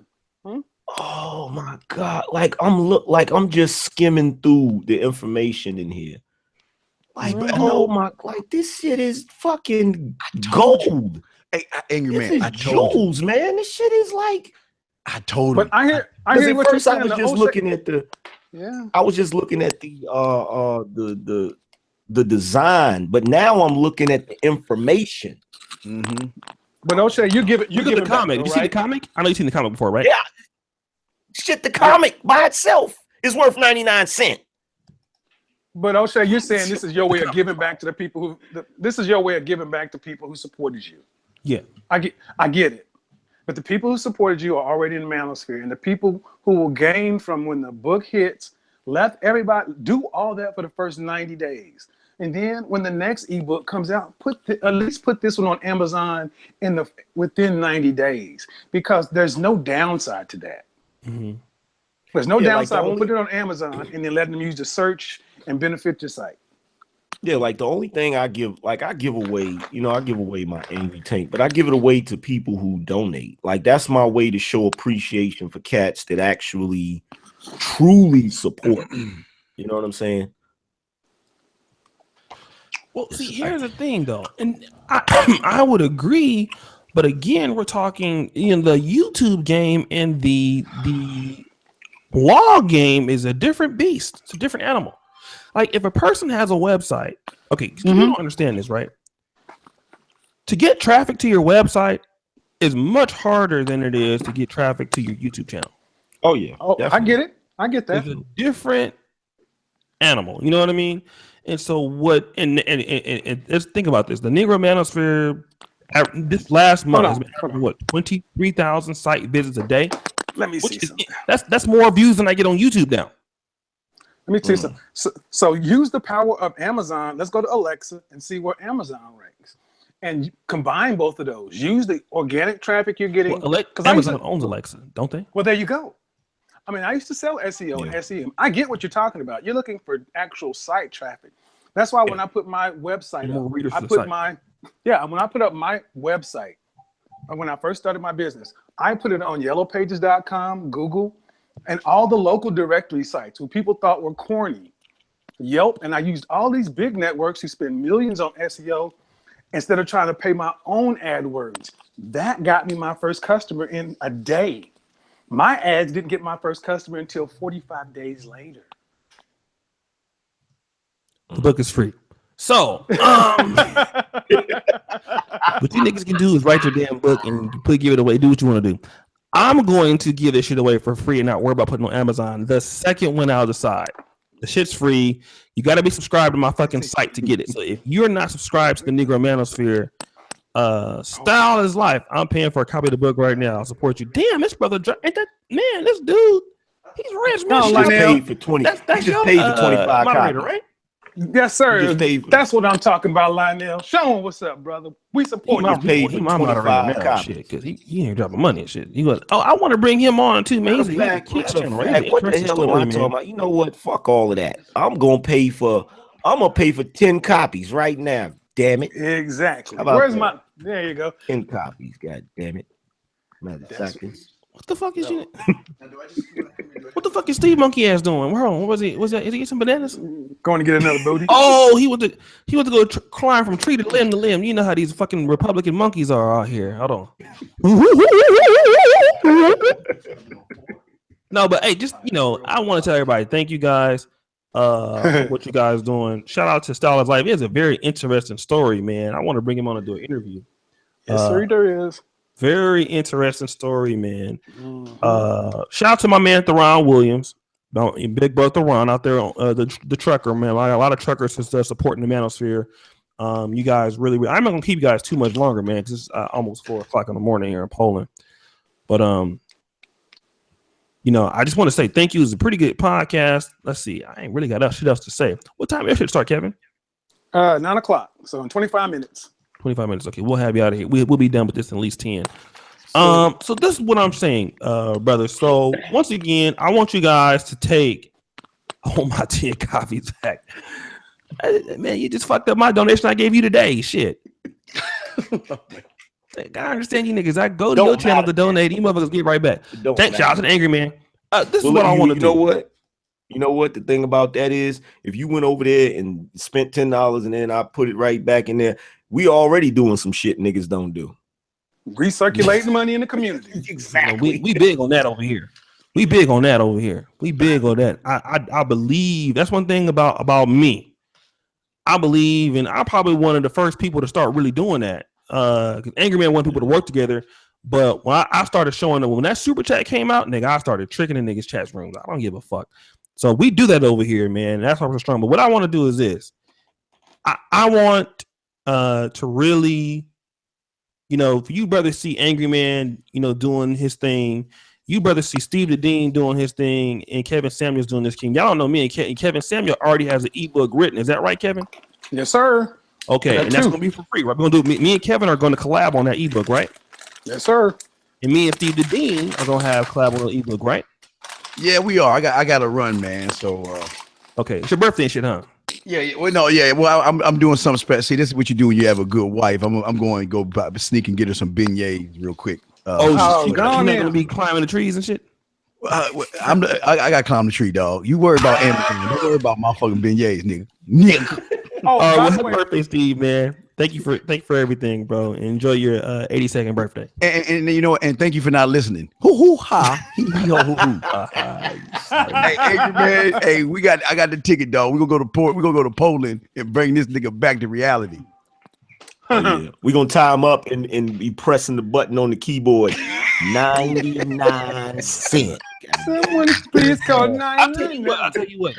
Oh my God! I'm just skimming through the information in here. This shit is fucking gold. Hey, Angry this Man, is jewels, man. This shit is like. I told him. But I hear what you're saying. I was just looking at the the design, but now I'm looking at the information. Mm-hmm. But O'Shea, you give it. You Look give at the comic. You see the comic? I know you've seen the comic before, right? Yeah. Shit, the comic by itself is worth 99 cents. But O'Shea, you're saying this is your way of giving back to the people this is your way of giving back to people who supported you. Yeah. I get it. But the people who supported you are already in the manosphere, and the people who will gain from when the book hits, let everybody do all that for the first 90 days. And then when the next ebook comes out, at least put this one on Amazon within 90 days, because there's no downside to that. Mm-hmm. There's no downside. We'll put it on Amazon and then let them use the search and benefit your site. Yeah, like the only thing I give away, I give away my angry tank, but I give it away to people who donate. Like that's my way to show appreciation for cats that actually truly support. You know what I'm saying? Well, see, here's the thing though, and I would agree. But again, we're talking in the YouTube game, and the blog game is a different beast. It's a different animal. Like if a person has a website, okay, you don't understand this, right? To get traffic to your website is much harder than it is to get traffic to your YouTube channel. Oh yeah, I get it. I get that. It's a different animal. You know what I mean? And so what? And let's think about this: the Negro Manosphere. This last month has been what 23,000 site visits a day. Let me see something. That's more views than I get on YouTube now. Let me tell you something. So use the power of Amazon. Let's go to Alexa and see where Amazon ranks, and combine both of those. Use the organic traffic you're getting. Because Amazon owns Alexa, don't they? Well, there you go. I mean, I used to sell SEO and SEM. I get what you're talking about. You're looking for actual site traffic. That's why when I put my website up, when I put up my website, when I first started my business, I put it on yellowpages.com, Google, and all the local directory sites who people thought were corny. Yelp, and I used all these big networks who spend millions on SEO instead of trying to pay my own AdWords. That got me my first customer in a day. My ads didn't get my first customer until 45 days later. The book is free. So, what you niggas can do is write your damn book and give it away. Do what you want to do. I'm going to give this shit away for free and not worry about putting it on Amazon. The second one I'll decide. The shit's free. You got to be subscribed to my fucking site to get it. So if you're not subscribed to the Negro Manosphere, Style is Life, I'm paying for a copy of the book right now. I'll support you. Damn, this brother, ain't that man? This dude, he's rich. Man. No, paid for 20. That's just paid for 25 moderator, right? Yes, sir. That's what I'm talking about, Lionel. Show him what's up, brother. We support him. He my moderator now, shit, because he ain't dropping money and shit. He goes, I want to bring him on too, man. What the hell am I talking about? You know what? Fuck all of that. I'm gonna pay for 10 copies right now. Damn it. Exactly. Where's my? There you go. 10 copies. God damn it. Motherfuckers. What the fuck is you? What the fuck is Steve Monkey ass doing? Hold on, what was he? Was that? Is he get some bananas? Going to get another booty? Oh, he went to go climb from tree to limb to limb. You know how these fucking Republican monkeys are out here. Hold on. No, but hey, just I want to tell everybody, thank you guys for what you guys doing. Shout out to Style of Life. It's a very interesting story, man. I want to bring him on to do an interview. Yes, sir, there is. Very interesting story, man. Shout out to my man Theron Williams, big brother Theron out there, the trucker, man. Like, a lot of truckers is supporting the manosphere. You guys really, I'm not gonna keep you guys too much longer, man, because it's almost 4:00 in the morning here in Poland. But I just want to say thank you. It's a pretty good podcast. Let's see. I ain't really got shit else to say. What time should start, Kevin? 9 o'clock. So in 25 minutes. 25 minutes. Okay, we'll have you out of here. We'll be done with this in at least 10. So this is what I'm saying, brother. So once again, I want you guys to take all my 10 copies back. Man, you just fucked up my donation I gave you today. Shit. I understand you niggas. I go to your channel to donate. You motherfuckers get right back. Thanks, shout out to the Angry Man. This is what I want to do. You know what? The thing about that is, if you went over there and spent $10 and then I put it right back in there, we already doing some shit niggas don't do. Recirculating money in the community. Exactly. We big on that over here. We big on that. I believe that's one thing about me. I believe, and I'm probably one of the first people to start really doing that. Because Angry Man wanted people to work together, but when I started showing them, when that super chat came out, nigga, I started tricking the niggas' chat rooms. I don't give a fuck. So we do that over here, man. That's why we're strong. But what I want to do is this: I want to really, for you brothers see Angry Man, doing his thing. You brothers see Steve the Dean doing his thing, and Kevin Samuels doing this thing. Y'all don't know me and Kevin Samuel already has an ebook written. Is that right, Kevin? Yes, sir. Okay, and that's gonna be for free. Right? We're gonna do. Me and Kevin are going to collab on that ebook, right? Yes, sir. And me and Steve the Dean are gonna have collab on the ebook, right? Yeah, we are. I got to run, man. So okay, it's your birthday and shit, huh? Yeah. Well, no, yeah. Well, I'm doing something special. See, this is what you do when you have a good wife. I'm going to go sneak and get her some beignets real quick. You're not gonna be climbing the trees and shit. I got to climb the tree, dog. You worry about Amazon. Don't worry about my fucking beignets, nigga. Happy birthday, Steve, man. Thank you for everything, bro. Enjoy your 82nd birthday. And and thank you for not listening. Hoo hoo ha. Hey, man. Hey, I got the ticket, dog. We're gonna go to Poland and bring this nigga back to reality. Yeah. We're gonna tie him up and be pressing the button on the keyboard. 99 cents. Someone please call 99. I'll tell you what.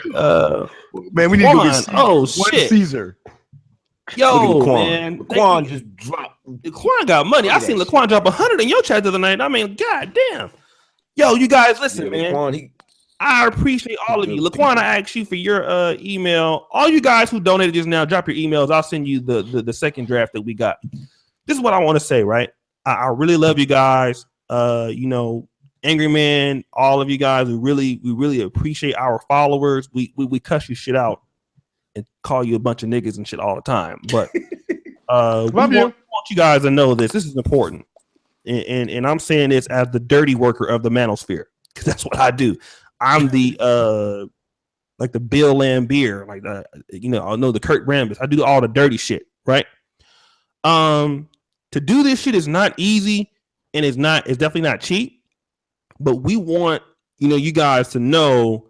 Man, we need to go get one Caesar. Yo, man, Laquan just dropped. Laquan got money. I seen Laquan drop 100 in your chat the other night. I mean, god damn. Yo, you guys, listen, man. Laquan, I appreciate all of you. Laquan, I asked you for your email. All you guys who donated just now, drop your emails. I'll send you the second draft that we got. This is what I want to say, right? I really love you guys. Angry Man, all of you guys, we really appreciate our followers. We cuss you shit out and call you a bunch of niggas and shit all the time. But we want you guys to know this. This is important. And I'm saying this as the dirty worker of the manosphere, because that's what I do. I'm the like the Bill Lambier, like I know the Kurt Rambis. I do all the dirty shit, right? To do this shit is not easy, and it's definitely not cheap. But we want you guys to know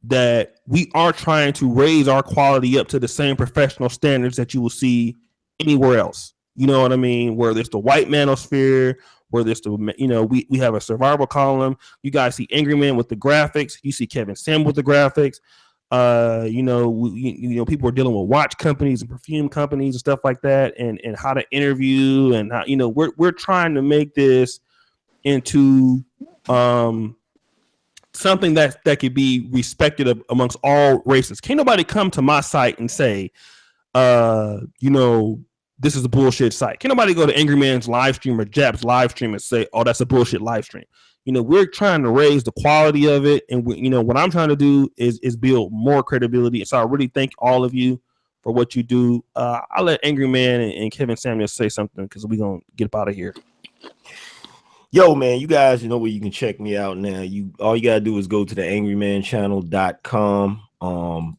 that we are trying to raise our quality up to the same professional standards that you will see anywhere else. You know what I mean? Whether it's the white manosphere, whether it's the we have a survival column. You guys see Angry Man with the graphics. You see Kevin Sam with the graphics. People are dealing with watch companies and perfume companies and stuff like that, and how to interview and how we're trying to make this into something that could be respected amongst all races. Can't nobody come to my site and say, this is a bullshit site. Can't nobody go to Angry Man's live stream or Jap's live stream and say, oh, that's a bullshit live stream. We're trying to raise the quality of it, and what I'm trying to do is build more credibility. So I really thank all of you for what you do. I'll let Angry Man and Kevin Samuel say something because we're gonna get up out of here. Yo, man, you guys know where you can check me out now. All you gotta do is go to the angrymanchannel.com.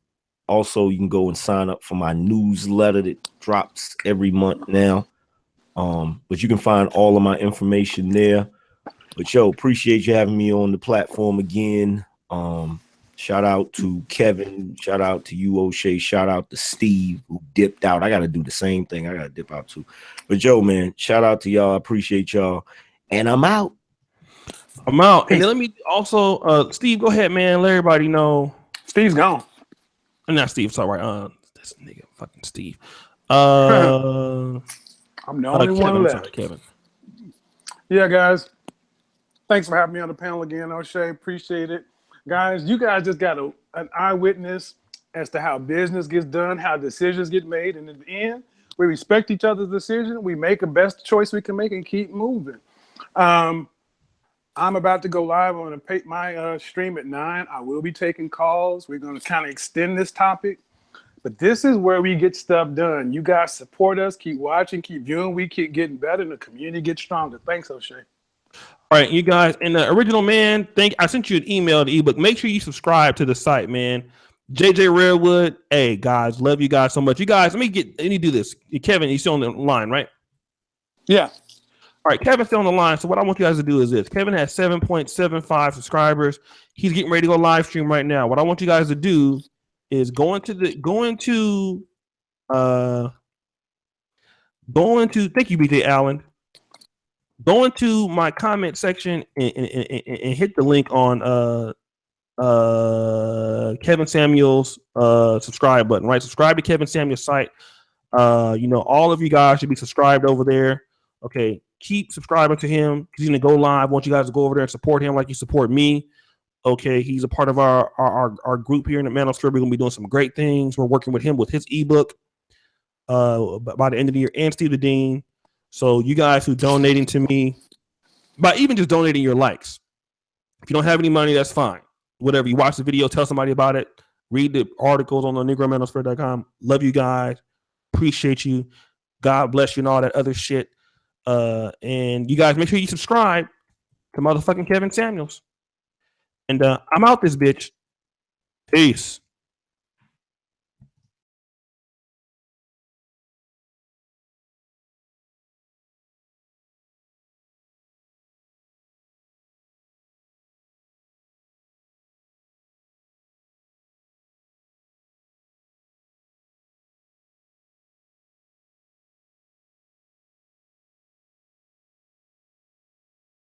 Also, you can go and sign up for my newsletter that drops every month now. But you can find all of my information there. But yo, appreciate you having me on the platform again. Shout out to Kevin. Shout out to you, O'Shea. Shout out to Steve, who dipped out. I got to do the same thing. I got to dip out too. But yo, man, shout out to y'all. I appreciate y'all. And I'm out. I'm out. And then let me also, Steve, go ahead, man. Let everybody know. Steve's gone. Not Steve. Sorry. This nigga, fucking Steve. I'm the only Kevin, one I'm left. sorry, Kevin. Yeah, guys. Thanks for having me on the panel again, O'Shea. Appreciate it. Guys, you guys just got an eyewitness as to how business gets done, how decisions get made. And in the end, we respect each other's decision. We make the best choice we can make and keep moving. I'm about to go live on my stream at 9. I will be taking calls. We're going to kind of extend this topic. But this is where we get stuff done. You guys support us. Keep watching. Keep viewing. We keep getting better. And the community gets stronger. Thanks, O'Shea. All right, you guys, and the original man, I sent you an email, the ebook. Make sure you subscribe to the site, man. JJ Redwood, hey guys, love you guys so much. You guys, let me do this. Kevin, he's still on the line, right? Yeah. All right, Kevin's still on the line. So what I want you guys to do is this. Kevin has 7.75 subscribers. He's getting ready to go live stream right now. What I want you guys to do is go into thank you, BJ Allen. Go into my comment section and hit the link on Kevin Samuel's subscribe button, right? Subscribe to Kevin Samuel's site. All of you guys should be subscribed over there. Okay, keep subscribing to him. He's gonna go live. I want you guys to go over there and support him like you support me. Okay, he's a part of our group here in the Manosphere. We're gonna be doing some great things. We're working with him with his ebook by the end of the year, and Steve the Dean. So you guys who donating to me, by even just donating your likes. If you don't have any money, that's fine. Whatever. You watch the video, tell somebody about it. Read the articles on the negromanosphere.com. Love you guys. Appreciate you. God bless you and all that other shit. And you guys make sure you subscribe to motherfucking Kevin Samuels. And I'm out this bitch. Peace.